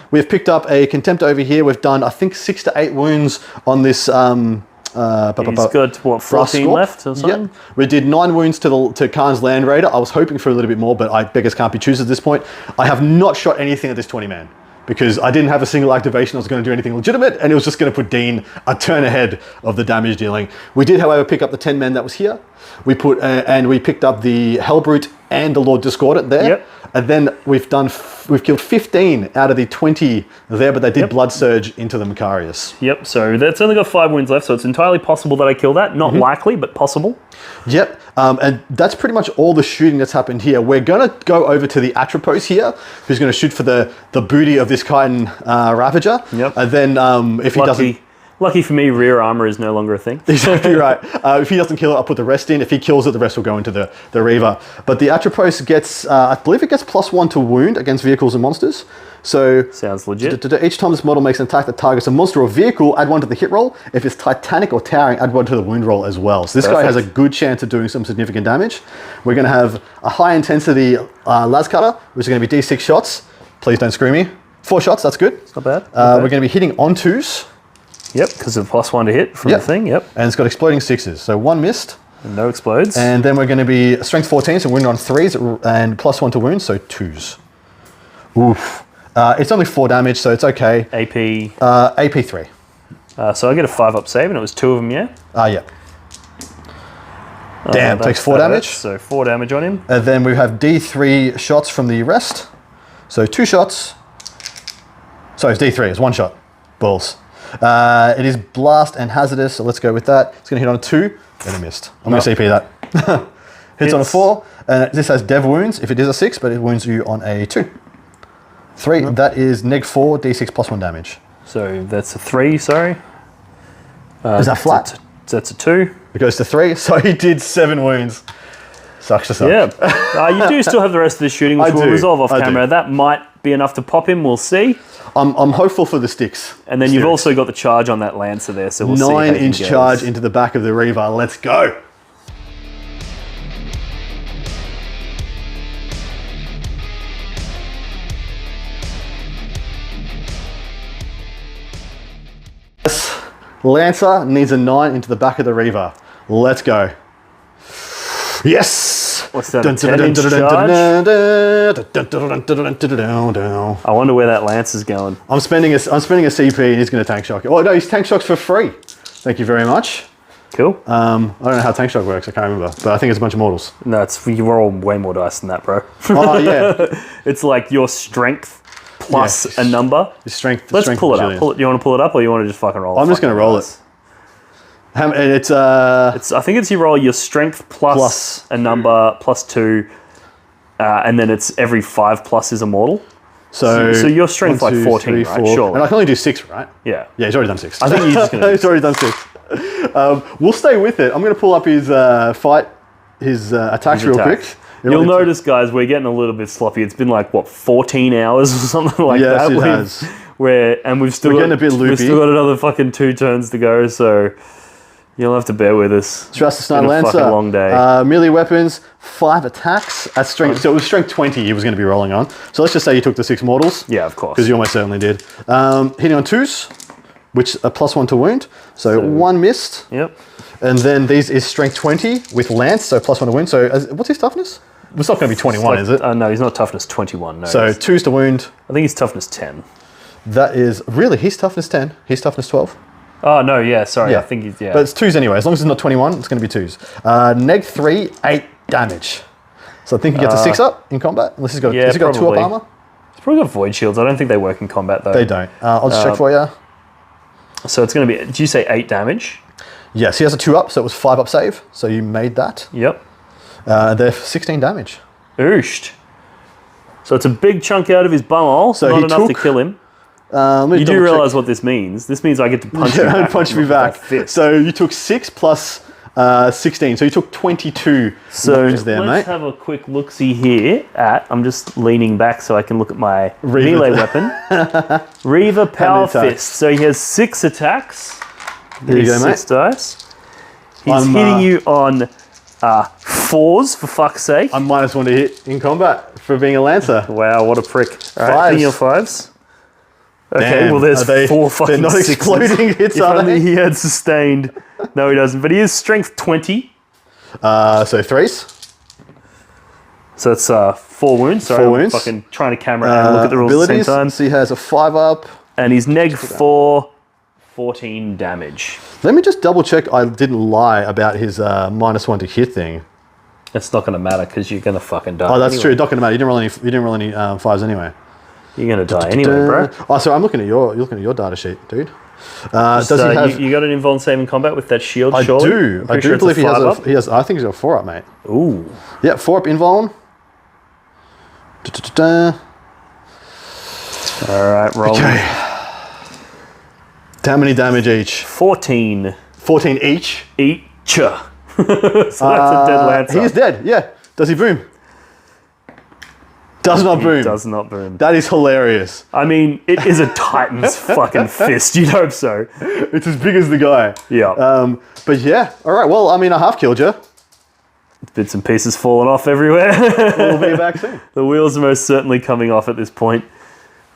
We've picked up a Contempt over here. We've done, I think, 6 to 8 wounds on this. He's got, what, 14 left or something? Yep. We did 9 wounds to Khan's Land Raider. I was hoping for a little bit more, but beggars can't be choosers at this point. I have not shot anything at this 20-man because I didn't have a single activation. I was going to do anything legitimate, and it was just going to put Dean a turn ahead of the damage dealing. We did, however, pick up the 10 men that was here. We picked up the Hellbrute and the Lord Discordant there. Yep. And then we've killed 15 out of the 20 there, but they did Blood Surge into the Macarius. Yep, so that's only got 5 wounds left, so it's entirely possible that I kill that. Not likely, but possible. Yep, and that's pretty much all the shooting that's happened here. We're going to go over to the Atropos here, who's going to shoot for the booty of this Chitin Ravager. Yep. And then if he doesn't... Lucky for me, rear armor is no longer a thing. Exactly right. If he doesn't kill it, I'll put the rest in. If he kills it, the rest will go into the Reaver. But the Atropos gets, I believe it gets +1 to wound against vehicles and monsters. So Sounds legit. each time this model makes an attack that targets a monster or vehicle, add 1 to the hit roll. If it's Titanic or towering, add 1 to the wound roll as well. So this guy has a good chance of doing some significant damage. We're going to have a high intensity las cutter, which is going to be D6 shots. Please don't screw me. 4 shots, that's good. Not bad. We're going to be hitting on 2s. Yep, because of +1 to hit from the thing, yep. And it's got exploding 6s. So 1 missed. And no explodes. And then we're going to be strength 14, so wound on 3s and +1 to wound, so 2s. Oof. It's only 4 damage, so it's okay. AP? AP 3. So I get a 5-up save, and it was 2 of them, yeah? Yeah. Damn, takes 4 damage. So 4 damage on him. And then we have D3 shots from the rest. So 2 shots. Sorry, it's D3, it's 1 shot. Balls. It is blast and hazardous, so let's go with that. It's going to hit on a 2, and it missed. I'm going to CP that. Hits on a 4, and this has dev wounds if it is a 6, but it wounds you on a 2. 3, that is -4, D6 +1 damage. So that's a 3, sorry. Is that flat? That's a 2. It goes to 3, so he did 7 wounds. Sucks to suck. Yeah. You do still have the rest of the shooting, which we'll resolve off camera. That might be enough to pop him, we'll see. I'm hopeful for the sticks. And then you've also got the charge on that Lancer there, so we'll see how 9-inch charge into the back of the Reaver. Let's go. Lancer needs a 9 into the back of the Reaver. Let's go. Yes! What's that, a 10-inch charge? I wonder where that lance is going. I'm spending a CP and he's going to tank shock. Oh no, he's tank shocks for free. Thank you very much. Cool. I don't know how tank shock works. I can't remember, but I think it's a bunch of mortals. No, you roll way more dice than that, bro. Oh yeah. It's like your strength plus a number. Your strength. Let's pull it up. You want to pull it up, or you want to just fucking roll? I'm just going to roll it. It's I think it's you roll your strength plus a number plus 2, and then it's every 5+ is a mortal. So your strength 1, 2, like 14, 3, 4. Right? Sure. And I can only do 6, right? Yeah. Yeah, he's already done 6. I think he's just gonna. He's already done 6. We'll stay with it. I'm going to pull up his attacks real quick. You'll notice, guys, we're getting a little bit sloppy. It's been like 14 hours or something like that. Yes, it has. And we've still got another fucking 2 turns to go. So. You'll have to bear with us. Trust the Sniper Lancer. Fucking long day. Melee weapons, 5 attacks at strength. So it was strength 20 he was going to be rolling on. So let's just say you took the 6 mortals. Yeah, of course. Because you almost certainly did. Hitting on 2s, which are +1 to wound. So 1 missed. Yep. And then these is strength 20 with lance, so +1 to wound. So what's his toughness? It's not going to be 21, is it? No, he's not toughness 21. No. So 2s to wound. I think he's toughness 10. That is really he's toughness 10. He's toughness 12. Oh, no, yeah, sorry. I think he's, But it's 2s anyway. As long as it's not 21, it's going to be 2s. Neg 3, 8 damage. So I think he gets a 6 up in combat. Unless he's got, has he got 2 up armor? He's probably got void shields. I don't think they work in combat, though. They don't. I'll just check for you. So it's going to be, did you say 8 damage? Yes, he has a 2 up, so it was 5 up save. So you made that. Yep. They're 16 damage. Ooshed. So it's a big chunk out of his bumhole. So not enough to kill him. You do realise what this means. This means I get to punch you back. Punch me back. So you took 6 plus 16. So you took 22 wounds there, mate. Let's have a quick look-see here at... I'm just leaning back so I can look at my melee weapon. Reaver Power Fist. So he has 6 attacks. There you go, mate. 6 dice. He's hitting you on 4s, for fuck's sake. I'm -1 to hit in combat for being a Lancer. Wow, what a prick. All right, 5s. hitting your 5s. Okay, Damn, well there's 4 fucking they're not 6s. exploding hits, if are only they? he had sustained. No, he doesn't. But he is strength 20. So 3s. So it's 4 wounds. Sorry, 4 wounds. I'm fucking trying to camera and look at the rules at the same time. So he has a 5 up. And he's neg 4, 14 damage. Let me just double check I didn't lie about his -1 to hit thing. It's not going to matter because you're going to fucking die. Oh, that's anyway. true. Not gonna matter. You didn't roll any 5s anyway. You're going to die anyway, bro. Oh, so I'm looking at you're looking at your data sheet, dude. Does he have? You got an invuln save in combat with that shield? I surely? do. I Pretty do sure it's believe a he has. 5 up. He has. I think he's got 4 up, mate. Ooh. Yeah, 4 up invuln. All right, roll. Okay. How many damage each? 14 14 each. each. So that's a dead lancer. He is dead. Yeah. Does he boom? Does not boom. Does not boom. That is hilarious. I mean, it is a titan's fucking fist. You'd hope so. It's as big as the guy. Yeah. But yeah. All right. Well, I mean, I half killed you. Bits and pieces falling off everywhere. We'll be back soon. The wheels are most certainly coming off at this point.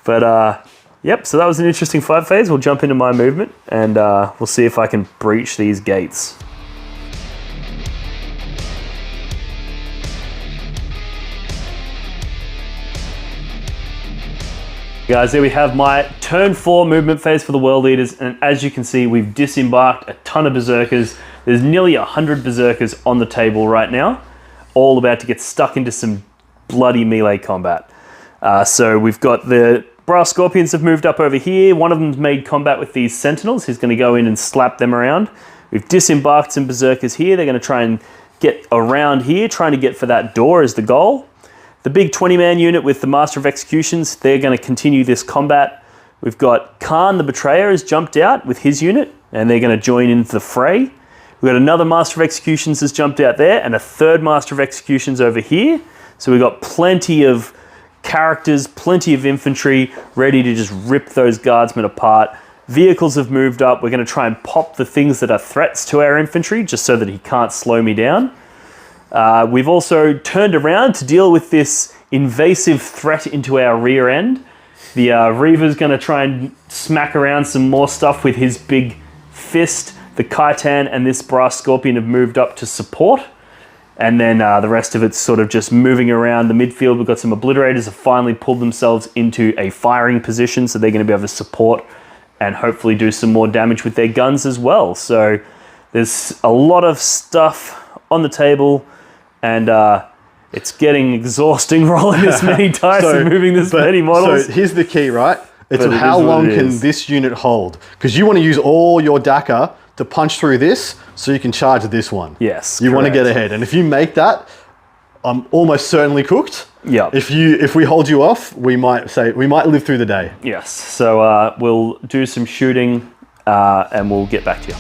But yep, so that was an interesting fight phase. We'll jump into my movement and we'll see if I can breach these gates. Guys, there we have my turn 4 movement phase for the World Eaters, and as you can see, we've disembarked a ton of Berserkers. There's nearly 100 Berserkers on the table right now, all about to get stuck into some bloody melee combat. So we've got the Brass Scorpions have moved up over here. One of them's made combat with these Sentinels. He's going to go in and slap them around. We've disembarked some Berserkers here. They're going to try and get around here, trying to get for that door is the goal. The big 20-man unit with the Master of Executions, they're going to continue this combat. We've got Khan the Betrayer has jumped out with his unit, and they're going to join into the fray. We've got another Master of Executions has jumped out there, and a third Master of Executions over here. So we've got plenty of characters, plenty of infantry, ready to just rip those guardsmen apart. Vehicles have moved up. We're going to try and pop the things that are threats to our infantry, just so that he can't slow me down. We've also turned around to deal with this invasive threat into our rear end. The Reaver's going to try and smack around some more stuff with his big fist. The Khitan and this Brass Scorpion have moved up to support. And then the rest of it's sort of just moving around the midfield. We've got some Obliterators have finally pulled themselves into a firing position, so they're going to be able to support and hopefully do some more damage with their guns as well. So there's a lot of stuff on the table. And it's getting exhausting rolling this many dice and moving this many models. So here's the key, right? It's how long can this unit hold? Because you want to use all your DACA to punch through this so you can charge this one. Yes, you want to get ahead. And if you make that, I'm almost certainly cooked. Yeah. If we hold you off, we might live through the day. Yes. So we'll do some shooting and we'll get back to you.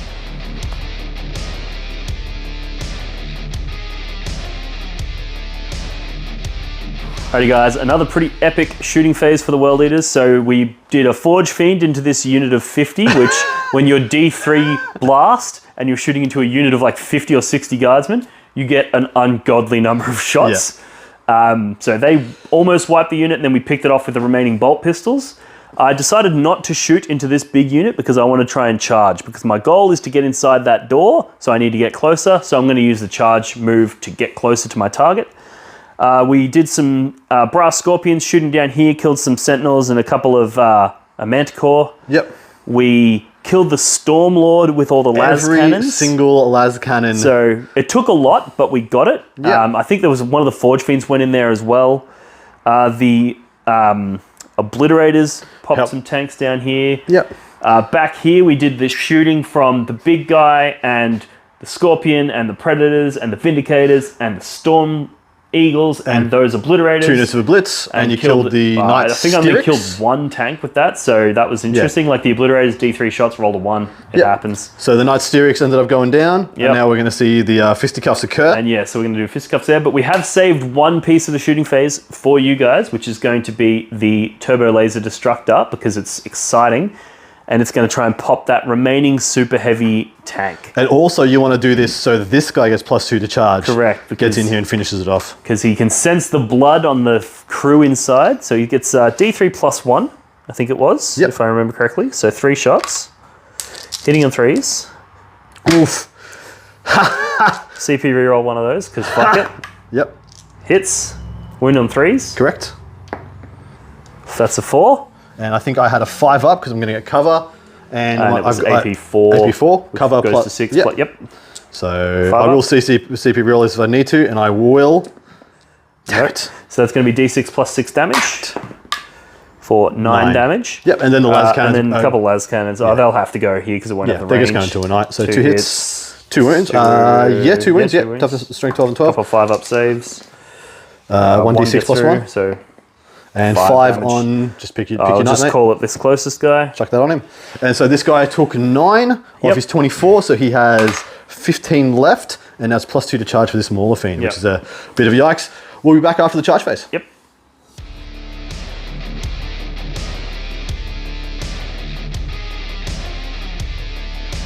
Alrighty guys, another pretty epic shooting phase for the World Eaters. So we did a Forge Fiend into this unit of 50, which when you're D3 blast and you're shooting into a unit of like 50 or 60 guardsmen, you get an ungodly number of shots. Yeah. So they almost wiped the unit and then we picked it off with the remaining bolt pistols. I decided not to shoot into this big unit because I want to try and charge, because my goal is to get inside that door, so I need to get closer. So I'm going to use the charge move to get closer to my target. We did some Brass Scorpions shooting down here, killed some Sentinels and a couple of a Manticore. Yep. We killed the Stormlord with all the las cannons. Every single las cannon. So it took a lot, but we got it. Yep. I think there was one of the Forge Fiends went in there as well. The Obliterators popped some tanks down here. Yep. Back here we did the shooting from the big guy and the Scorpion and the Predators and the Vindicators and the Storm Eagles and those Obliterators. 2 units of a blitz, and you killed the Knight I think I only killed 1 tank with that, so that was interesting. Like the Obliterators, D3 shots, rolled a 1. It happens. So the Knight Styrics ended up going down, and now we're going to see the fisticuffs occur. And yeah, so we're going to do fisticuffs there, but we have saved 1 piece of the shooting phase for you guys, which is going to be the Turbo Laser Destructor, because it's exciting. And it's going to try and pop that remaining super heavy tank. And also you want to do this so that this guy gets +2 to charge. Correct. Gets in here and finishes it off. Because he can sense the blood on the crew inside. So he gets D3 +1, I think it was, if I remember correctly. So 3 shots. Hitting on 3s. Oof. CP reroll one of those, because fuck it. Yep. Hits. Wound on 3s. Correct. That's a 4. And I think I had a 5 up because I'm going to get cover. And it was AP4. AP4. Cover goes plus to 6. Yep. So Five I will up. CP roll this if I need to, and I will. Damn it. So that's going to be D6 plus 6 damage for 9 damage. Yep, and then the las cannons. And then a couple of las cannons. Oh, they'll have to go here because it won't Yeah, have the they're range. just going to a night. So 2 2 hits, 2 wounds. Yeah, 2 wounds. Yeah, Yep, toughness, strength 12 and 12. Couple 5 up saves. 1d6 gets plus through, 1. So And 5 5 damage. on, just pick your I'll nut, just mate. call it this closest guy. Chuck that on him. And so this guy took 9 Yep. of his 24, so he has 15 left, and that's plus 2 to charge for this Mauler Fiend, Yep. which is a bit of a yikes. We'll be back after the charge phase. Yep.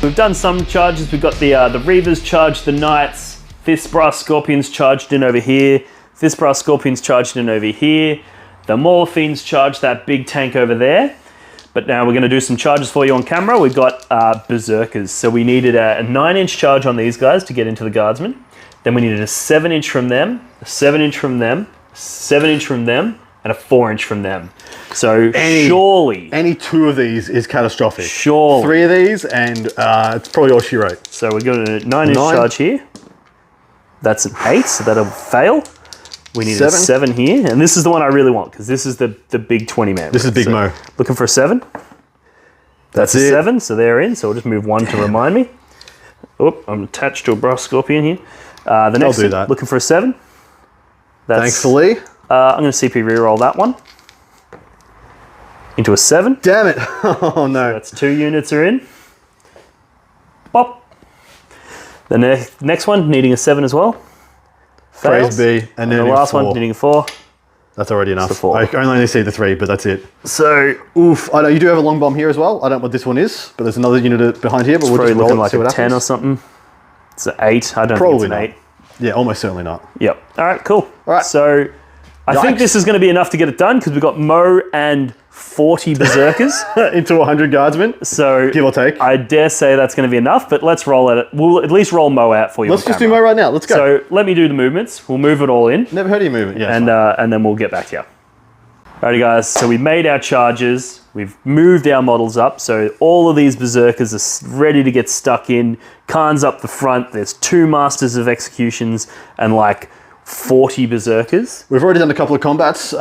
We've done some charges. We've got the Reavers charged the Knights. Fist Brass Scorpions charged in over here. Fist Brass Scorpions charged in over here. The Mauler Fiends charged that big tank over there. But now we're going to do some charges for you on camera. We've got Berserkers. So we needed a 9-inch charge on these guys to get into the Guardsmen. Then we needed a 7-inch from them, a 7-inch from them, a 7-inch from them, and a 4-inch from them. So surely... Any 2 of these is catastrophic. Surely. 3 of these, and it's probably all she wrote. So we're going to a 9-inch 9. charge here. That's an 8, so that'll fail. We need a 7 here, and this is the one I really want because this is the big 20-man. This is Big Mo. Looking for a 7. That's a it. 7, so they're in. So we'll just move 1 to remind me. Oh, I'm attached to a brass scorpion here. The next do one, that. looking for a 7. That's, Thankfully. I'm going to CP reroll that one into a 7. Damn it. Oh, no. That's 2 units are in. Pop. The next one, needing a 7 as well. Fails. Praise be. And then the last 4. one, needing a 4. That's already enough. the 4. I only see the 3, but that's it. So, Oof. I know you do have a long bomb here as well. I don't know what this one is, but there's another unit behind here, but we'll probably just roll looking it, like see a what 10 happens. or something. It's an 8. I don't Probably think it's an not. Yeah, almost certainly not. 8. Yep. All right, cool. All right. So, I think Yikes. this is going to be enough to get it done because we've got Mo and 40 Berserkers. Into 100 Guardsmen, So, give or take. I dare say that's going to be enough, but let's roll it. We'll at least roll Mo out for you. Let's on just do camera. Mo right now. Let's go. So, let me do the movements. We'll move it all in. Never heard of your movement. Yeah. And then we'll get back to you. Alrighty guys, so we made our charges, we've moved our models up, so all of these Berserkers are ready to get stuck in. Khan's up the front, there's 2 Masters of Executions and like 40 Berserkers. We've already done a couple of combats.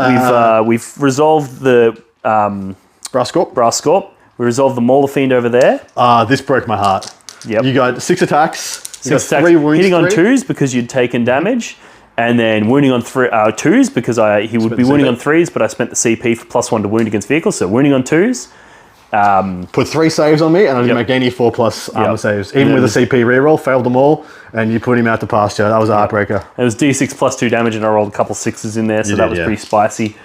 We've resolved the Brass Corp. Brass Scorp, we resolved the Mauler Fiend over there. This broke my heart. Yep. You got 6 attacks. You got 6 attacks, 3 wounds. hitting on 3. 2s because you'd taken damage, and then wounding on 2s because he would be the wounding CP. on 3s, but I spent the CP for +1 to wound against vehicles, so wounding on 2s. Put 3 saves on me, and I didn't make any 4+ armor saves. Even with a CP reroll, failed them all, and you put him out to pasture. That was a heartbreaker. It was D6 plus 2 damage, and I rolled a couple 6s in there, so that was pretty spicy.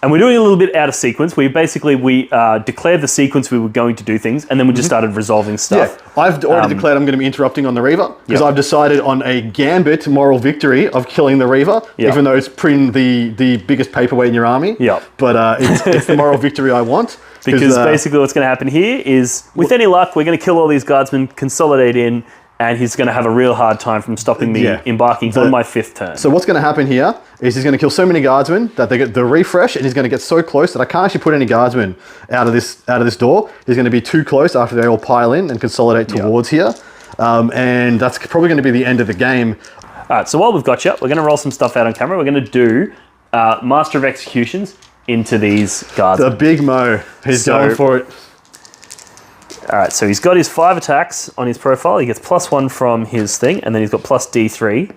And we're doing a little bit out of sequence. We declared the sequence we were going to do things, and then we just started resolving stuff. Yeah, I've already declared I'm going to be interrupting on the Reaver, because I've decided on a gambit moral victory of killing the Reaver, even though it's putting the biggest paperweight in your army. Yep. But it's the moral victory I want. Because basically what's going to happen here is, with any luck, we're going to kill all these guardsmen, consolidate in, and he's going to have a real hard time from stopping me embarking on my 5th turn. So what's going to happen here is he's going to kill so many guardsmen that they get the refresh, and he's going to get so close that I can't actually put any guardsmen out of this door. He's going to be too close after they all pile in and consolidate towards here, and that's probably going to be the end of the game. All right, so while we've got you, we're going to roll some stuff out on camera. We're going to do Master of Executions into these guardsmen. The Big Mo, he's going for it. All right, so he's got his 5 attacks on his profile. He gets +1 from his thing, and then he's got plus D3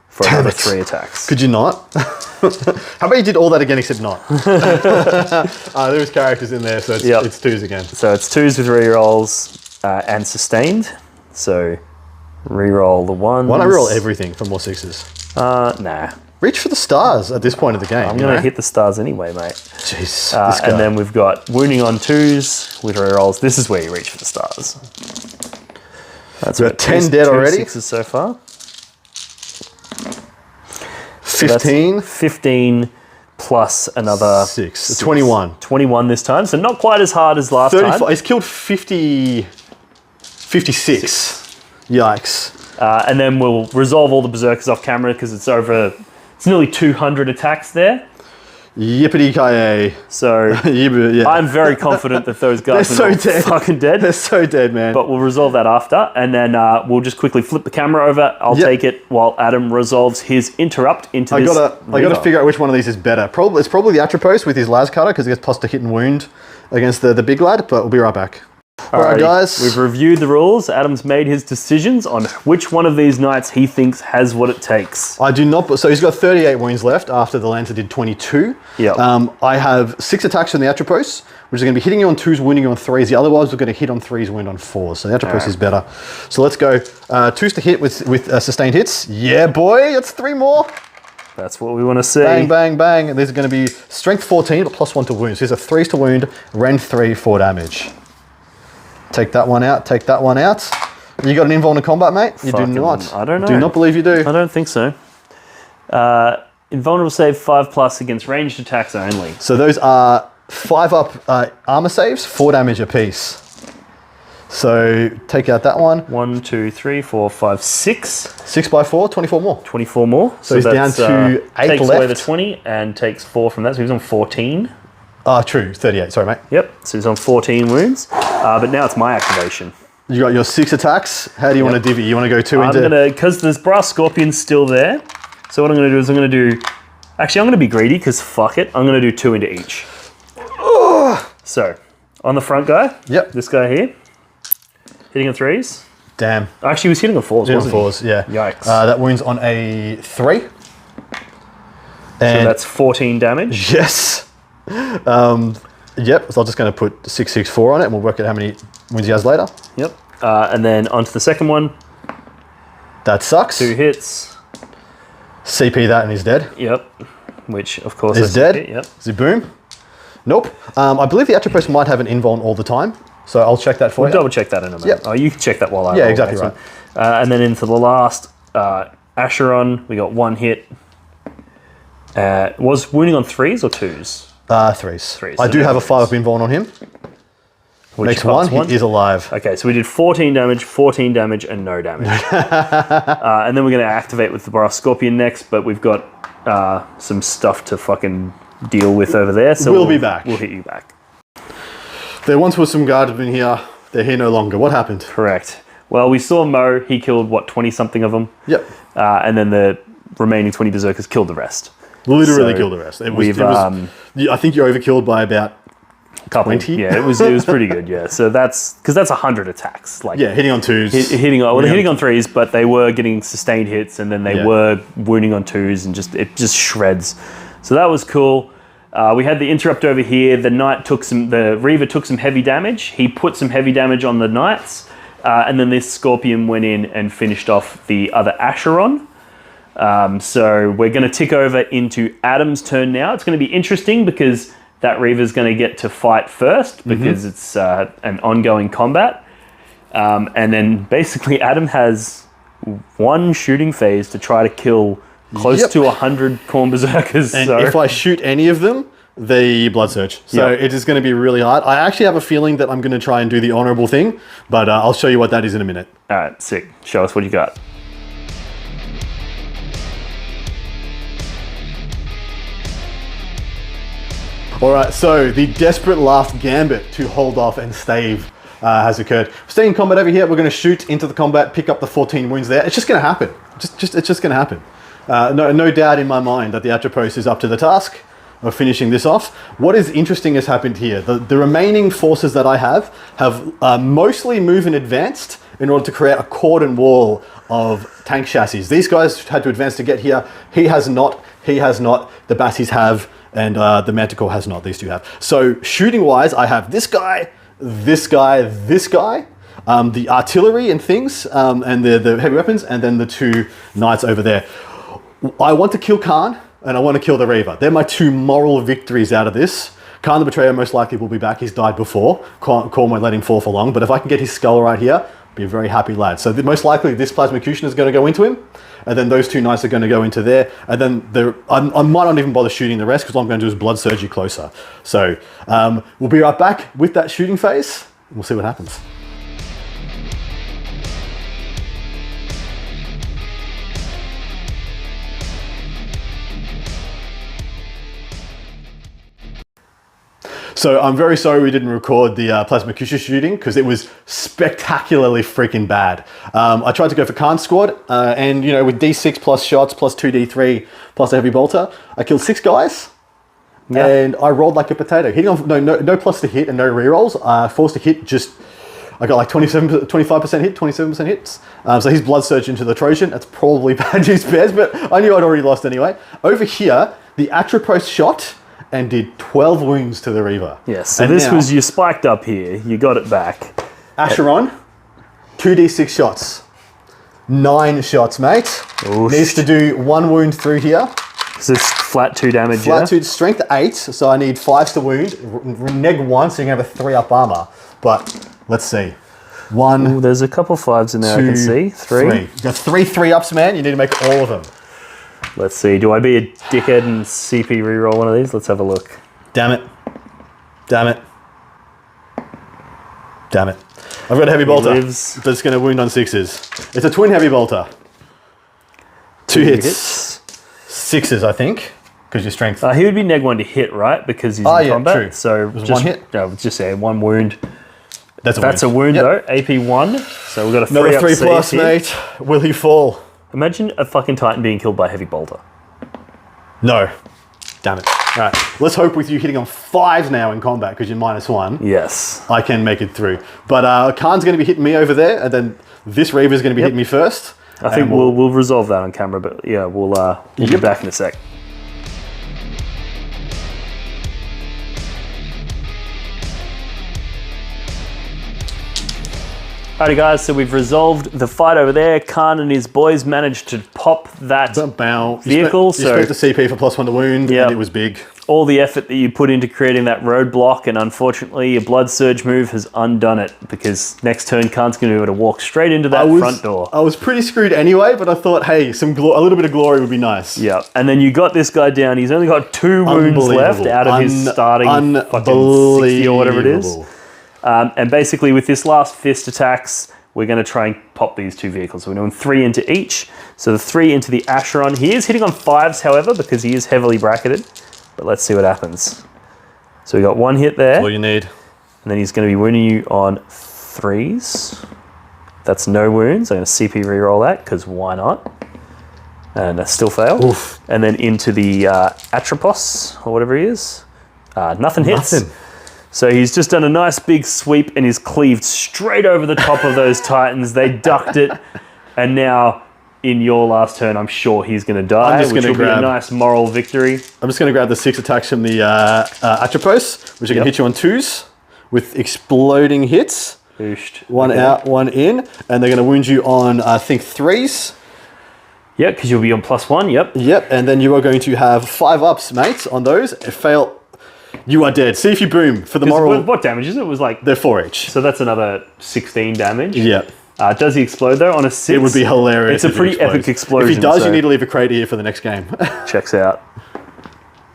for another 3 attacks. Could you not? How about you did all that again except not? There's characters in there, so it's 2s again. So it's 2s with rerolls and sustained. So reroll the 1s. Why don't I reroll everything for more 6s? Nah. Reach for the stars at this point of the game. I'm going to hit the stars anyway, mate. Jeez, this guy. And then we've got wounding on 2s with rerolls. This is where you reach for the stars. That's we've got 10 dead already. 6s so far. 15. 15 plus another 6. 21. 21 this time, so not quite as hard as last 35. time. He's killed 56. Yikes. And then we'll resolve all the berserkers off camera because it's nearly 200 attacks there. Yippee-ki-yay. So Yeah. I'm very confident that those guys They're are so dead. fucking dead. They're so dead, man. But we'll resolve that after, and then we'll just quickly flip the camera over. I'll Yep. take it while Adam resolves his interrupt into this. I gotta figure out which one of these is better. It's probably the Atropos with his las cutter because he gets plus to hit and wound against the big lad. But we'll be right back. All right, guys. We've reviewed the rules. Adam's made his decisions on which one of these knights he thinks has what it takes. I do not. So he's got 38 wounds left after the Lancer did 22. Yep. I have 6 attacks from the Atropos, which is going to be hitting you on 2s, wounding you on 3s. The other ones are going to hit on 3s, wound on 4s. So the Atropos is better. So let's go. 2s to hit with sustained hits. Yeah, boy. That's 3 more. That's what we want to see. Bang, bang, bang. And these are going to be strength 14, but plus 1 to wound. So these are 3s to wound, rend 3, 4 damage. Take that one out. Take that one out. You got an invuln in combat, mate? You do not. I don't know. Do not believe you do. I don't think so. Invulnerable save 5+ against ranged attacks only. So those are 5 up armor saves, 4 damage apiece. So take out that one. 1, 2, 3, 4, 5, 6. 6 by 4, 24 more. 24 more. So he's down to 8 takes left. away the 20 and takes 4 from that. So he's on 14. True, 38. Sorry, mate. Yep. So he's on 14 wounds. But now it's my activation. You got your 6 attacks. How do you want to divvy? You want to go 2 into... Because there's Brass Scorpion's still there. So what I'm going to do is I'm going to do... Actually, I'm going to be greedy because fuck it. I'm going to do 2 into each. So, on the front guy. Yep. This guy here. Hitting on 3s. Damn. Actually, he was hitting on 4s, Hitting on wasn't 4s, yeah. Yikes. That wounds on a 3. And So that's 14 damage. yes. Yep, so I'm just going to put 664 on it and we'll work out how many wounds he has later. Yep. And then onto the second one. That sucks. 2 hits. CP that and he's dead. Yep. Which, of course, Is is dead. Yep. Is it boom? Nope. I believe the Atropos might have an invuln all the time, so I'll check that for We'll you. double check that in a minute. Yep. Oh, you can check that while I Yeah, roll. exactly Excellent. And then into the last Acheron, we got 1 hit. Was wounding on 3s or 2s? 3s. 3s. I So do no have a 5 up 3s. invuln on him. Which Next costs one, he is alive. Okay, so we did 14 damage, 14 damage, and no damage. And then we're going to activate with the Brass Scorpion next, but we've got some stuff to fucking deal with over there. So We'll be back. We'll hit you back. There once was some guardsmen here. They're here no longer. What happened? Correct. Well, we saw Mo. He killed, 20-something of them? Yep. And then the remaining 20 berserkers killed the rest. Literally So killed the rest. I think you're overkilled by about couple. 20? Yeah, it was pretty good. Yeah, so that's because that's 100 attacks. Like hitting on 2s. hitting on 3s, but they were getting sustained hits, and then they were wounding on 2s, and it just shreds. So that was cool. We had the interrupt over here. The Reaver took some heavy damage. He put some heavy damage on the knights, and then this Scorpion went in and finished off the other Acheron. So we're going to tick over into Adam's turn now. It's going to be interesting because that Reaver's going to get to fight first because it's an ongoing combat. And then basically Adam has 1 shooting phase to try to kill close to 100 Khorne Berserkers. And if I shoot any of them, they blood surge. So it is going to be really hard. I actually have a feeling that I'm going to try and do the honorable thing, but I'll show you what that is in a minute. All right, sick. Show us what you got. All right, so the desperate last gambit to hold off and stave has occurred. Staying in combat over here, we're going to shoot into the combat, pick up the 14 wounds there. It's just going to happen. It's just going to happen. No doubt in my mind that the Atropos is up to the task of finishing this off. What is interesting has happened here. The remaining forces that I have mostly moved and advanced in order to create a cordon wall of tank chassis. These guys had to advance to get here. He has not. The Bassies have. And the Manticore has not. These two have. So shooting-wise, I have this guy, this guy, this guy, the artillery and things, and the heavy weapons, and then the 2 knights over there. I want to kill Khan, and I want to kill the Reaver. They're my 2 moral victories out of this. Khan the Betrayer most likely will be back. He's died before. Khorne won't let him fall for long. But if I can get his skull right here, I'll be a very happy lad. So most likely this Plasmacution is going to go into him. And then those 2 knights are going to go into there. And then I might not even bother shooting the rest because all I'm going to do is blood surge you closer. So we'll be right back with that shooting phase. And we'll see what happens. So I'm very sorry we didn't record the plasma Kusha shooting because it was spectacularly freaking bad. I tried to go for Khan's squad and, you know, with D6 plus shots plus 2D3 plus a heavy bolter, I killed 6 guys. Yeah. And I rolled like a potato. Hitting on no plus to hit and no rerolls. Forced to hit just, I got like 25% hit, 27% hits. So his blood surged into the Trojan. That's probably bad news bears, but I knew I'd already lost anyway. Over here, the Atropos shot and did 12 wounds to the Reaver. Yes, so and this now, was, you spiked up here, you got it back. Acheron, 2d6 shots. 9 shots, mate. Oof. Needs to do 1 wound through here. Is this flat 2 damage, Flat 2, strength 8, so I need 5s to wound. Neg 1, so you can have a 3 up armor. But let's see. 1. Ooh, there's a couple 5s in there, 2, I can see. 3. You got 3 3-ups, man. You need to make all of them. Let's see. Do I be a dickhead and CP reroll one of these? Let's have a look. Damn it. Damn it. Damn it. I've got a heavy bolter that's going to wound on 6s. It's a twin heavy bolter. 2 hits. 6s, I think, because your strength. He would be neg 1 to hit, right? Because he's in combat. True. So just 1 hit. No, just say 1 wound. That's a wound though. AP 1. So we've got a 3 Another up 3 plus, here. mate. Will he fall? Imagine a fucking Titan being killed by a heavy bolter. No. Damn it. All right. Let's hope with you hitting on 5s now in combat because you're -1. Yes. I can make it through. But Khan's going to be hitting me over there, and then this Reaver's going to be hitting me first. I think we'll resolve that on camera, but yeah, we'll be back in a sec. Alrighty guys, so we've resolved the fight over there. Khan and his boys managed to pop that vehicle. You spent the CP for +1 to wound, and it was big. All the effort that you put into creating that roadblock, and unfortunately your blood surge move has undone it, because next turn Khan's going to be able to walk straight into that front door. I was pretty screwed anyway, but I thought, hey, a little bit of glory would be nice. Yeah, and then you got this guy down. He's only got 2 wounds left out of his starting fucking 60 or whatever it is. And basically with this last fist attacks, we're going to try and pop these 2 vehicles. So we're doing 3 into each. So the 3 into the Acheron. He is hitting on 5s, however, because he is heavily bracketed. But let's see what happens. So we got 1 hit there. That's all you need. And then he's going to be wounding you on 3s. That's no wounds. I'm going to CP reroll that, because why not? And that still failed. Oof. And then into the Atropos, or whatever he is. Nothing hits. Nothing. So he's just done a nice big sweep and he's cleaved straight over the top of those Titans. They ducked it. And now, in your last turn, I'm sure he's going to die, which will be a nice moral victory. I'm just going to grab the 6 attacks from the Atropos, which are going to hit you on 2s with exploding hits. Booshed. 1 out, 1 in. And they're going to wound you on, I think, 3s. Yep, because you'll be on +1, yep. Yep, and then you are going to have 5 ups, mate, on those. Fail. You are dead. See if you boom for the moral. What damage is it? It was like... They're 4 each. So that's another 16 damage. Yep. Does he explode though on a 6? It would be hilarious. It's a pretty epic explosion. If he does, you need to leave a crater here for the next game. Checks out.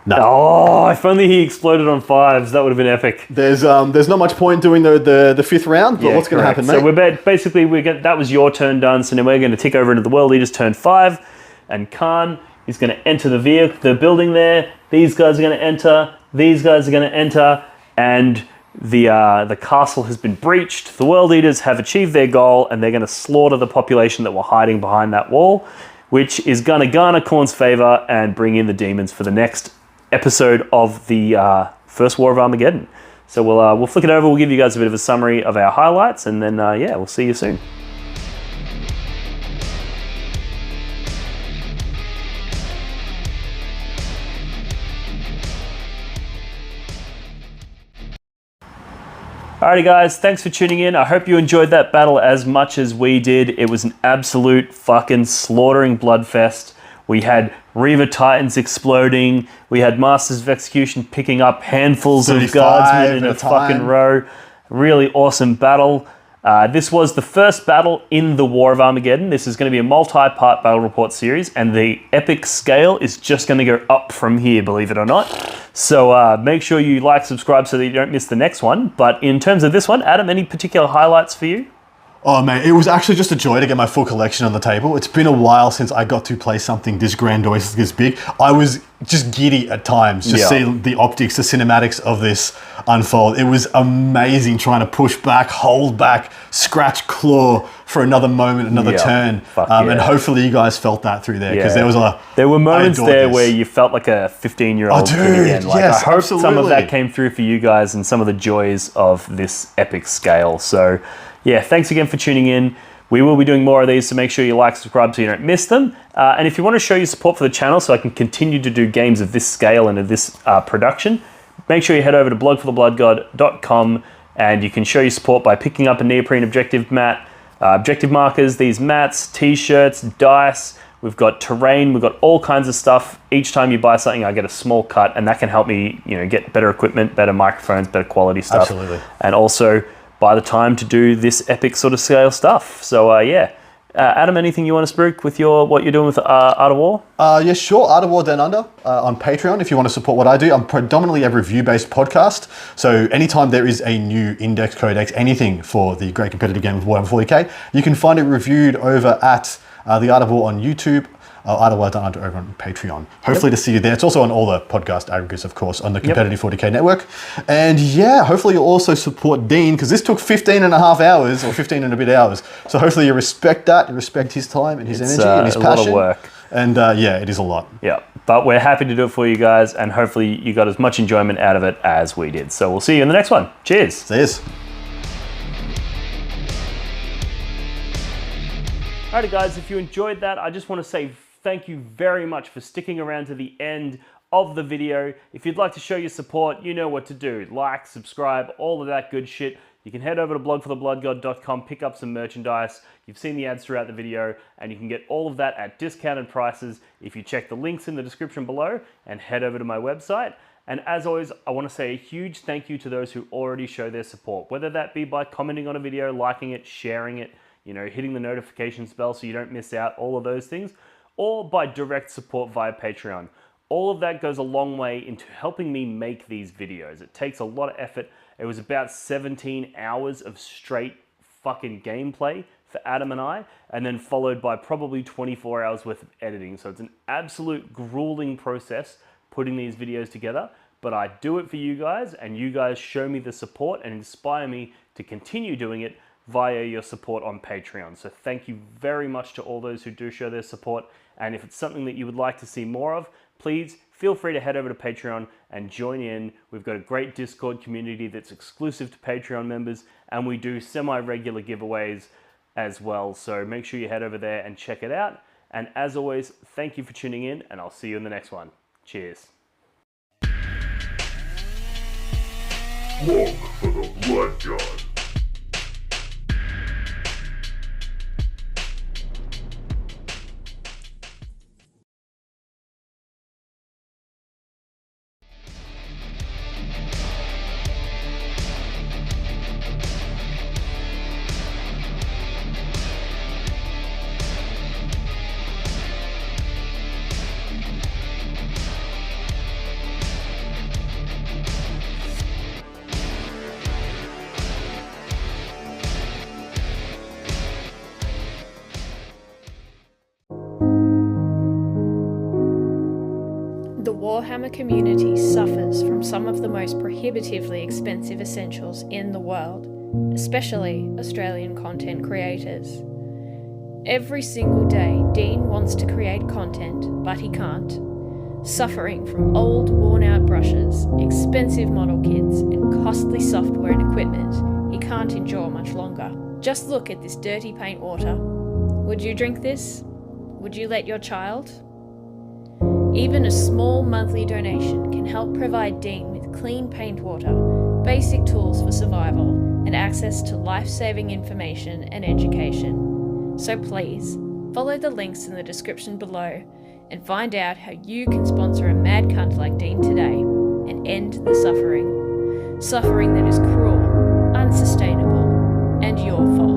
No. Oh, if only he exploded on 5s, that would have been epic. There's not much point doing the 5th round, but what's going to happen, mate? So we're basically, that was your turn done, so now we're going to tick over into the World Eater's turn 5, and Khan is going to enter the building there. These guys are going to enter. These guys are going to enter, and the castle has been breached. The World Eaters have achieved their goal, and they're going to slaughter the population that were hiding behind that wall, which is going to garner Khorne's favor and bring in the demons for the next episode of the First War of Armageddon. So we'll flick it over. We'll give you guys a bit of a summary of our highlights, and then we'll see you soon. Alrighty guys, thanks for tuning in. I hope you enjoyed that battle as much as we did. It was an absolute fucking slaughtering bloodfest. We had Reaver Titans exploding. We had Masters of Execution picking up handfuls of guardsmen in a fucking row. Really awesome battle. This was the first battle in the War of Armageddon. This is going to be a multi-part battle report series, and the epic scale is just going to go up from here, believe it or not. So make sure you like, subscribe so that you don't miss the next one. But in terms of this one, Adam, any particular highlights for you? Oh man, it was actually just a joy to get my full collection on the table. It's been a while since I got to play something this grandiose, this big. I was just giddy at times, just see the optics, the cinematics of this unfold. It was amazing trying to push back, hold back, scratch, claw for another moment, another turn. And hopefully you guys felt that through there, because there were moments there where you felt like a 15-year-old kid again. Like, yes, I hope some of that came through for you guys and some of the joys of this epic scale. So yeah, thanks again for tuning in. We will be doing more of these, so make sure you like, subscribe so you don't miss them. And if you want to show your support for the channel so I can continue to do games of this scale and of this production, make sure you head over to blogforthebloodgod.com, and you can show your support by picking up a neoprene objective mat, objective markers, these mats, t-shirts, dice. We've got terrain, we've got all kinds of stuff. Each time you buy something, I get a small cut, and that can help me, get better equipment, better microphones, better quality stuff. Absolutely. And also buy the time to do this epic sort of scale stuff. So Adam, anything you want to speak with what you're doing with Art of War? Yeah, sure. Art of War Down Under on Patreon if you want to support what I do. I'm predominantly a review-based podcast, so anytime there is a new index, codex, anything for the great competitive game of Warhammer 40k, you can find it reviewed over at the Art of War on YouTube. Art of War Down Under over on Patreon. Hopefully to see you there. It's also on all the podcast aggregates, of course, on the Competitive 40k network. And yeah, hopefully you'll also support Dean, because this took 15 and a half hours, or 15 and a bit hours. So hopefully you respect that, you respect his time and his energy and his passion. It's a lot of work. And it is a lot. Yeah, but we're happy to do it for you guys, and hopefully you got as much enjoyment out of it as we did. So we'll see you in the next one. Cheers. Cheers. Alrighty guys, if you enjoyed that, I just want to say thank you very much for sticking around to the end of the video. If you'd like to show your support, you know what to do. Like, subscribe, all of that good shit. You can head over to blogforthebloodgod.com, pick up some merchandise. You've seen the ads throughout the video, and you can get all of that at discounted prices if you check the links in the description below and head over to my website. And as always, I want to say a huge thank you to those who already show their support, whether that be by commenting on a video, liking it, sharing it, hitting the notifications bell so you don't miss out, all of those things, or by direct support via Patreon. All of that goes a long way into helping me make these videos. It takes a lot of effort. It was about 17 hours of straight fucking gameplay for Adam and I, and then followed by probably 24 hours worth of editing. So it's an absolute grueling process putting these videos together, but I do it for you guys, and you guys show me the support and inspire me to continue doing it via your support on Patreon. So thank you very much to all those who do show their support. And if it's something that you would like to see more of, please feel free to head over to Patreon and join in. We've got a great Discord community that's exclusive to Patreon members, and we do semi-regular giveaways as well. So make sure you head over there and check it out. And as always, thank you for tuning in, and I'll see you in the next one. Cheers. Look for the Blood God. The Warhammer community suffers from some of the most prohibitively expensive essentials in the world, especially Australian content creators. Every single day, Dean wants to create content, but he can't. Suffering from old, worn-out brushes, expensive model kits, and costly software and equipment he can't endure much longer. Just look at this dirty paint water. Would you drink this? Would you let your child? Even a small monthly donation can help provide Dean with clean paint water, basic tools for survival, and access to life-saving information and education. So please, follow the links in the description below and find out how you can sponsor a mad cunt like Dean today and end the suffering. Suffering that is cruel, unsustainable, and your fault.